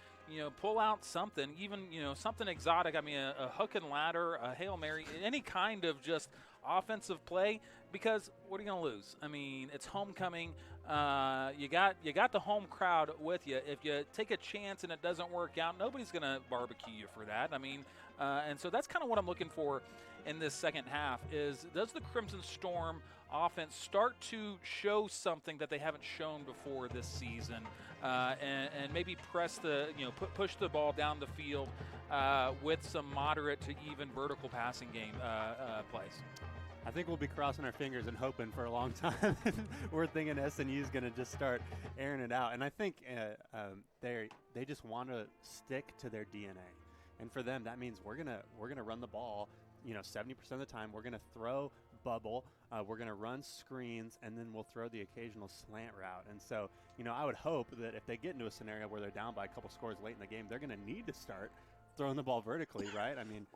Pull out something, even something exotic. I mean, a hook and ladder, a Hail Mary, any kind of just offensive play. Because what are you going to lose? I mean, it's homecoming. You got the home crowd with you. If you take a chance and it doesn't work out, nobody's going to barbecue you for that. I mean, and so that's kind of what I'm looking for in this second half is, does the Crimson Storm offense start to show something that they haven't shown before this season, and maybe press push the ball down the field with some moderate to even vertical passing game plays? I think we'll be crossing our fingers and hoping for a long time. We're thinking SNU is going to just start airing it out, and I think they just want to stick to their DNA. And for them, that means we're gonna run the ball, 70% of the time. We're gonna throw bubble. We're gonna run screens, and then we'll throw the occasional slant route. And so, I would hope that if they get into a scenario where they're down by a couple scores late in the game, they're gonna need to start throwing the ball vertically, right? I mean,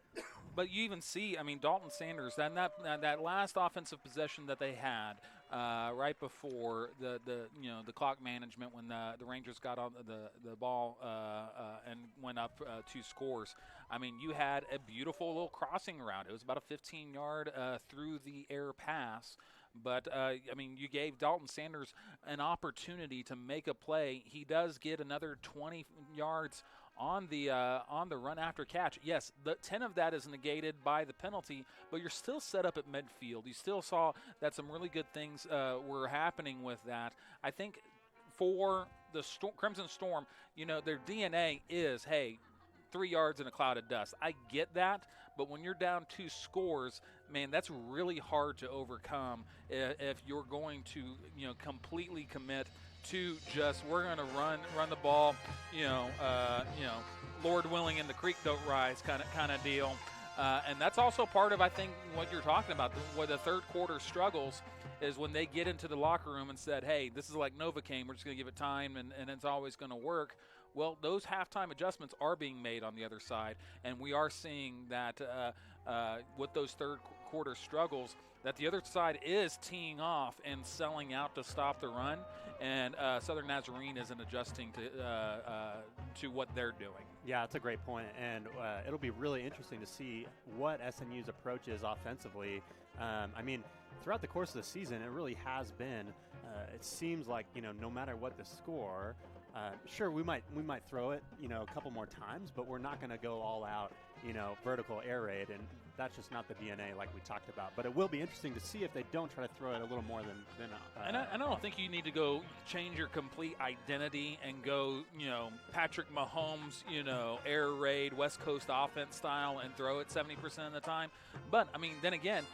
But you even see, I mean, Dalton Sanders, that last offensive possession that they had right before the clock management when the Rangers got on the ball and went up 2 scores. I mean, you had a beautiful little crossing route. It was about a 15-yard through the air pass. But, I mean, you gave Dalton Sanders an opportunity to make a play. He does get another 20 yards on the run after catch. Yes, the 10 of that is negated by the penalty, but you're still set up at midfield. You still saw that some really good things were happening with that. I think for the Crimson Storm, you know, their DNA is, hey, 3 yards in a cloud of dust. I get that, but when you're down 2 scores, man, that's really hard to overcome if you're going to, you know, completely commit to just we're going to run the ball, Lord willing and the creek don't rise kind of deal. And that's also part of, I think, what you're talking about, where the third quarter struggles is when they get into the locker room and said, hey, this is like Novocaine, we're just going to give it time and it's always going to work. Well, those halftime adjustments are being made on the other side, and we are seeing that with those third quarter struggles, that the other side is teeing off and selling out to stop the run, and Southern Nazarene isn't adjusting to what they're doing. yeah, that's a great point, and it'll be really interesting to see what SNU's approach is offensively. I mean, throughout the course of the season, it really has been. It seems like, you know, no matter what the score, sure, we might throw it, you know, a couple more times, but we're not going to go all out, you know, vertical air raid, and that's just not the DNA like we talked about. But it will be interesting to see if they don't try to throw it a little more than And I don't think you need to go change your complete identity and go, you know, Patrick Mahomes, you know, air raid, West Coast offense style and throw it 70% of the time. But, I mean, then again,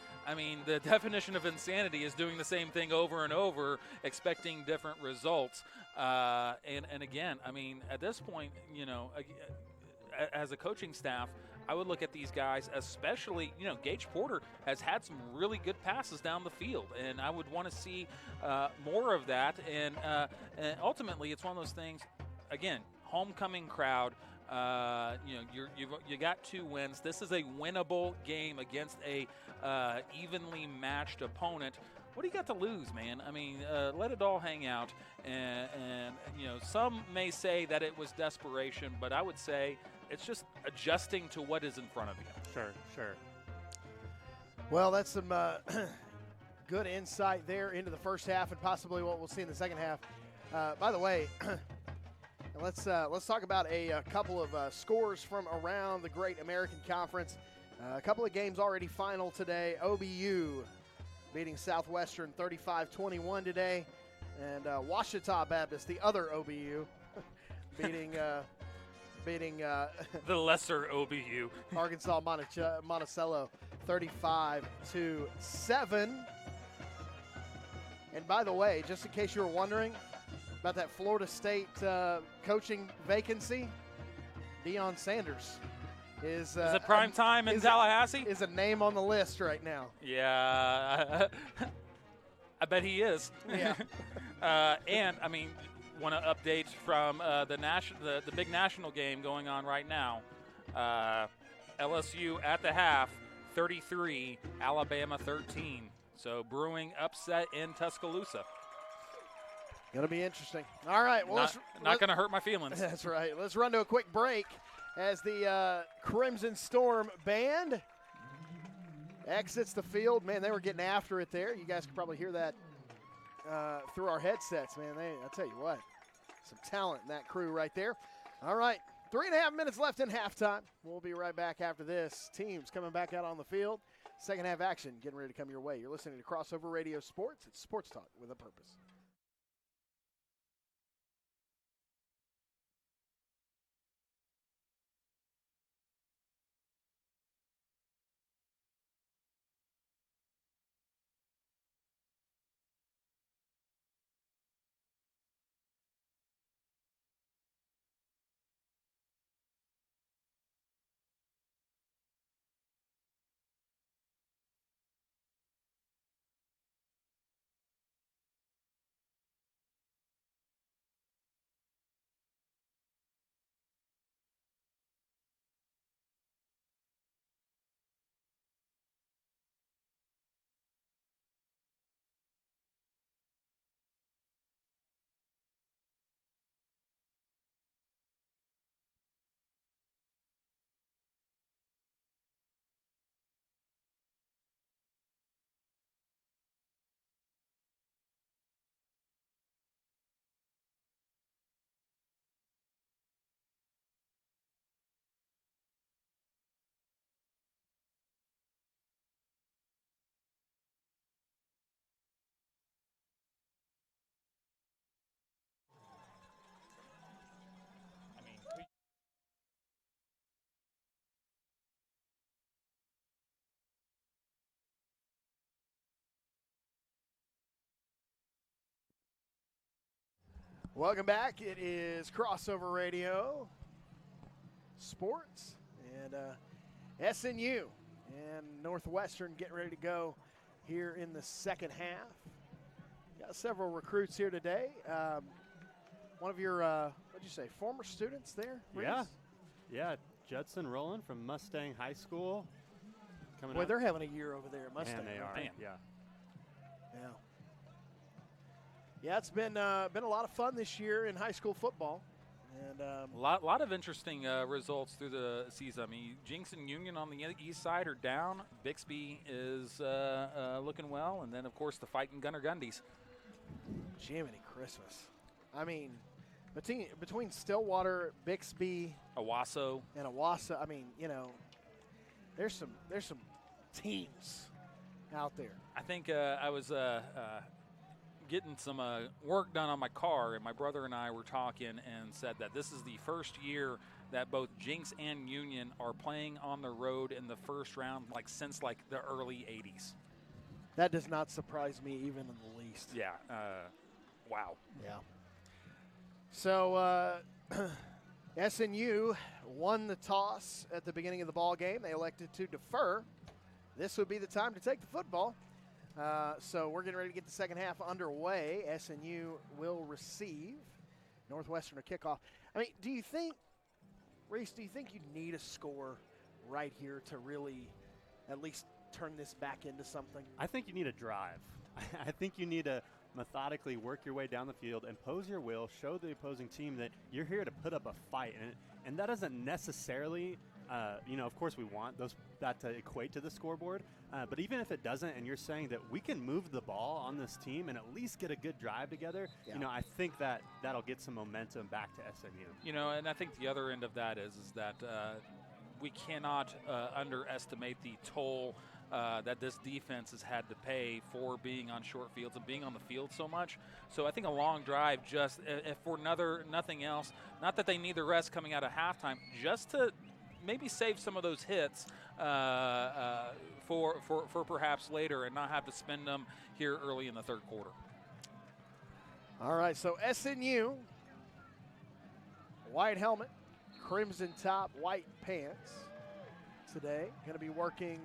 the definition of insanity is doing the same thing over and over, expecting different results. And again, I mean, at this point, you know, as a coaching staff, I would look at these guys, especially, you know, Gage Porter has had some really good passes down the field, and I would want to see more of that. And ultimately, it's one of those things, again, homecoming crowd. You know, you got 2 wins. This is a winnable game against a evenly matched opponent. What do you got to lose, man? I mean, let it all hang out. And you know, some may say that it was desperation, but I would say it's just adjusting to what is in front of you. Sure. Well, that's some good insight there into the first half and possibly what we'll see in the second half. By the way, let's talk about a couple of scores from around the Great American Conference. A couple of games already final today. OBU beating Southwestern 35-21 today, and Washita Baptist, the other OBU, beating The lesser OBU. Arkansas Monticello 35-7. And by the way, just in case you were wondering about that Florida State coaching vacancy, Deion Sanders is it prime time in Tallahassee? Is a name on the list right now. Yeah, I bet he is. Yeah. And I mean, want to update from the big national game going on right now. LSU at the half, 33, Alabama 13. So brewing upset in Tuscaloosa. Going to be interesting. All right. Well, not going to hurt my feelings. That's right. Let's run to a quick break as the Crimson Storm band exits the field. Man, they were getting after it there. You guys can probably hear that through our headsets, man. I'll tell you what, some talent in that crew right there. All right, 3.5 minutes left in halftime. We'll be right back after this. Teams coming back out on the field. Second half action getting ready to come your way. You're listening to Crossover Radio Sports. It's Sports Talk with a Purpose. Welcome back. It is Crossover Radio Sports and SNU and Northwestern getting ready to go here in the second half. Got several recruits here today. One of your, what'd you say, former students there? Reese? Yeah, Judson Rowland from Mustang High School. Coming Boy, up. they're having a year over there at Mustang. Man, they are. Man. Yeah. Yeah. Yeah, it's been a lot of fun this year in high school football. And A lot of interesting results through the season. I mean, Jinx and Union on the east side are down. Bixby is looking well. And then, of course, the fighting Gunner Gundies. Jiminy Christmas. I mean, between Stillwater, Bixby, Owasso. and Owasso, I mean, you know, there's some teams out there. I think I was getting some work done on my car, and my brother and I were talking and said that this is the first year that both Jinx and Union are playing on the road in the first round, since the early 80s. That does not surprise me even in the least. Yeah. Wow. Yeah. So SNU won the toss at the beginning of the ball game. They elected to defer. This would be the time to take the football. So we're getting ready to get the second half underway. SNU will receive. Northwestern a kickoff. I mean, do you think, Reese, you need a score right here to really at least turn this back into something? I think you need a drive. I think you need to methodically work your way down the field and pose your will, show the opposing team that you're here to put up a fight. And that doesn't necessarily, of course we want that to equate to the scoreboard. But even if it doesn't, and you're saying that we can move the ball on this team and at least get a good drive together, I think that'll get some momentum back to SNU. And I think the other end of that is that we cannot underestimate the toll that this defense has had to pay for being on short fields and being on the field so much. So I think a long drive, just if for nothing else, not that they need the rest coming out of halftime, just to maybe save some of those hits for perhaps later and not have to spend them here early in the third quarter. All right, so SNU, white helmet, crimson top, white pants today. Going to be working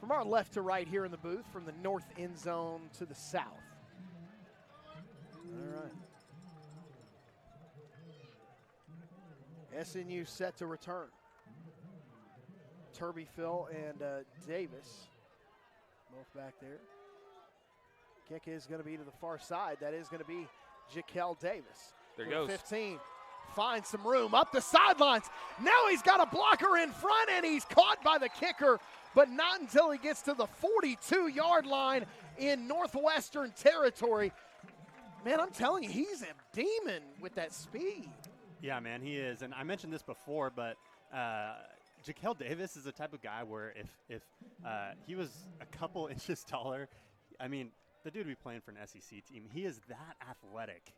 from our left to right here in the booth, from the north end zone to the south. All right. SNU set to return. Turby, Phil, and Davis both back there. Kick is going to be to the far side. That is going to be Jaquel Davis. There goes. 15. Finds some room up the sidelines. Now he's got a blocker in front, and he's caught by the kicker, but not until he gets to the 42-yard line in Northwestern territory. Man, I'm telling you, he's a demon with that speed. Yeah, man, he is. And I mentioned this before, but Jaquel Davis is the type of guy where if he was a couple inches taller, I mean, the dude would be playing for an SEC team. He is that athletic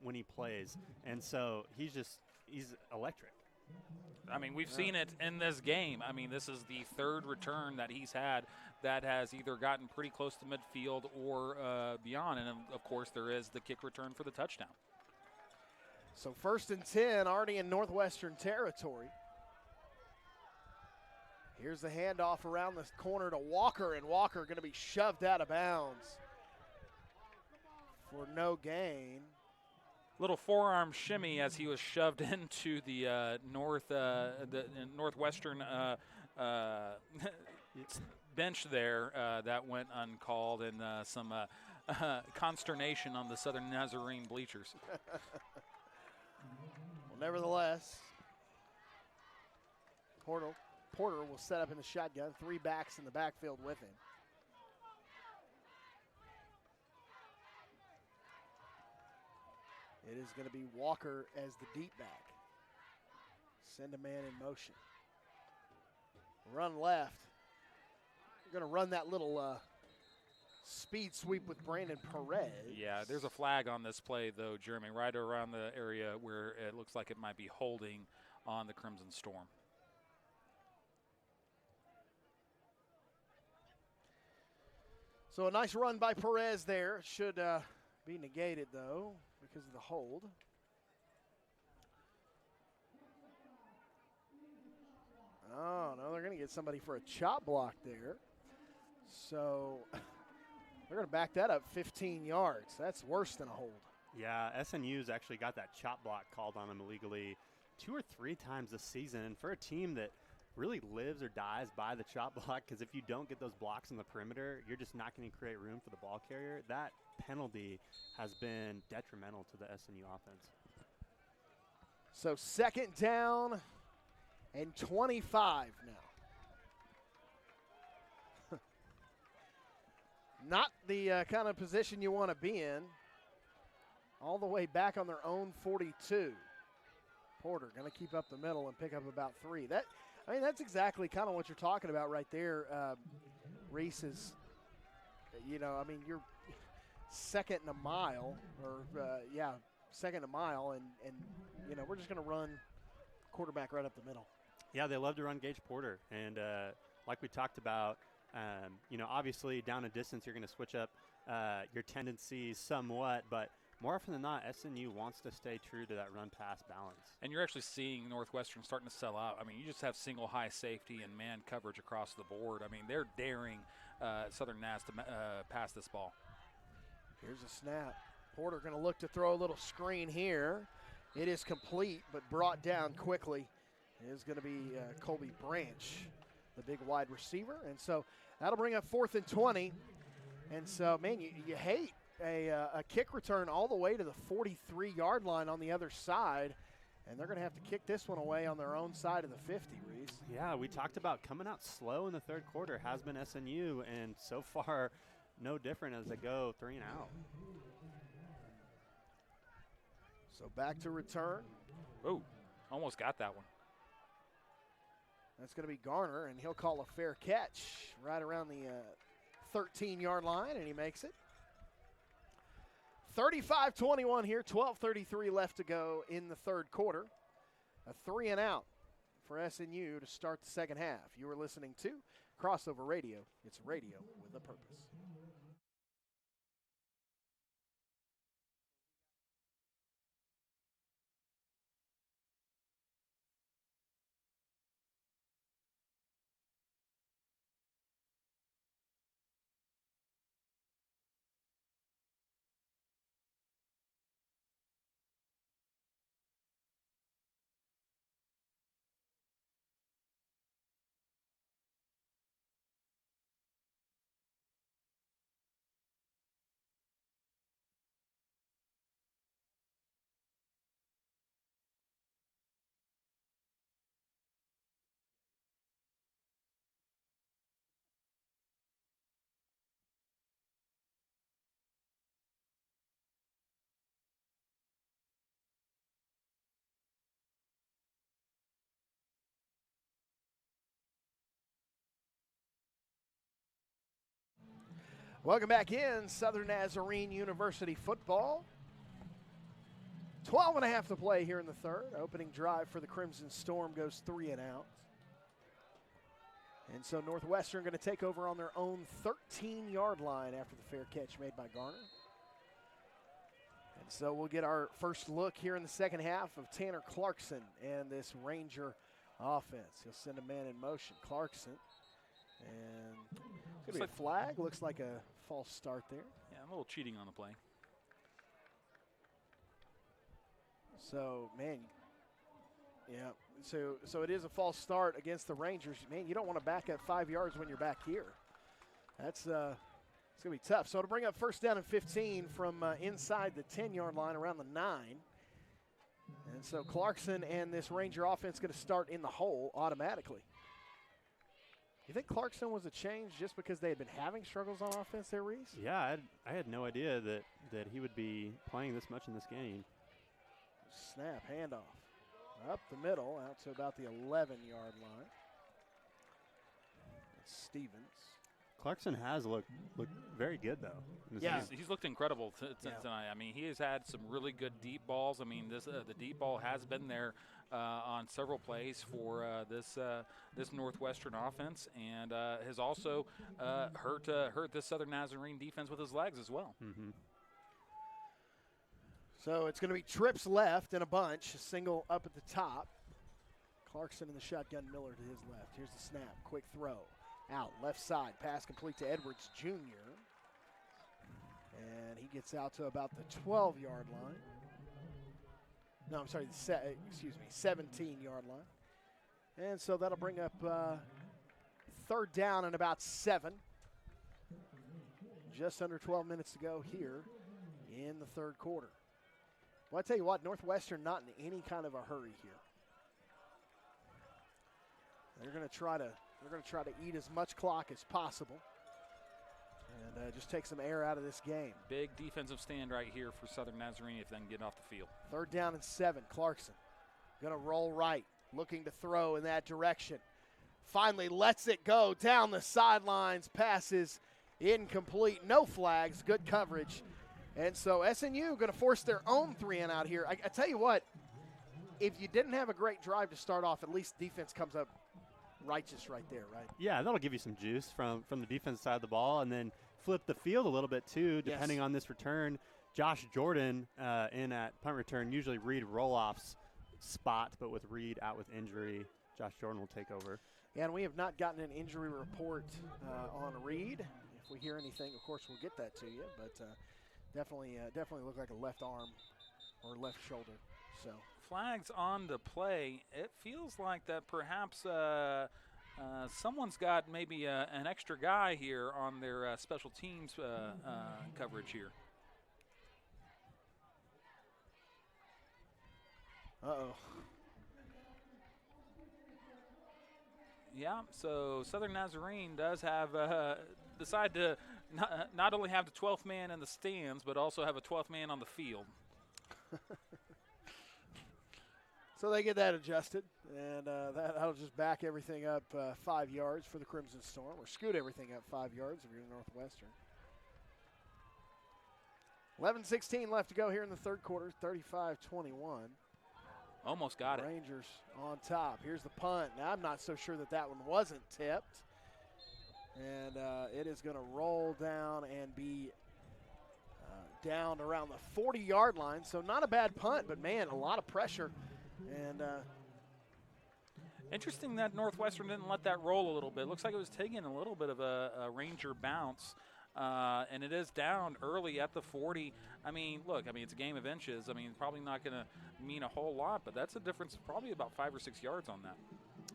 when he plays, and so he's electric. I mean, we've seen it in this game. I mean, this is the third return that he's had that has either gotten pretty close to midfield or beyond, and of course there is the kick return for the touchdown. So 1st and 10, already in Northwestern territory. Here's the handoff around the corner to Walker, and Walker going to be shoved out of bounds for no gain. Little forearm shimmy as he was shoved into the Northwestern bench there. That went uncalled, and some consternation on the Southern Nazarene bleachers. Well, nevertheless, Porter will set up in the shotgun. 3 backs in the backfield with him. It is going to be Walker as the deep back. Send a man in motion. Run left. We're going to run that little speed sweep with Brandon Perez. Yeah, there's a flag on this play, though, Jeremy, right around the area where it looks like it might be holding on the Crimson Storm. So a nice run by Perez there. Should be negated, though, because of the hold. Oh, no, they're going to get somebody for a chop block there. So they're going to back that up 15 yards. That's worse than a hold. Yeah, SNU's actually got that chop block called on them illegally 2 or 3 times this season. And for a team that really lives or dies by the chop block, because if you don't get those blocks in the perimeter, you're just not going to create room for the ball carrier. That penalty has been detrimental to the SNU offense. So 2nd down and 25 now. Not the kind of position you want to be in. All the way back on their own 42. Porter going to keep up the middle and pick up about 3. That's exactly kind of what you're talking about right there. Reese is, you're second and a mile, second and a mile, and we're just going to run quarterback right up the middle. Yeah, they love to run Gage Porter, and like we talked about, obviously down a distance you're going to switch up your tendencies somewhat, but more often than not, SNU wants to stay true to that run-pass balance. And you're actually seeing Northwestern starting to sell out. I mean, you just have single high safety and man coverage across the board. I mean, they're daring Southern Nass to pass this ball. Here's a snap. Porter going to look to throw a little screen here. It is complete, but brought down quickly. It is going to be Colby Branch, the big wide receiver. And so that'll bring up 4th and 20. And so, man, you hate a kick return all the way to the 43-yard line on the other side, and they're going to have to kick this one away on their own side of the 50, Reese. Yeah, we talked about coming out slow in the 3rd quarter has been SNU, and so far no different as they go 3 and out. So back to return. Oh, almost got that one. That's going to be Garner, and he'll call a fair catch right around the 13-yard line, and he makes it. 35-21 here, 12:33 left to go in the 3rd quarter. A 3 and out for SNU to start the 2nd half. You are listening to Crossover Radio. It's radio with a purpose. Welcome back in Southern Nazarene University football. 12 and a half to play here in the 3rd. Opening drive for the Crimson Storm goes 3 and out. And so Northwestern going to take over on their own 13-yard line after the fair catch made by Garner. And so we'll get our first look here in the 2nd half of Tanner Clarkson and this Ranger offense. He'll send a man in motion. Clarkson. And it's going to be a flag. Looks like a false start there. Yeah, a little cheating on the play. So, man, yeah. So it is a false start against the Rangers. Man, you don't want to back up 5 yards when you're back here. That's it's going to be tough. So to bring up 1st down and 15 from inside the 10-yard line around the 9. And so Clarkson and this Ranger offense going to start in the hole automatically. You think Clarkson was a change just because they had been having struggles on offense there, Reese? Yeah, I had no idea that he would be playing this much in this game. Snap, handoff. Up the middle, out to about the 11-yard line. It's Stevens. Clarkson has looked very good, though. Yeah. He's looked incredible Yeah. tonight. I mean, he has had some really good deep balls. I mean, the deep ball has been there on several plays for this Northwestern offense, and has also hurt this Southern Nazarene defense with his legs as well. Mm-hmm. So it's going to be trips left in a bunch, a single up at the top. Clarkson in the shotgun, Miller to his left. Here's the snap, quick throw. Out, left side, pass complete to Edwards Jr. And he gets out to about the 12-yard line. No, I'm sorry, 17-yard line. And so that'll bring up third down and about 7. Just under 12 minutes to go here in the third quarter. Well, I tell you what, Northwestern not in any kind of a hurry here. They're going to try to eat as much clock as possible and just take some air out of this game. Big defensive stand right here for Southern Nazarene if they can get off the field. Third down and 7. Clarkson going to roll right, looking to throw in that direction. Finally lets it go down the sidelines. Passes incomplete. No flags. Good coverage. And so SNU going to force their own 3-and-out here. I tell you what, if you didn't have a great drive to start off, at least defense comes up righteous right there, right? Yeah, that'll give you some juice from the defense side of the ball, and then flip the field a little bit too, depending on this return. Josh Jordan in at punt return, usually Reed roll-offs spot, but with Reed out with injury, Josh Jordan will take over. Yeah, and we have not gotten an injury report on Reed. If we hear anything, of course, we'll get that to you, but definitely looked like a left arm or left shoulder. So flags on the play. It feels like that perhaps someone's got maybe an extra guy here on their special teams coverage here. Uh-oh. Yeah, so Southern Nazarene does have decide to not only have the 12th man in the stands, but also have a 12th man on the field. So they get that adjusted, and that'll just back everything up 5 yards for the Crimson Storm, or scoot everything up 5 yards if you're Northwestern. 11:16 left to go here in the third quarter, 35-21. Almost got it. Rangers on top. Here's the punt. Now, I'm not so sure that one wasn't tipped. And it is going to roll down and be down around the 40-yard line. So not a bad punt, but, man, a lot of pressure. And interesting that Northwestern didn't let that roll a little bit. Looks like it was taking a little bit of a Ranger bounce. And it is down early at the 40. I mean, look, it's a game of inches. Probably not going to mean a whole lot, but that's a difference probably about 5 or 6 yards on that.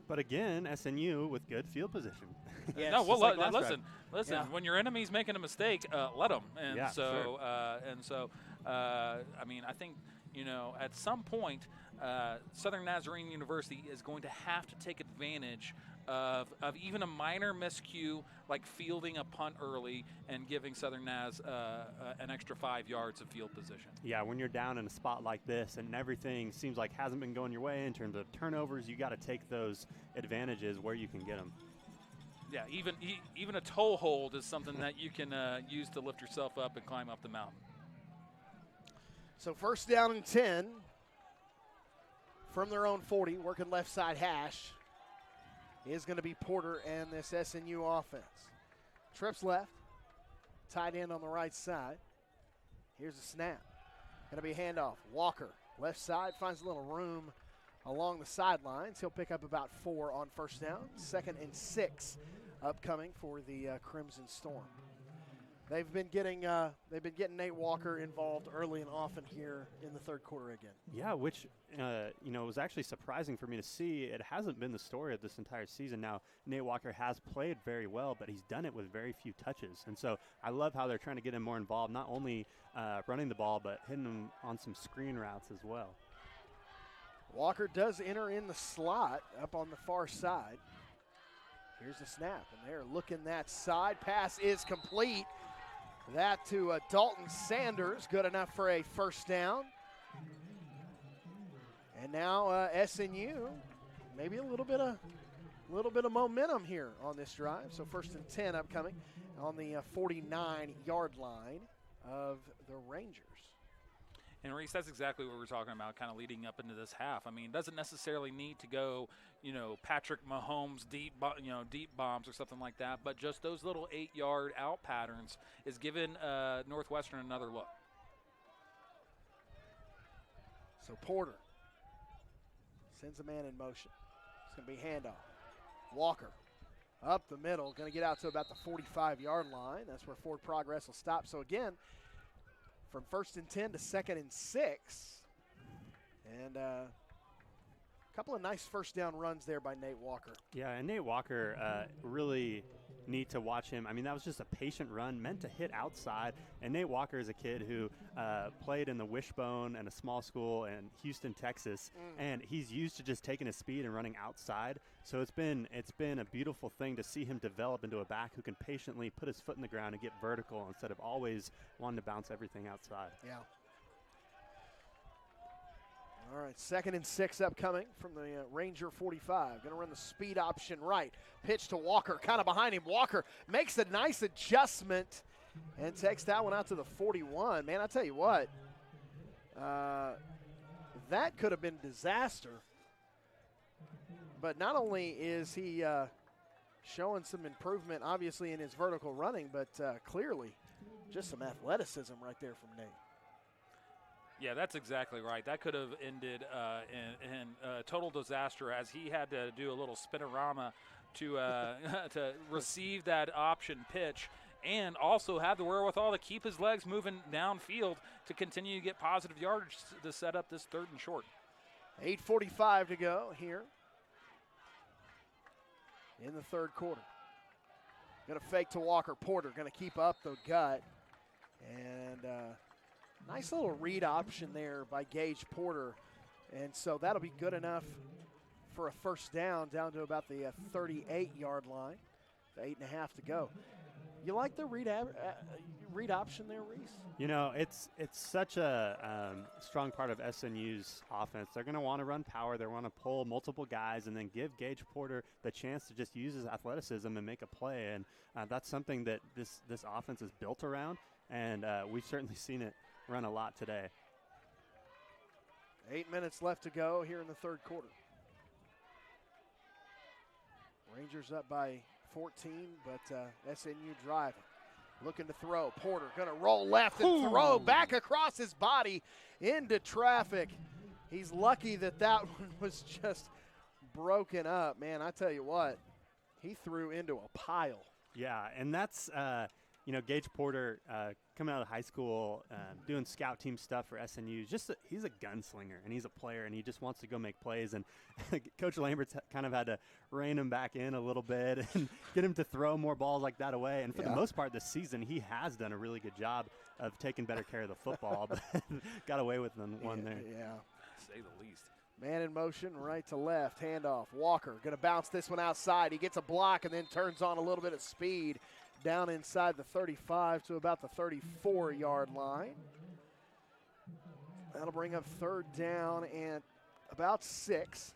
But again, SNU with good field position. Yes, no, well, like listen. Yeah. When your enemy's making a mistake, let them. And Yeah, so, I think at some point, Southern Nazarene University is going to have to take advantage of even a minor miscue, like fielding a punt early and giving Southern Naz an extra 5 yards of field position. Yeah, when you're down in a spot like this and everything seems like hasn't been going your way in terms of turnovers, you got to take those advantages where you can get them. Yeah, even a toe hold is something that you can use to lift yourself up and climb up the mountain. so first down and 10 from their own 40, working left side hash, is going to be Porter and this SNU offense. Trips left, tight end on the right side. Here's a snap. Going to be a handoff. Walker, left side, finds a little room along the sidelines. He'll pick up about 4 on first down. 2nd and 6 upcoming for the Crimson Storm. They've been getting Nate Walker involved early and often here in the third quarter again. Yeah, which was actually surprising for me to see. It hasn't been the story of this entire season. Now, Nate Walker has played very well, but he's done it with very few touches. And so I love how they're trying to get him more involved, not only running the ball, but hitting him on some screen routes as well. Walker does enter in the slot up on the far side. Here's the snap, and they're looking that side. Pass is complete. That to Dalton Sanders, good enough for a first down. And now SNU, maybe a little bit of momentum here on this drive. So 1st and 10 upcoming on the 49-yard line of the Rangers. And Reese, that's exactly what we're talking about, kind of leading up into this half. It doesn't necessarily need to go, Patrick Mahomes deep bombs or something like that, but just those little 8-yard out patterns is giving Northwestern another look. So Porter sends a man in motion. It's going to be handoff. Walker up the middle, going to get out to about the 45-yard line. That's where forward progress will stop. So again, from 1st and 10 to 2nd and 6. And a couple of nice first down runs there by Nate Walker. Yeah, and Nate Walker, really neat to watch him. I mean, that was just a patient run meant to hit outside. And Nate Walker is a kid who played in the Wishbone and a small school in Houston, Texas, and he's used to just taking his speed and running outside. So it's been a beautiful thing to see him develop into a back who can patiently put his foot in the ground and get vertical instead of always wanting to bounce everything outside. Yeah. All right, 2nd and 6 upcoming from the Ranger 45. Going to run the speed option right. Pitch to Walker, kind of behind him. Walker makes a nice adjustment and takes that one out to the 41. Man, I tell you what, that could have been disaster. But not only is he showing some improvement, obviously, in his vertical running, but clearly just some athleticism right there from Nate. Yeah, that's exactly right. That could have ended in total disaster, as he had to do a little spinorama to to receive that option pitch, and also have the wherewithal to keep his legs moving downfield to continue to get positive yardage to set up this 3rd and short. 8:45 to go here in the 3rd quarter. Going to fake to Walker. Porter going to keep up the gut, and nice little read option there by Gage Porter. And so that'll be good enough for a first down to about the 38-yard line. 8.5 to go. You like the read option there, Reese? You know, it's such a strong part of SNU's offense. They're going to want to run power. They want to pull multiple guys and then give Gage Porter the chance to just use his athleticism and make a play. And that's something that this offense is built around, and we've certainly seen it run a lot today. 8 minutes left to go here in the 3rd quarter. Rangers up by 14, but SNU driving. Looking to throw. Porter going to roll left and throw back across his body into traffic. He's lucky that one was just broken up. Man, I tell you what, he threw into a pile. Yeah, and that's Gage Porter coming out of high school, doing scout team stuff for SNU. He's a gunslinger, and he's a player, and he just wants to go make plays. And Coach Lambert's kind of had to rein him back in a little bit and get him to throw more balls like that away. And for the most part this season, he has done a really good job of taking better care of the football, but got away with one there. Yeah, say the least. Man in motion, right to left, handoff. Walker going to bounce this one outside. He gets a block and then turns on a little bit of speed down inside the 35 to about the 34-yard line. That'll bring up 3rd down and about 6.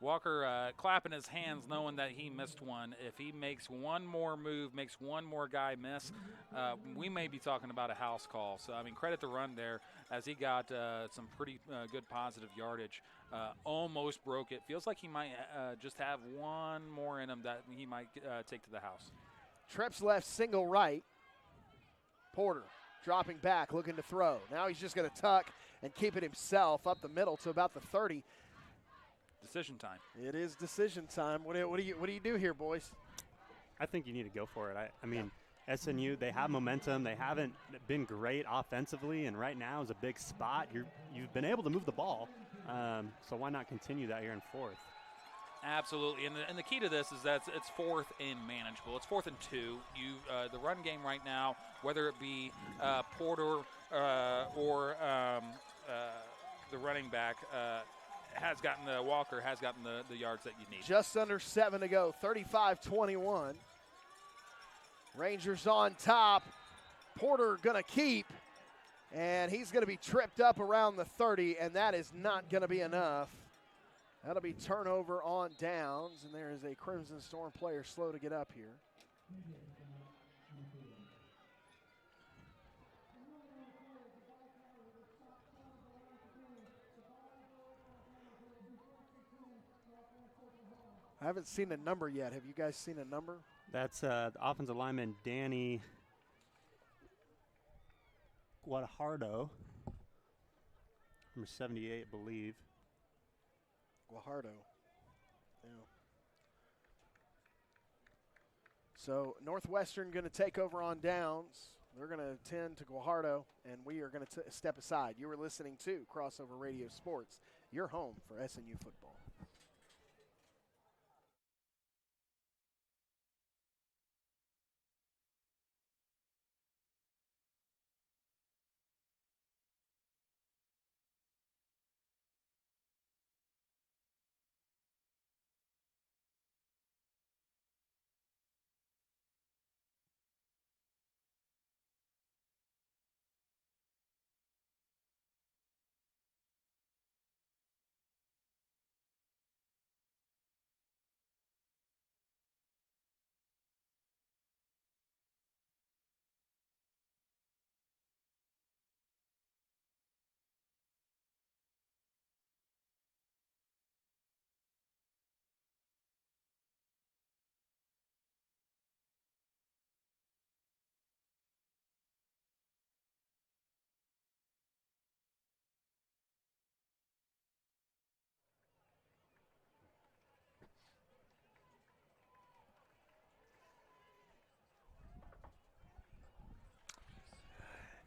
Walker clapping his hands knowing that he missed one. If he makes one more move, makes one more guy miss, we may be talking about a house call. So, I mean, credit the run there as he got some pretty good positive yardage. Almost broke it. Feels like he might just have one more in him that he might take to the house. Treps left, single right. Porter dropping back, looking to throw. Now he's just going to tuck and keep it himself up the middle to about the 30. Decision time. It is decision time. What do you do here, boys? I think you need to go for it. I mean, SNU, they have momentum. They haven't been great offensively, and right now is a big spot. You've been able to move the ball, so why not continue that here in 4th? Absolutely, and the key to this is that it's 4th and manageable. It's 4th and 2. The run game right now, whether it be Porter or the running back, Walker has gotten the yards that you need. Just under 7 to go, 35-21. Rangers on top. Porter going to keep, and he's going to be tripped up around the 30, and that is not going to be enough. That'll be turnover on downs, and there is a Crimson Storm player slow to get up here. I haven't seen a number yet. Have you guys seen a number? That's the offensive lineman, Danny Guajardo. Number 78, I believe. Guajardo. Yeah. So Northwestern going to take over on downs. They're going to tend to Guajardo, and we are going to step aside. You are listening to Crossover Radio Sports, your home for SNU football.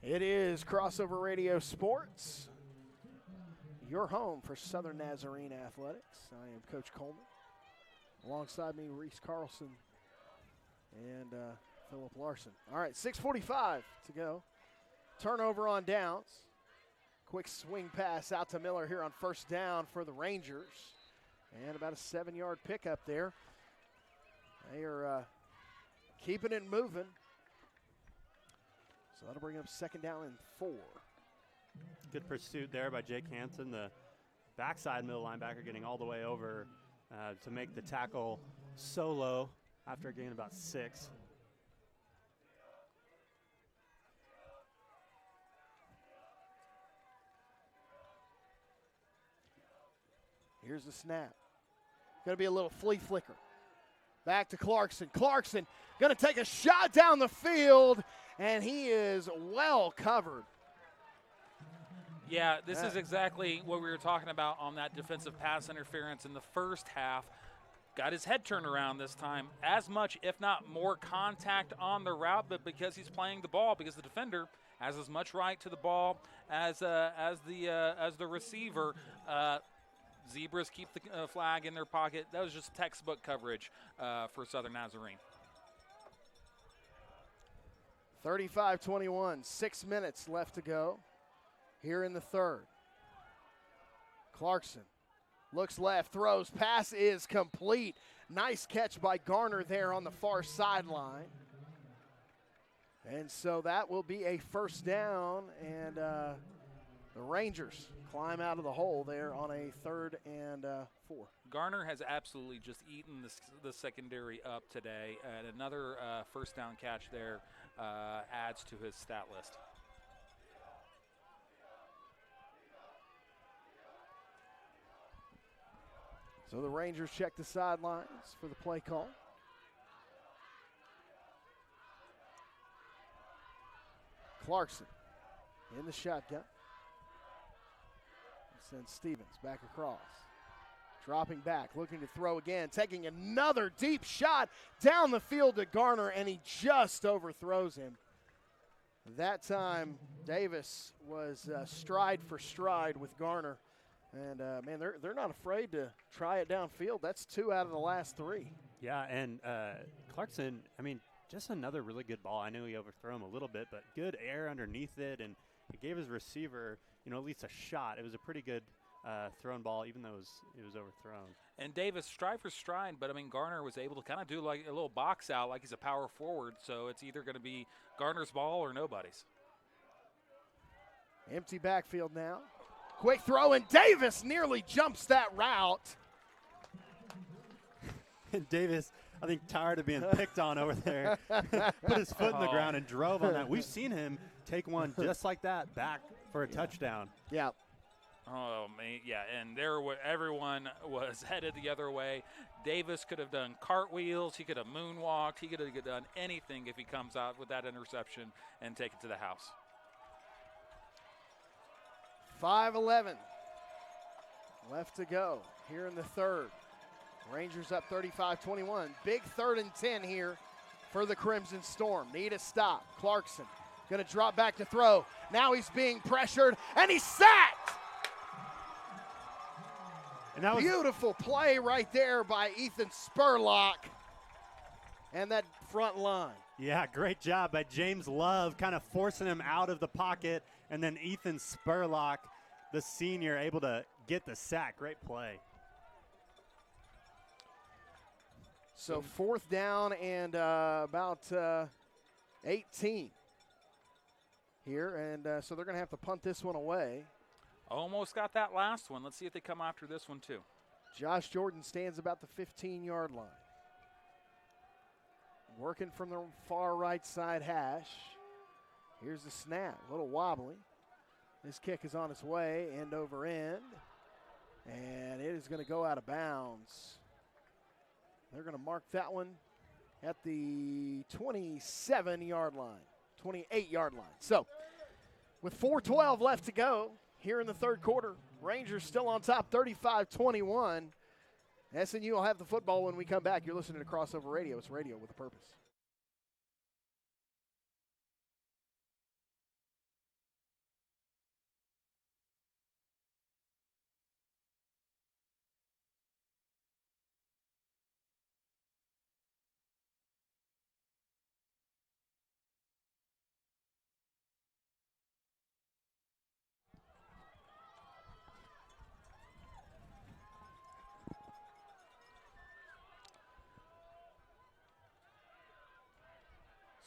It is Crossover Radio Sports, your home for Southern Nazarene Athletics. I am Coach Coleman. Alongside me, Reese Carlson and Philip Larson. All right, 6:45 to go. Turnover on downs. Quick swing pass out to Miller here on first down for the Rangers. And about a 7-yard pickup there. They are keeping it moving. So that'll bring up second down and 4. Good pursuit there by Jake Hansen, the backside middle linebacker, getting all the way over to make the tackle solo after getting about 6. Here's the snap. Going to be a little flea flicker. Back to Clarkson. Clarkson going to take a shot down the field, and he is well covered. Yeah, this is exactly what we were talking about on that defensive pass interference in the first half. Got his head turned around this time. As much, if not more, contact on the route, but because he's playing the ball, because the defender has as much right to the ball as the receiver. Zebras keep the flag in their pocket. That was just textbook coverage for Southern Nazarene. 35-21, 6 minutes left to go here in the third. Clarkson looks left, throws, pass is complete. Nice catch by Garner there on the far sideline. And so that will be a first down, and the Rangers climb out of the hole there on a 3rd and 4. Garner has absolutely just eaten the secondary up today, and another first down catch there adds to his stat list. So the Rangers check the sidelines for the play call. Clarkson in the shotgun. Sends Stevens back across. Dropping back, looking to throw again, taking another deep shot down the field to Garner, and he just overthrows him. That time, Davis was stride for stride with Garner. And, man, they're not afraid to try it downfield. That's 2 out of the last 3. Yeah, and Clarkson, I mean, just another really good ball. I knew he overthrew him a little bit, but good air underneath it, and it gave his receiver, at least a shot. It was a pretty good thrown ball, even though it was overthrown. And Davis, stride for stride, but, I mean, Garner was able to kind of do like a little box out like he's a power forward, so it's either going to be Garner's ball or nobody's. Empty backfield now. Quick throw, and Davis nearly jumps that route. And Davis, I think, tired of being picked on over there, put his foot in the ground and drove on that. We've seen him take one just like that back for a touchdown. Yeah. Oh, man, yeah, and everyone was headed the other way. Davis could have done cartwheels. He could have moonwalked. He could have done anything if he comes out with that interception and take it to the house. 5:11 left to go here in the third. Rangers up 35-21. Big 3rd and 10 here for the Crimson Storm. Need a stop. Clarkson going to drop back to throw. Now he's being pressured, and he's sacked. And that was Beautiful play right there by Ethan Spurlock and that front line. Yeah, great job by James Love, kind of forcing him out of the pocket, and then Ethan Spurlock, the senior, able to get the sack. Great play. So 4th down and about 18 here, and so they're going to have to punt this one away. Almost got that last one. Let's see if they come after this one too. Josh Jordan stands about the 15-yard line. Working from the far right side hash. Here's the snap, a little wobbly. This kick is on its way, end over end, and it is going to go out of bounds. They're going to mark that one at the 27-yard line, 28-yard line. So with 4:12 left to go here in the third quarter, Rangers still on top 35-21. SNU will have the football when we come back. You're listening to Crossover Radio. It's radio with a purpose.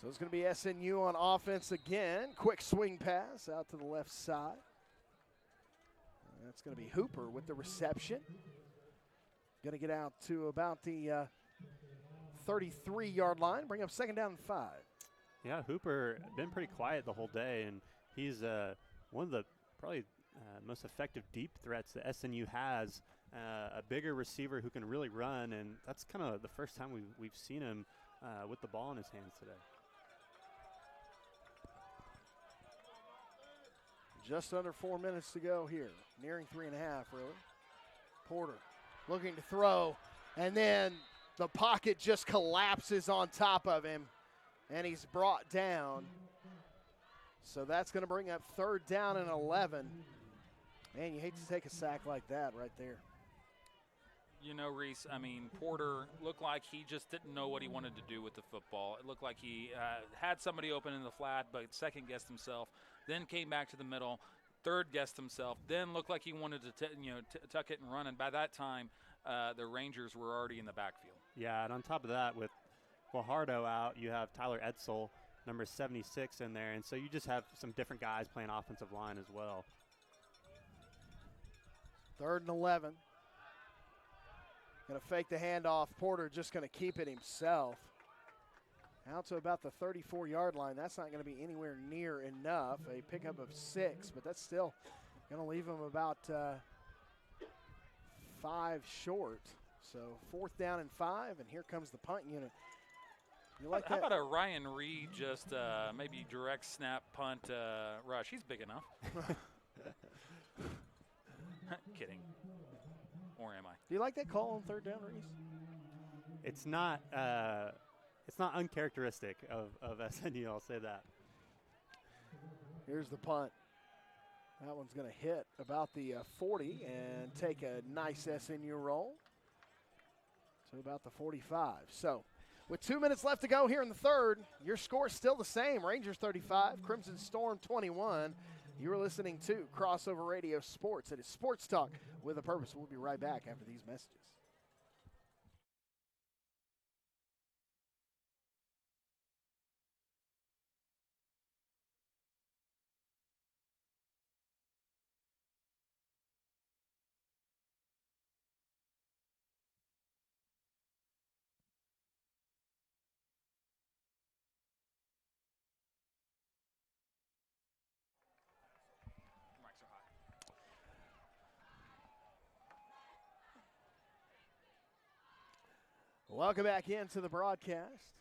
So it's going to be SNU on offense again. Quick swing pass out to the left side. That's going to be Hooper with the reception. Going to get out to about the 33-yard line. Bring up 2nd down and 5. Yeah, Hooper been pretty quiet the whole day, and he's one of the probably most effective deep threats that SNU has. A bigger receiver who can really run, and that's kind of the first time we've seen him with the ball in his hands today. Just under 4 minutes to go here. Nearing 3.5, really. Porter looking to throw, and then the pocket just collapses on top of him, and he's brought down. So that's going to bring up 3rd down and 11. Man, you hate to take a sack like that right there. You know, Reese, I mean, Porter looked like he just didn't know what he wanted to do with the football. It looked like he had somebody open in the flat, but second-guessed himself, then came back to the middle, third-guessed himself, then looked like he wanted to tuck it and run, and by that time, the Rangers were already in the backfield. Yeah, and on top of that, with Guajardo out, you have Tyler Edsel, number 76, in there, and so you just have some different guys playing offensive line as well. 3rd and 11. Going to fake the handoff. Porter just going to keep it himself. Out to about the 34-yard line. That's not going to be anywhere near enough. A pickup of 6, but that's still going to leave him about 5 short. So 4th down and 5, and here comes the punt unit. You like How that? about a Ryan Reed just maybe direct snap punt rush? He's big enough. Kidding. Or am I? Do you like that call on 3rd down, Reese? It's not uncharacteristic of SNU, I'll say that. Here's the punt. That one's going to hit about the 40 and take a nice SNU roll to about the 45. So with 2 minutes left to go here in the third, your score's still the same. Rangers 35, Crimson Storm 21. You're listening to Crossover Radio Sports. It is Sports Talk with a Purpose. We'll be right back after these messages. Mics are hot. Welcome back into the broadcast.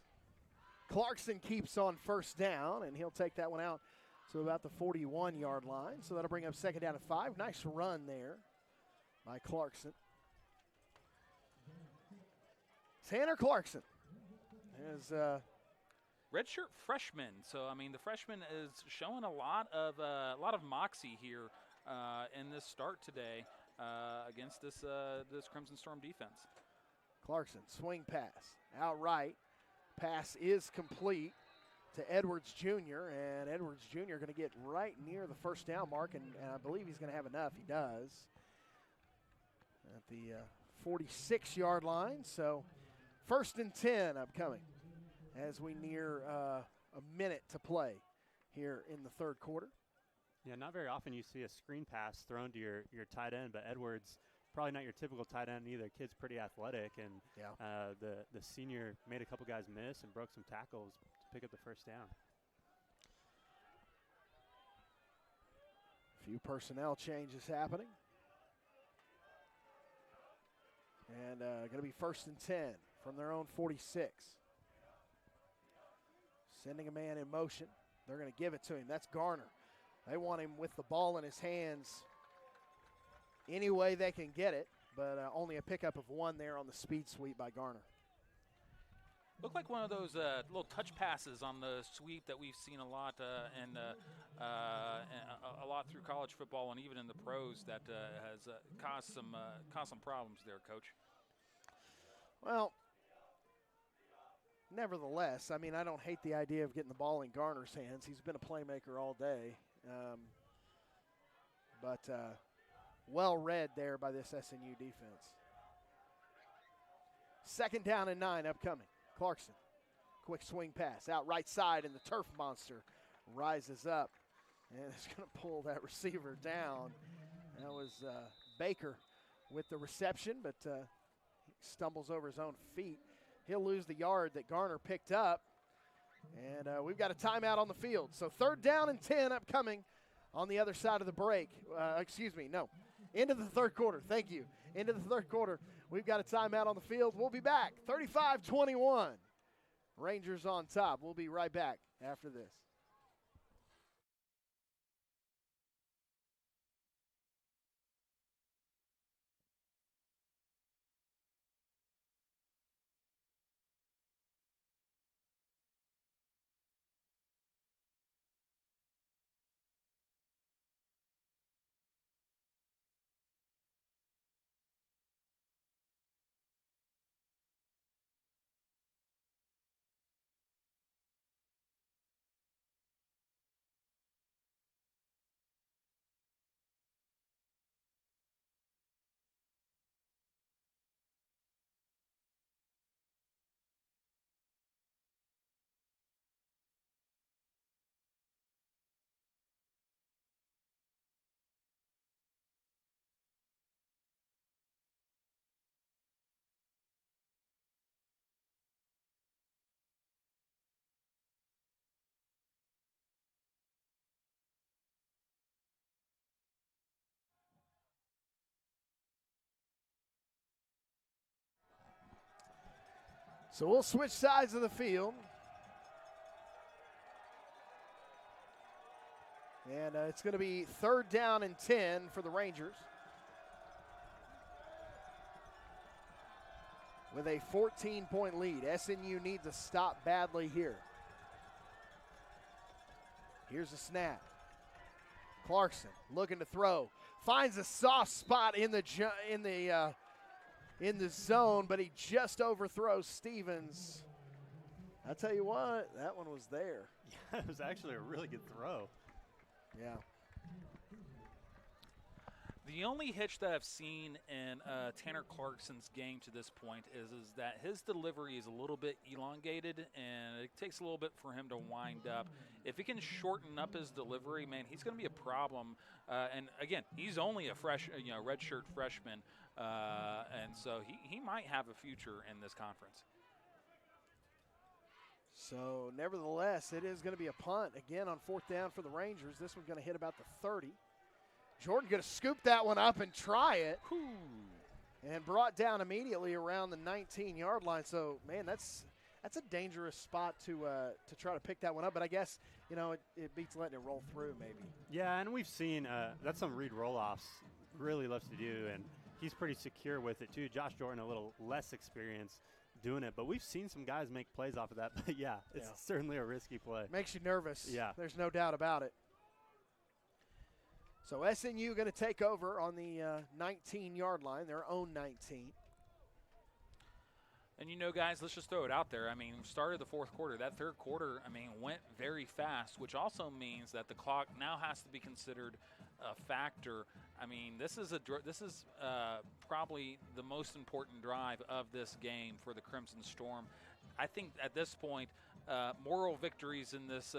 Clarkson keeps on 1st down, and he'll take that one out to about the 41-yard line. So that'll bring up second down and 5. Nice run there by Clarkson. Tanner Clarkson is Redshirt freshman. So I mean, the freshman is showing a lot of moxie here in this start today against this Crimson Storm defense. Clarkson, swing pass, outright. Pass is complete to Edwards Jr., and Edwards Jr. going to get right near the first down mark, and I believe he's going to have enough. He does. At the 46-yard line, so first and 10 upcoming as we near a minute to play here in the third quarter. Yeah, not very often you see a screen pass thrown to your tight end, but Edwards, probably not your typical tight end either. Kid's pretty athletic, and the senior made a couple guys miss and broke some tackles to pick up the first down. A few personnel changes happening. And going to be first and 10 from their own 46. Sending a man in motion. They're going to give it to him. That's Garner. They want him with the ball in his hands any way they can get it, but only a pickup of 1 there on the speed sweep by Garner. Looked like one of those little touch passes on the sweep that we've seen a lot and a lot through college football and even in the pros that has caused some problems there, Coach. Well, nevertheless, I mean, I don't hate the idea of getting the ball in Garner's hands. He's been a playmaker all day. But well read there by this SNU defense. Second down and 9 upcoming. Clarkson, quick swing pass out right side, and the turf monster rises up and is going to pull that receiver down. That was Baker with the reception, but he stumbles over his own feet. He'll lose the yard that Garner picked up, and we've got a timeout on the field. So third down and 10 upcoming on the other side of the break. Into the third quarter. Thank you. Into the third quarter. We've got a timeout on the field. We'll be back. 35-21. Rangers on top. We'll be right back after this. So we'll switch sides of the field. And it's going to be third down and 10 for the Rangers. With a 14-point lead. SNU needs a stop badly here. Here's a snap. Clarkson looking to throw. Finds a soft spot in the zone, but he just overthrows Stevens. I tell you what, that one was there. Yeah, it was actually a really good throw. Yeah. The only hitch that I've seen in Tanner Clarkson's game to this point is that his delivery is a little bit elongated, and it takes a little bit for him to wind up. If he can shorten up his delivery, man, he's going to be a problem. And again, he's only a redshirt freshman, and so he might have a future in this conference. So, nevertheless, it is going to be a punt again on fourth down for the Rangers. This one's going to hit about the 30. Jordan going to scoop that one up and try it. And brought down immediately around the 19-yard line. So, man, that's That's a dangerous spot to try to pick that one up. But I guess, it beats letting it roll through maybe. Yeah, and we've seen that's some Reed roll-offs really loves to do, and he's pretty secure with it too. Josh Jordan a little less experienced doing it, but we've seen some guys make plays off of that. But, yeah, it's certainly a risky play. Makes you nervous. Yeah. There's no doubt about it. So SNU going to take over on the 19-yard line, their own 19. And, guys, let's just throw it out there. I mean, we started the fourth quarter. That third quarter, went very fast, which also means that the clock now has to be considered a factor. This is probably the most important drive of this game for the Crimson Storm. I think at this point, moral victories in this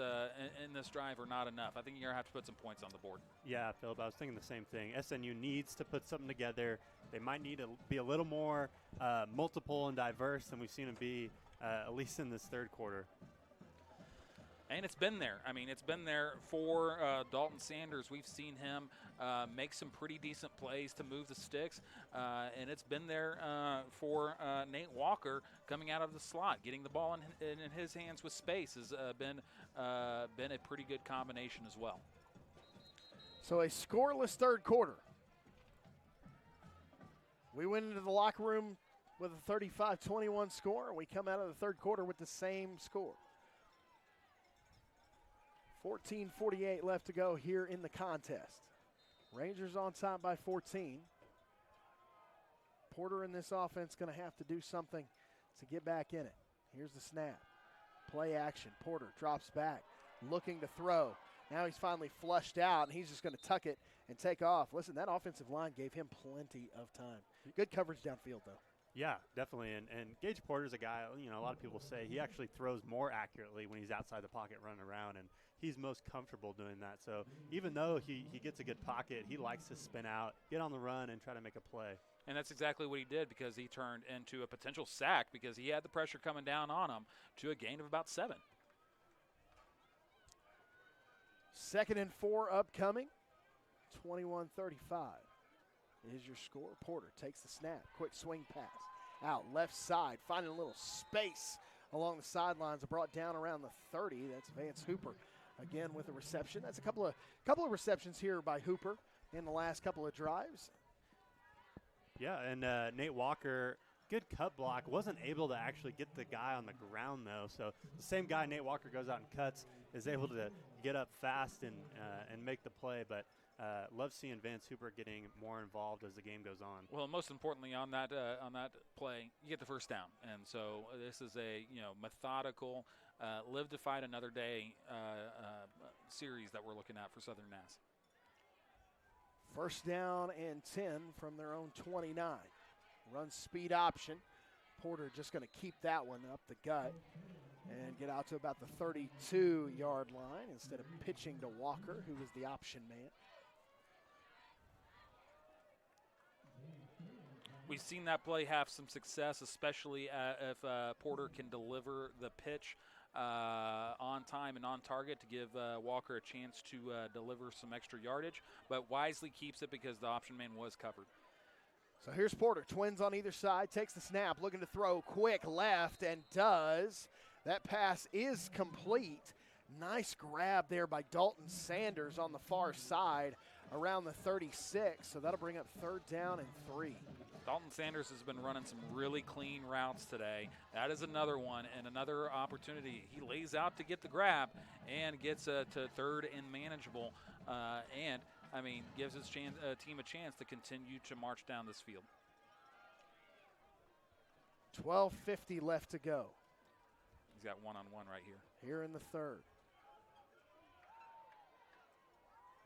drive are not enough. I think you're going to have to put some points on the board. Yeah, Philip, I was thinking the same thing. SNU needs to put something together. They might need to be a little more multiple and diverse than we've seen them be, at least in this third quarter. And it's been there. It's been there for Dalton Sanders. We've seen him make some pretty decent plays to move the sticks. And it's been there for Nate Walker coming out of the slot. Getting the ball in his hands with space has been a pretty good combination as well. So a scoreless third quarter. We went into the locker room with a 35-21 score, and we come out of the third quarter with the same score. 14:48 left to go here in the contest. Rangers on top by 14. Porter in this offense going to have to do something to get back in it. Here's the snap. Play action. Porter drops back, looking to throw. Now he's finally flushed out, and he's just going to tuck it and take off. Listen, that offensive line gave him plenty of time. Good coverage downfield, though. Yeah, definitely. And Gage Porter's a guy, a lot of people say he actually throws more accurately when he's outside the pocket running around, and he's most comfortable doing that. So even though he gets a good pocket, he likes to spin out, get on the run, and try to make a play. And that's exactly what he did, because he turned into a potential sack because he had the pressure coming down on him to a gain of about 7. 2nd and 4 upcoming. 21-35 is your score. Porter takes the snap. Quick swing pass. Out left side. Finding a little space along the sidelines. Brought down around the 30. That's Vance Hooper again with a reception. That's a couple of receptions here by Hooper in the last couple of drives. Yeah, and Nate Walker, good cut block. Wasn't able to actually get the guy on the ground, though. So the same guy Nate Walker goes out and cuts, is able to get up fast and make the play. But love seeing Vance Hooper getting more involved as the game goes on. Well, most importantly on that play, you get the first down. And so this is a methodical, live to fight another day series that we're looking at for Southern Mass. First down and 10 from their own 29. Run speed option. Porter just going to keep that one up the gut and get out to about the 32-yard line instead of pitching to Walker, who was the option man. We've seen that play have some success, especially if Porter can deliver the pitch on time and on target to give Walker a chance to deliver some extra yardage, but wisely keeps it because the option man was covered. So here's Porter, twins on either side, takes the snap, looking to throw quick left, and does. That pass is complete. Nice grab there by Dalton Sanders on the far side around the 36, so that'll bring up 3rd down and 3. Dalton Sanders has been running some really clean routes today. That is another one and another opportunity. He lays out to get the grab and gets to 3rd and manageable, and gives his team a chance to continue to march down this field. 12:50 left to go. He's got one-on-one right here. Here in the 3rd.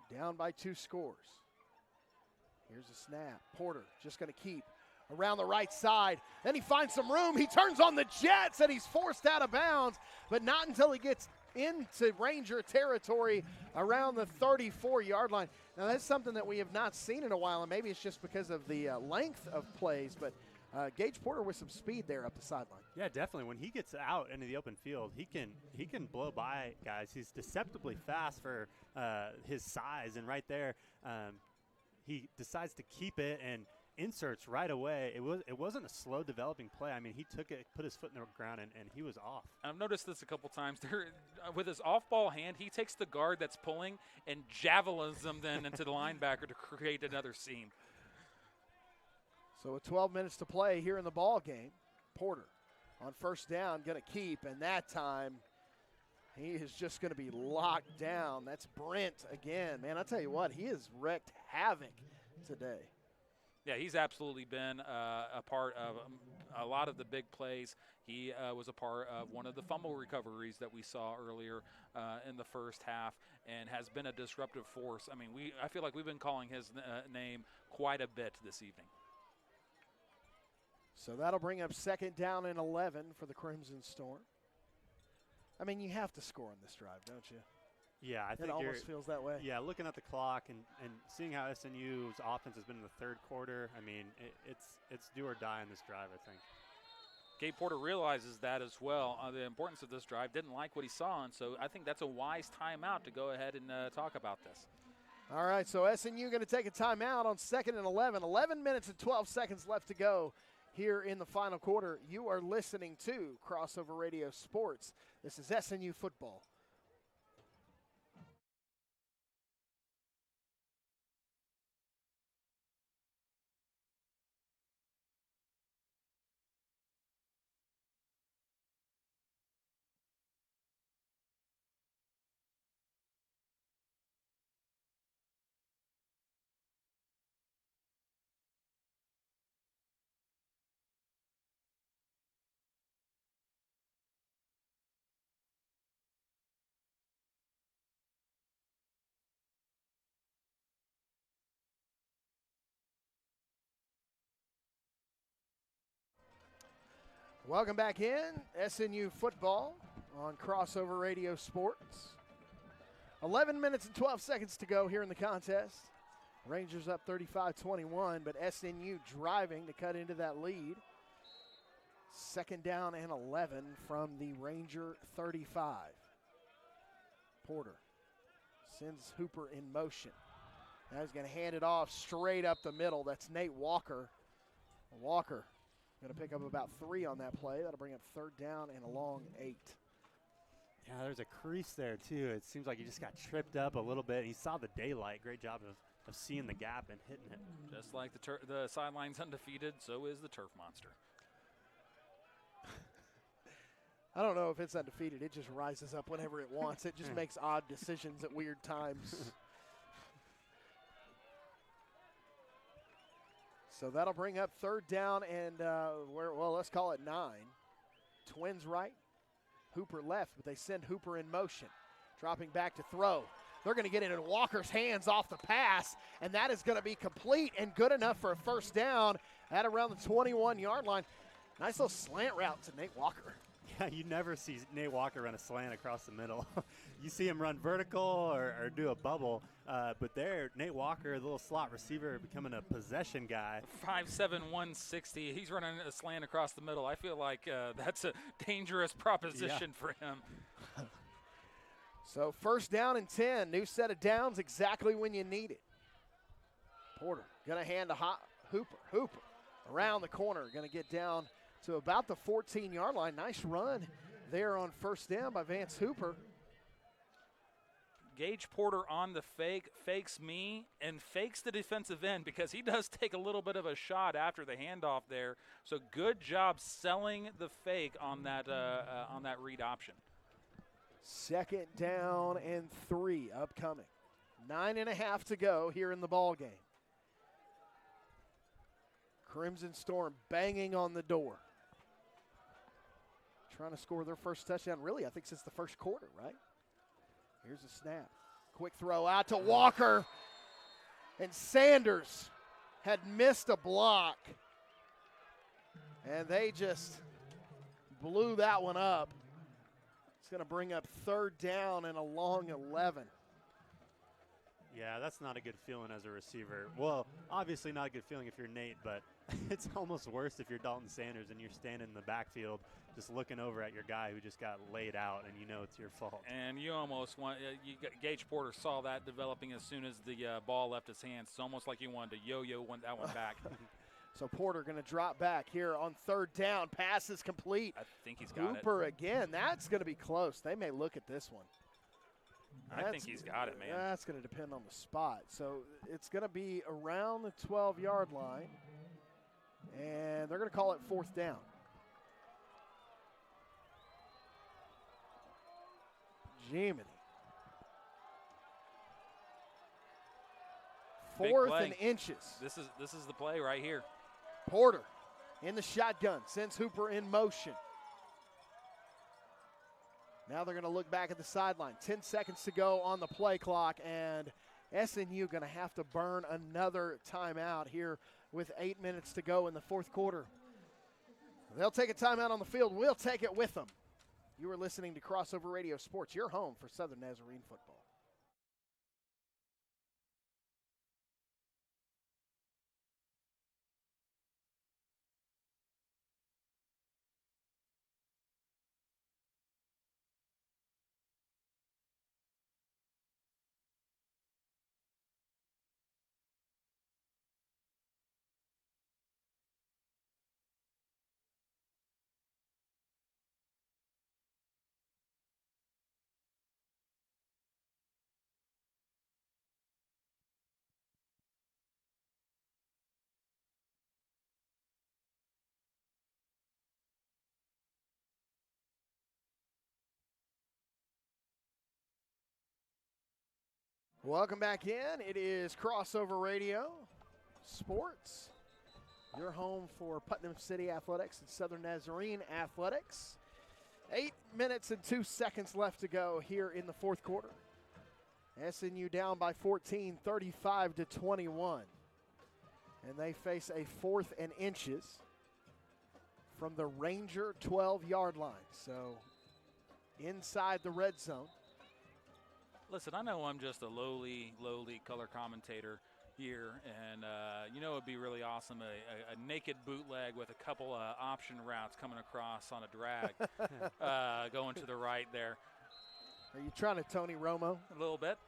Down by 2 scores. Here's a snap. Porter just going to keep around the right side. Then he finds some room. He turns on the Jets, and he's forced out of bounds, but not until he gets into Ranger territory around the 34-yard line. Now, that's something that we have not seen in a while, and maybe it's just because of the length of plays, but Gage Porter with some speed there up the sideline. Yeah, definitely. When he gets out into the open field, he can blow by guys. He's deceptively fast for his size, and right there, he decides to keep it and inserts right away. It wasn't a slow developing play. I mean, he took it, put his foot in the ground, and he was off. I've noticed this a couple times. With his off-ball hand, he takes the guard that's pulling and javelins them then into the linebacker to create another seam. So with 12 minutes to play here in the ball game, Porter on first down going to keep, and that time he is just going to be locked down. That's Brent again. Man, I tell you what, he has wreaked havoc today. Yeah, he's absolutely been a part of a lot of the big plays. He was a part of one of the fumble recoveries that we saw earlier in the first half, and has been a disruptive force. I mean, I feel like we've been calling his name quite a bit this evening. So that'll bring up second down and 11 for the Crimson Storm. I mean, you have to score on this drive, don't you? Yeah, I think it almost feels that way. Yeah, looking at the clock and seeing how SNU's offense has been in the third quarter, I mean, it's do or die in this drive, I think. Gabe Porter realizes that as well, the importance of this drive. Didn't like what he saw, and so I think that's a wise timeout to go ahead and talk about this. All right, so SNU going to take a timeout on second and 11. 11 minutes and 12 seconds left to go here in the final quarter. You are listening to Crossover Radio Sports. This is SNU football. Welcome back in, SNU football on Crossover Radio Sports. 11 minutes and 12 seconds to go here in the contest. Rangers up 35-21, but SNU driving to cut into that lead. Second down and 11 from the Ranger 35. Porter sends Hooper in motion. Now he's going to hand it off straight up the middle. That's Nate Walker. Walker going to pick up about 3 on that play. That'll bring up third down and a long 8. Yeah, there's a crease there, too. It seems like he just got tripped up a little bit. He saw the daylight. Great job of seeing the gap and hitting it. Just like the sideline's undefeated, so is the turf monster. I don't know if it's undefeated. It just rises up whenever it wants. It just makes odd decisions at weird times. So that'll bring up third down and, let's call it 9. Twins right, Hooper left, but they send Hooper in motion. Dropping back to throw. They're going to get it in Walker's hands off the pass, and that is going to be complete and good enough for a first down at around the 21-yard line. Nice little slant route to Nate Walker. Yeah, you never see Nate Walker run a slant across the middle. You see him run vertical or do a bubble, but there, Nate Walker, the little slot receiver, becoming a possession guy. 5'7", 160. He's running a slant across the middle. I feel like that's a dangerous proposition for him. So first down and 10. New set of downs exactly when you need it. Porter going to hand to Hooper. Hooper around the corner, going to get down to about the 14-yard line. Nice run there on first down by Vance Hooper. Gage Porter on the fake, fakes me, and fakes the defensive end because he does take a little bit of a shot after the handoff there. So good job selling the fake on that read option. Second down and 3 upcoming. 9.5 to go here in the ball game. Crimson Storm banging on the door. Trying to score their first touchdown, really, I think since the first quarter, right? Here's a snap. Quick throw out to Walker. And Sanders had missed a block. And they just blew that one up. It's going to bring up third down and a long 11. Yeah, that's not a good feeling as a receiver. Well, obviously not a good feeling if you're Nate, but it's almost worse if you're Dalton Sanders and you're standing in the backfield just looking over at your guy who just got laid out and you know it's your fault. And you almost want Gage Porter saw that developing as soon as the ball left his hands. It's almost like you wanted to yo-yo that one back. So Porter going to drop back here on third down. Pass is complete. I think he's got Hooper again. That's going to be close. They may look at this one. I think he's got it, man. That's going to depend on the spot. So it's going to be around the 12-yard line, and they're going to call it fourth down. Jiminy. Fourth and inches. This is the play right here. Porter in the shotgun, sends Hooper in motion. Now they're going to look back at the sideline. 10 seconds to go on the play clock, and SNU going to have to burn another timeout here with 8 minutes to go in the fourth quarter. They'll take a timeout on the field. We'll take it with them. You are listening to Crossover Radio Sports, your home for Southern Nazarene football. Welcome back in. It is Crossover Radio Sports, your home for Putnam City Athletics and Southern Nazarene Athletics. 8 minutes and 2 seconds left to go here in the fourth quarter. SNU down by 14, 35-21. And they face a fourth and inches from the Ranger 12-yard line. So inside the red zone. Listen, I know I'm just a lowly color commentator here, and it'd be really awesome, a naked bootleg with a couple option routes coming across on a drag, going to the right there. Are you trying to Tony Romo? A little bit.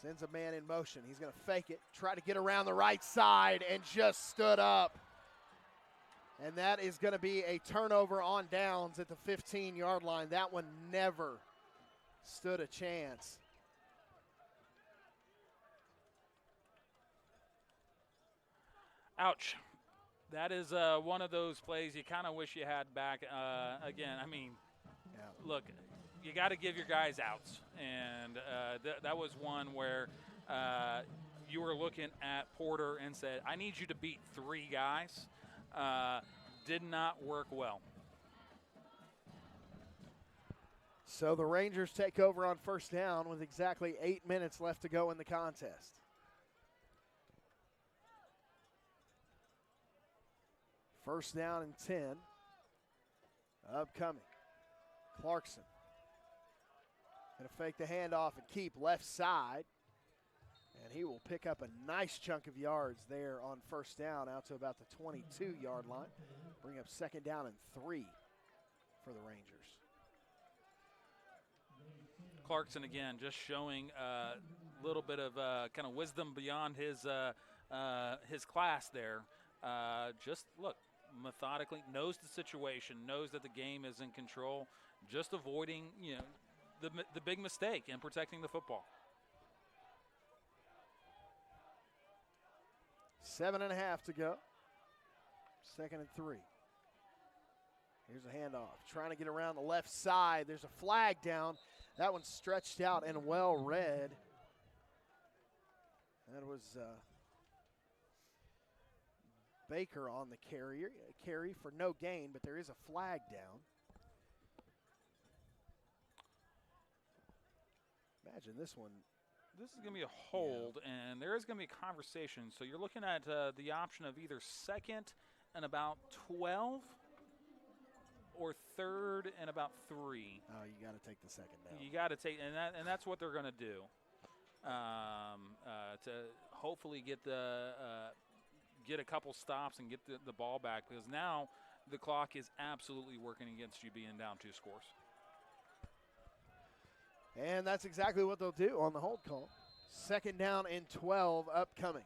Sends a man in motion. He's going to fake it, try to get around the right side, and just stood up. And that is going to be a turnover on downs at the 15-yard line. That one never stood a chance. Ouch. That is one of those plays you kind of wish you had back. Again, I mean, look, you got to give your guys outs. And that was one where you were looking at Porter and said, I need you to beat three guys. Did not work well. So the Rangers take over on first down with exactly 8 minutes left to go in the contest. First down and 10. Upcoming. Clarkson. Going to fake the handoff and keep left side. And he will pick up a nice chunk of yards there on first down out to about the 22-yard line. Bring up second down and 3 for the Rangers. Clarkson again just showing a little bit of kind of wisdom beyond his class there. Just look, methodically knows the situation, knows that the game is in control, just avoiding the big mistake and protecting the football. 7.5 to go. Second and 3. Here's a handoff. Trying to get around the left side. There's a flag down. That one's stretched out and well read. That was Baker on the carry for no gain, but there is a flag down. Imagine this one. This is going to be a hold, and there is going to be a conversation. So you're looking at the option of either second and about 12 or third and about 3. Oh, you got to take the second down. You got to take, and that's what they're going to do to hopefully get a couple stops and get the ball back, because now the clock is absolutely working against you being down 2 scores. And that's exactly what they'll do on the hold call. 2nd down and 12 upcoming.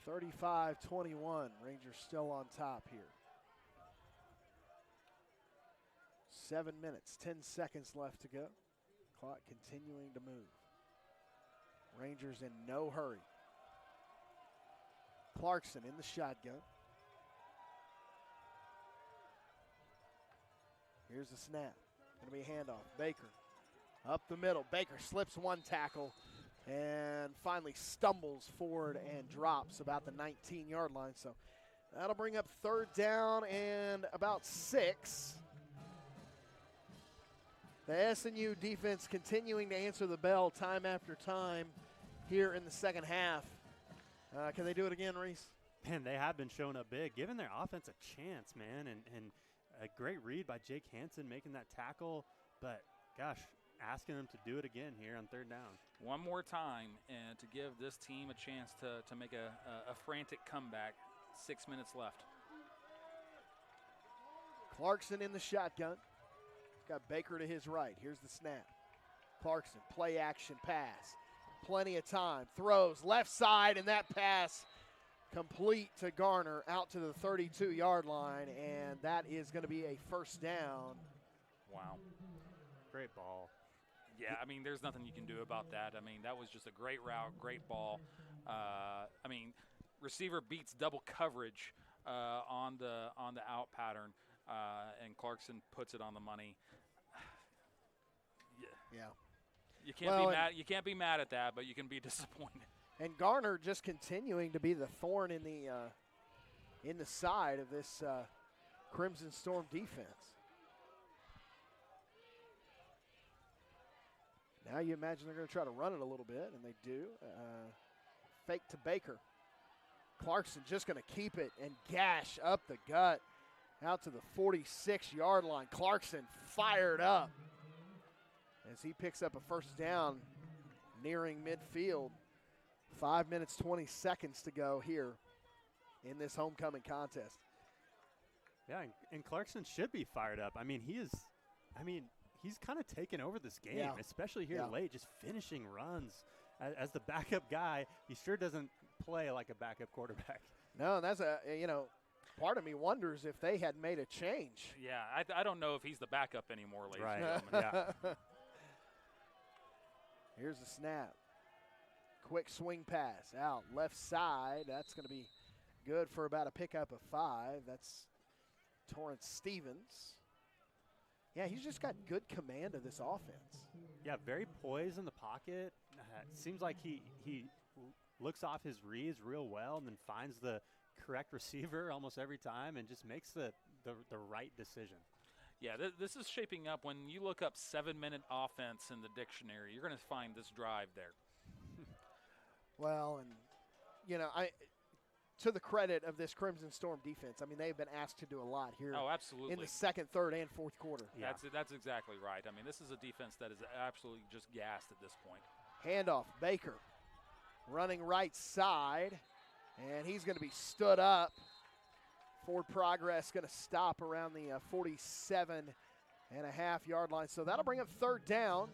35-21. Rangers still on top here. 7 minutes, 10 seconds left to go. Clock continuing to move. Rangers in no hurry. Clarkson in the shotgun. Here's the snap. Going to be a handoff. Baker up the middle. Baker slips one tackle and finally stumbles forward and drops about the 19-yard line. So that'll bring up 3rd down and about 6. The SNU defense continuing to answer the bell time after time here in the second half. Can they do it again, Reese? Man, they have been showing up big, giving their offense a chance, man, and a great read by Jake Hansen making that tackle. But, gosh, asking them to do it again here on 3rd down. One more time and to give this team a chance to make a frantic comeback. 6 minutes left. Clarkson in the shotgun. Got Baker to his right. Here's the snap. Clarkson, play action pass. Plenty of time. Throws left side, and that pass complete to Garner out to the 32-yard line, and that is going to be a 1st down. Wow. Great ball. Yeah, I mean, there's nothing you can do about that. I mean, that was just a great route, great ball. I mean, receiver beats double coverage on the out pattern, and Clarkson puts it on the money. Yeah. You can't be mad. You can't be mad at that, but you can be disappointed. And Garner just continuing to be the thorn in the side of this Crimson Storm defense. Now you imagine they're going to try to run it a little bit, and they do. Fake to Baker. Clarkson just going to keep it and gash up the gut out to the 46-yard line. Clarkson fired up as he picks up a 1st down nearing midfield. 5 minutes, 20 seconds to go here in this homecoming contest. Yeah, and Clarkson should be fired up. I mean, he's kind of taken over this game, especially here late, just finishing runs. As the backup guy, he sure doesn't play like a backup quarterback. No, and that's part of me wonders if they had made a change. Yeah, I don't know if he's the backup anymore, ladies and Right. gentlemen. Yeah. Here's the snap. Quick swing pass out left side. That's going to be good for about a pickup of 5. That's Torrance Stevens. Yeah, he's just got good command of this offense. Yeah, very poised in the pocket. Seems like he looks off his reads real well and then finds the correct receiver almost every time and just makes the right decision. Yeah, this is shaping up. When you look up 7-minute offense in the dictionary, you're going to find this drive there. Well, and, to the credit of this Crimson Storm defense, I mean, they've been asked to do a lot here. Oh, absolutely. In the 2nd, 3rd, and 4th quarter. Yeah. That's exactly right. I mean, this is a defense that is absolutely just gassed at this point. Handoff, Baker running right side, and he's going to be stood up. Forward progress going to stop around the 47.5-yard line. So that'll bring up 3rd down.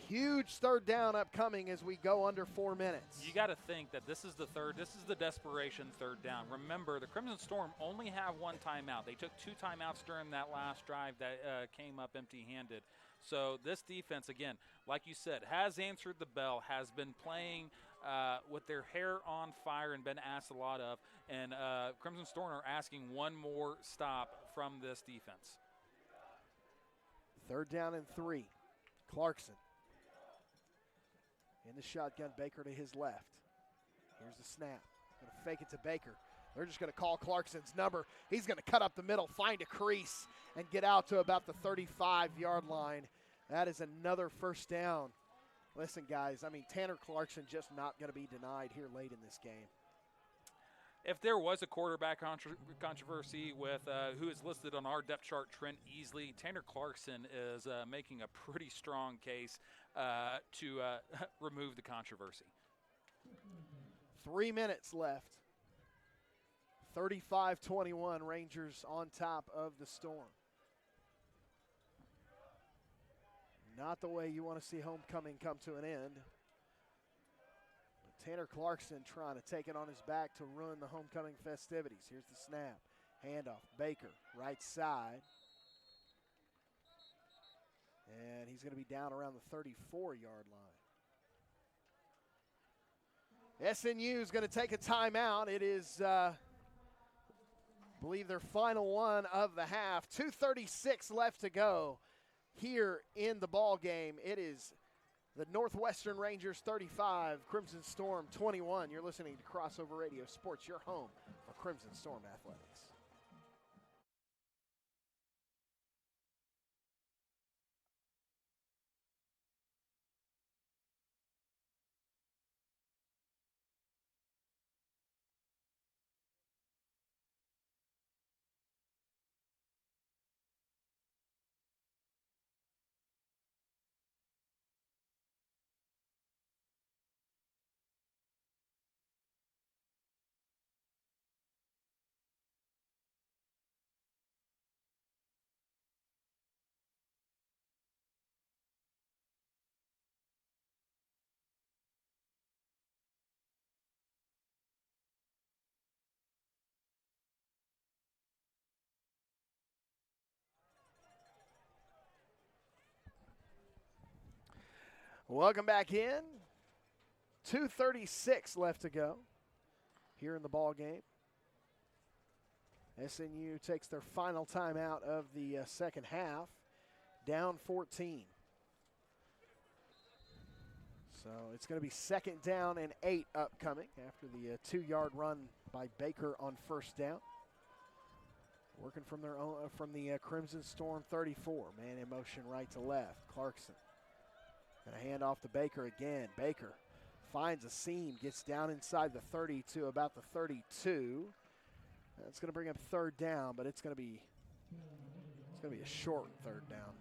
Huge 3rd down upcoming as we go under 4 minutes. You got to think that this is the desperation 3rd down. Remember, the Crimson Storm only have 1 timeout. They took 2 timeouts during that last drive that came up empty-handed. So this defense, again, like you said, has answered the bell, has been playing with their hair on fire and been asked a lot of. And Crimson Storm are asking one more stop from this defense. 3rd down and 3. Clarkson. In the shotgun, Baker to his left. Here's the snap. Going to fake it to Baker. They're just going to call Clarkson's number. He's going to cut up the middle, find a crease, and get out to about the 35-yard line. That is another 1st down. Listen, guys, I mean, Tanner Clarkson just not going to be denied here late in this game. If there was a quarterback controversy with who is listed on our depth chart, Trent Easley, Tanner Clarkson is making a pretty strong case to remove the controversy. 3 minutes left. 35-21, Rangers on top of the Storm. Not the way you want to see homecoming come to an end. But Tanner Clarkson trying to take it on his back to ruin the homecoming festivities. Here's the snap. Handoff. Baker, right side. And he's going to be down around the 34-yard line. SNU is going to take a timeout. It is, I believe, their final one of the half. 2:36 left to go here in the ball game. It is the Northwestern Rangers 35, Crimson Storm 21. You're listening to Crossover Radio Sports, your home for Crimson Storm athletics. Welcome back in. 2:36 left to go here in the ball game. SNU takes their final timeout of the second half, down 14. So it's going to be 2nd down and 8 upcoming after the 2-yard run by Baker on first down. Working from their own from the Crimson Storm 34, man in motion right to left. Clarkson. Going to hand off to Baker again. Baker finds a seam, gets down inside the 30 to about the 32. That's going to bring up 3rd down, but it's going to be a short 3rd down.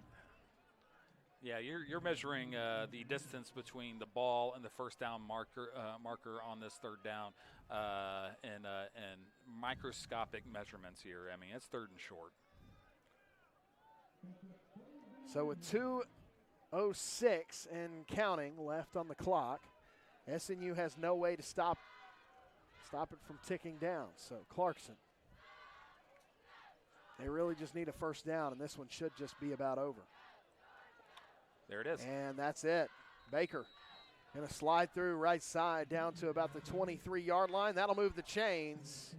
Yeah, you're measuring the distance between the ball and the first down marker on this 3rd down, and microscopic measurements here. I mean, it's 3rd and short. So with 2:06 and counting left on the clock, SNU has no way to stop it from ticking down. So Clarkson, they really just need a first down, and this one should just be about over. There it is. And that's it. Baker going to slide through right side down to about the 23-yard line. That'll move the chains.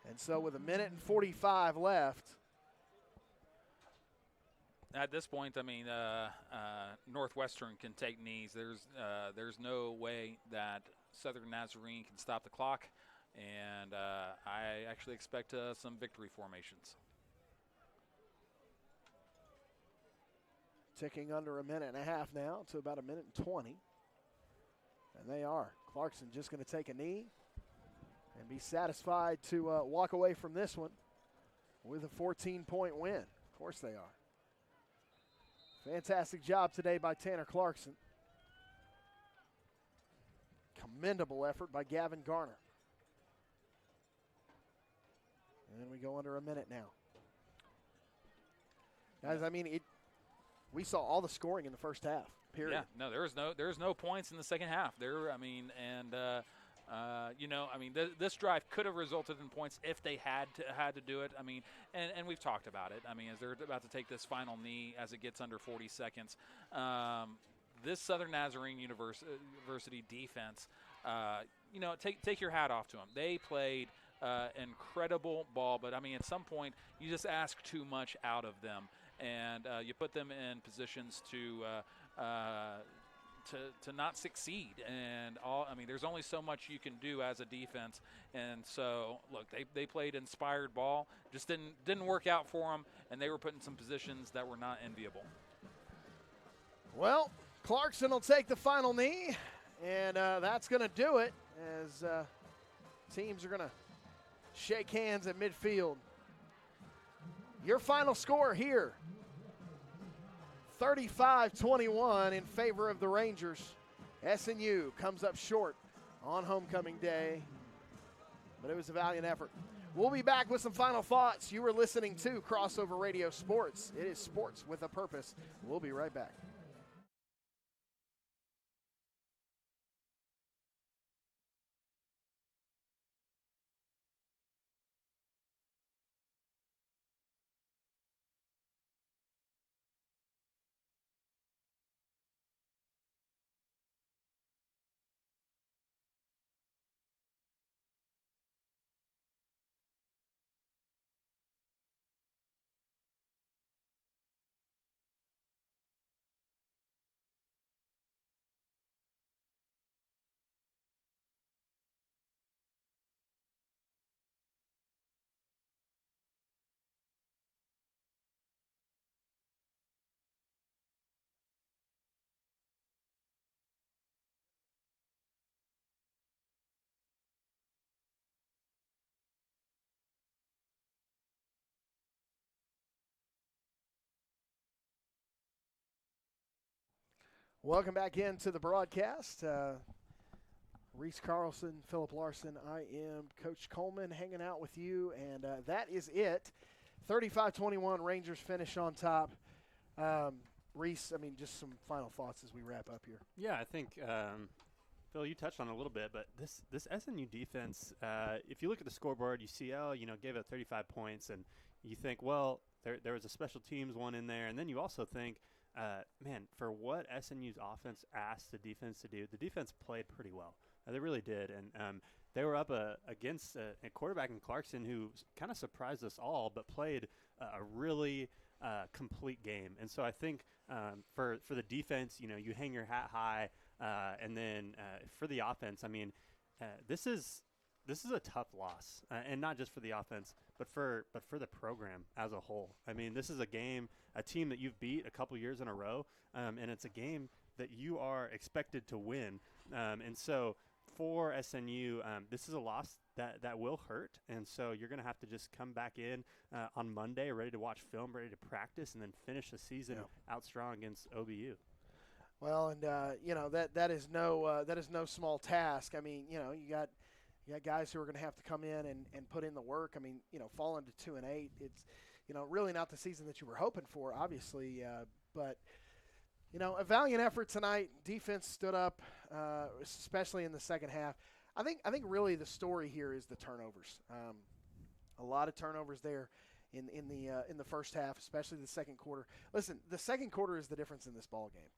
And so with 1:45 left. At this point, I mean, Northwestern can take knees. There's no way that Southern Nazarene can stop the clock, and I actually expect some victory formations. Ticking under 1.5 minutes now to about 1:20. And they are. Clarkson just going to take a knee and be satisfied to walk away from this one with a 14-point win. Of course they are. Fantastic job today by Tanner Clarkson. Commendable effort by Gavin Garner. And then we go under 1 minute now. Guys, I mean, we saw all the scoring in the first half, period. Yeah, no, there's no points in the second half. This drive could have resulted in points if they had to do it. I mean, and we've talked about it. I mean, as they're about to take this final knee as it gets under 40 seconds, this Southern Nazarene University defense, take your hat off to them. They played incredible ball, but I mean, at some point, you just ask too much out of them, and you put them in positions to not succeed. And there's only so much you can do as a defense. And so, look, they played inspired ball, just didn't work out for them, and they were put in some positions that were not enviable. Well, Clarkson will take the final knee, and that's going to do it as teams are going to shake hands at midfield. Your final score here, 35-21 in favor of the Rangers. SNU comes up short on homecoming day but it was a valiant effort. We'll be back with some final thoughts. You were listening to Crossover Radio Sports. It is sports with a purpose. We'll be right back. Welcome back into the broadcast. Reese Carlson, Philip Larson. I am Coach Coleman hanging out with you, and that is it. 35-21, Rangers finish on top. Reese, I mean, just some final thoughts as we wrap up here. Yeah, I think Phil, you touched on it a little bit, but this SNU defense, if you look at the scoreboard, you see, gave it 35 points, and you think, well, there was a special teams one in there, and then you also think, man, for what SNU's offense asked the defense to do, the defense played pretty well. They really did, and they were up against a quarterback in Clarkson who kind of surprised us all, but played a really complete game. And so I think for the defense, you hang your hat high, and then for the offense, I mean, this is a tough loss, and not just for the offense, but for the program as a whole. I mean, this is a team that you've beat a couple years in a row, and it's a game that you are expected to win. And so for SNU, this is a loss that will hurt, and so you're going to have to just come back in on Monday ready to watch film, ready to practice, and then finish the season out strong against OBU. Well, and that is no small task. I mean, you got guys who are going to have to come in and put in the work. I mean, falling to 2-8, it's really not the season that you were hoping for, obviously, but. A valiant effort tonight. Defense stood up, especially in the second half. I think really the story here is the turnovers. A lot of turnovers there in the first half, especially the second quarter. Listen, the second quarter is the difference in this ball game.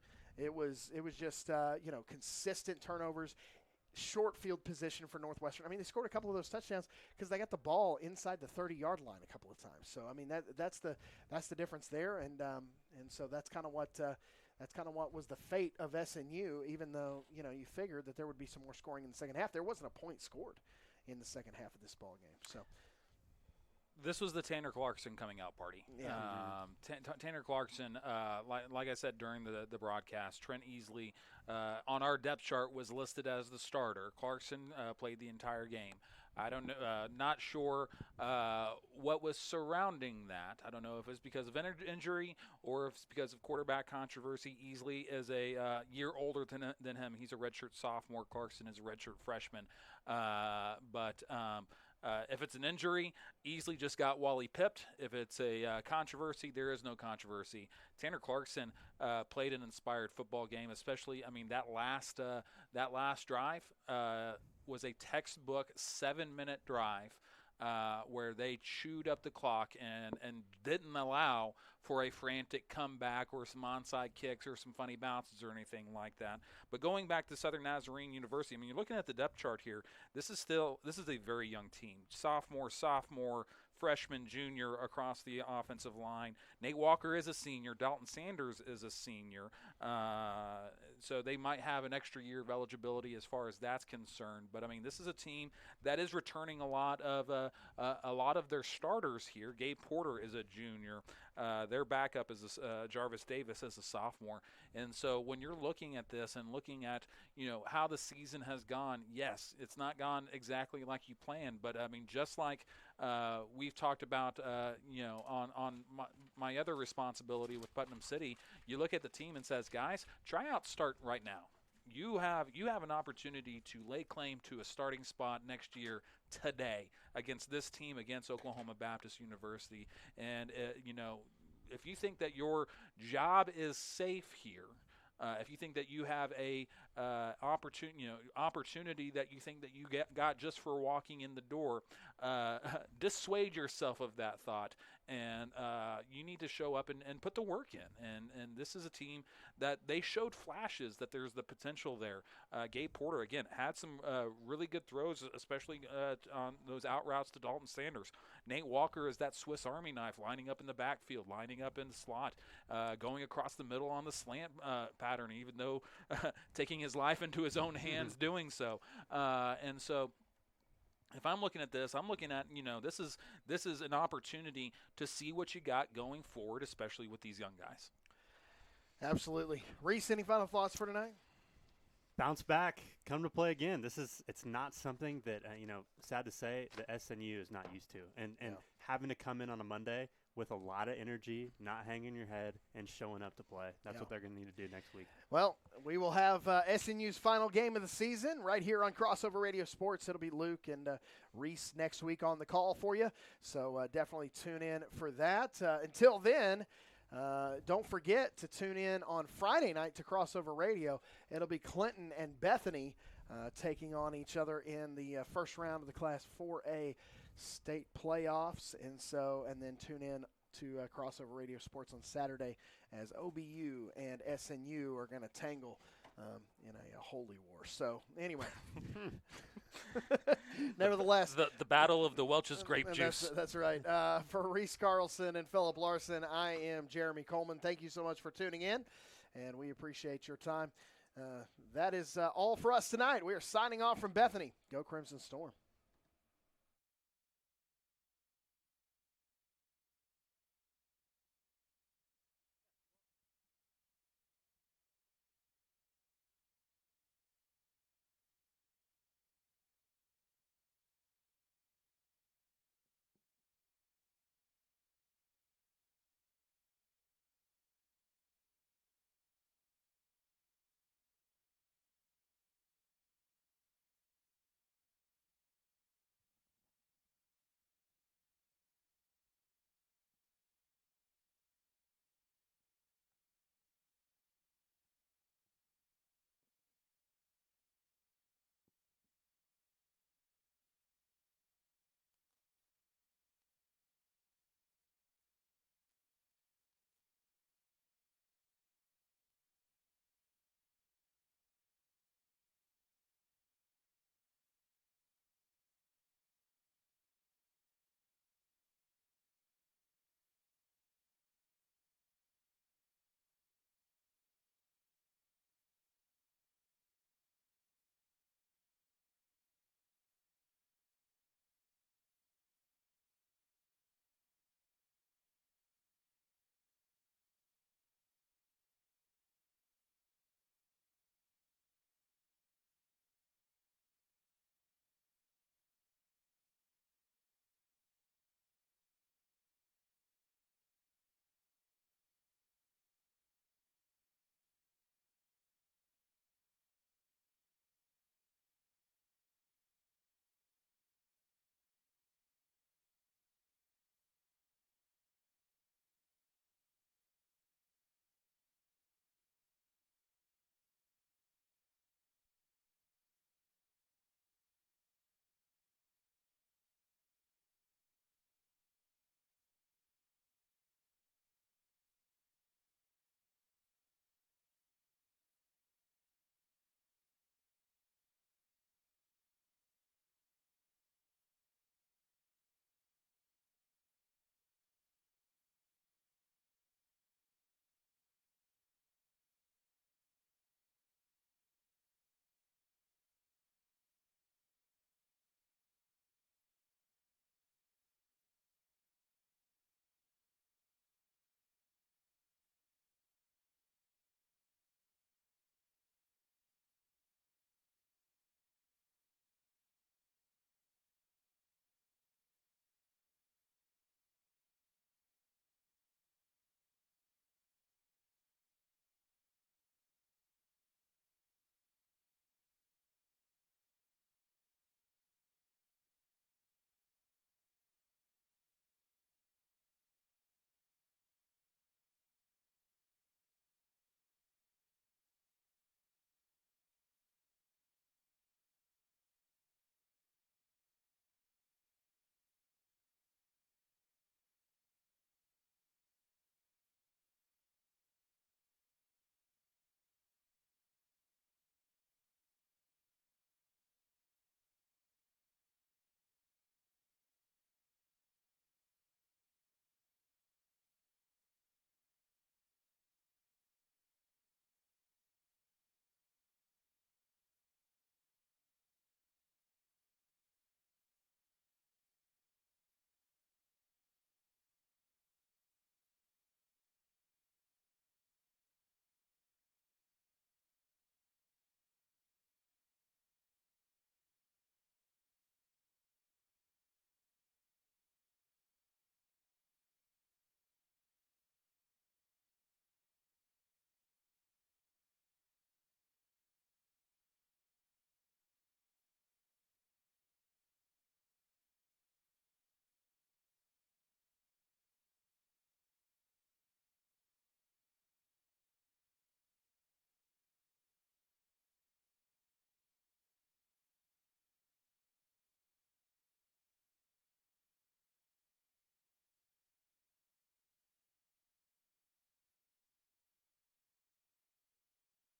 It was just consistent turnovers, short field position for Northwestern. I mean, they scored a couple of those touchdowns because they got the ball inside the 30-yard line a couple of times. So I mean that's the difference there, and so that's kind of what was the fate of SNU, even though, you figured that there would be some more scoring in the second half. There wasn't a point scored in the second half of this ball game. So this was the Tanner Clarkson coming out party. Yeah. Tanner Clarkson, like I said during the broadcast, Trent Easley on our depth chart was listed as the starter. Clarkson played the entire game. I don't know, not sure what was surrounding that. I don't know if it's because of injury or if it's because of quarterback controversy. Easley is a year older than him. He's a redshirt sophomore. Clarkson is a redshirt freshman. But if it's an injury, Easley just got Wally pipped. If it's a controversy, there is no controversy. Tanner Clarkson played an inspired football game, especially, I mean, that last drive was a textbook 7-minute drive where they chewed up the clock and didn't allow for a frantic comeback or some onside kicks or some funny bounces or anything like that. But going back to Southern Nazarene University, I mean, you're looking at the depth chart here. This is a very young team. Sophomore, freshman, junior across the offensive line. Nate Walker is a senior. Dalton Sanders is a senior. So they might have an extra year of eligibility as far as that's concerned. But, I mean, this is a team that is returning a lot of their starters here. Gabe Porter is a junior. Their backup is Jarvis Davis as a sophomore. And so when you're looking at this and looking at, how the season has gone, yes, it's not gone exactly like you planned. But, I mean, just like we've talked about, on my other responsibility with Putnam City, you look at the team and says, guys, tryouts start right now. you have an opportunity to lay claim to a starting spot next year today against this team, against Oklahoma Baptist University. And if you think that your job is safe here, if you think that you have a opportunity that you think that you got just for walking in the door, dissuade yourself of that thought, and you need to show up and put the work in. And this is a team that they showed flashes that there's the potential there. Gabe Porter, again, had some really good throws, especially on those out routes to Dalton Sanders. Nate Walker is that Swiss Army knife, lining up in the backfield, lining up in the slot, going across the middle on the slant pattern, even though taking his life into his own hands doing so. And so if I'm looking at this, I'm looking at, this is an opportunity to see what you got going forward, especially with these young guys. Absolutely. Reese, any final thoughts for tonight? Bounce back, come to play again. It's not something that, sad to say, the SNU is not used to. And having to come in on a Monday with a lot of energy, not hanging your head, and showing up to play. That's what they're going to need to do next week. Well, we will have SNU's final game of the season right here on Crossover Radio Sports. It'll be Luke and Reese next week on the call for you. So definitely tune in for that. Until then, don't forget to tune in on Friday night to Crossover Radio. It'll be Clinton and Bethany taking on each other in the first round of the Class 4A state playoffs. And then tune in to Crossover Radio Sports on Saturday as OBU and SNU are going to tangle in a holy war. So anyway, nevertheless. The battle of the Welch's grape juice. That's right. For Reese Carlson and Philip Larson, I am Jeremy Coleman. Thank you so much for tuning in, and we appreciate your time. That is all for us tonight. We are signing off from Bethany. Go Crimson Storm.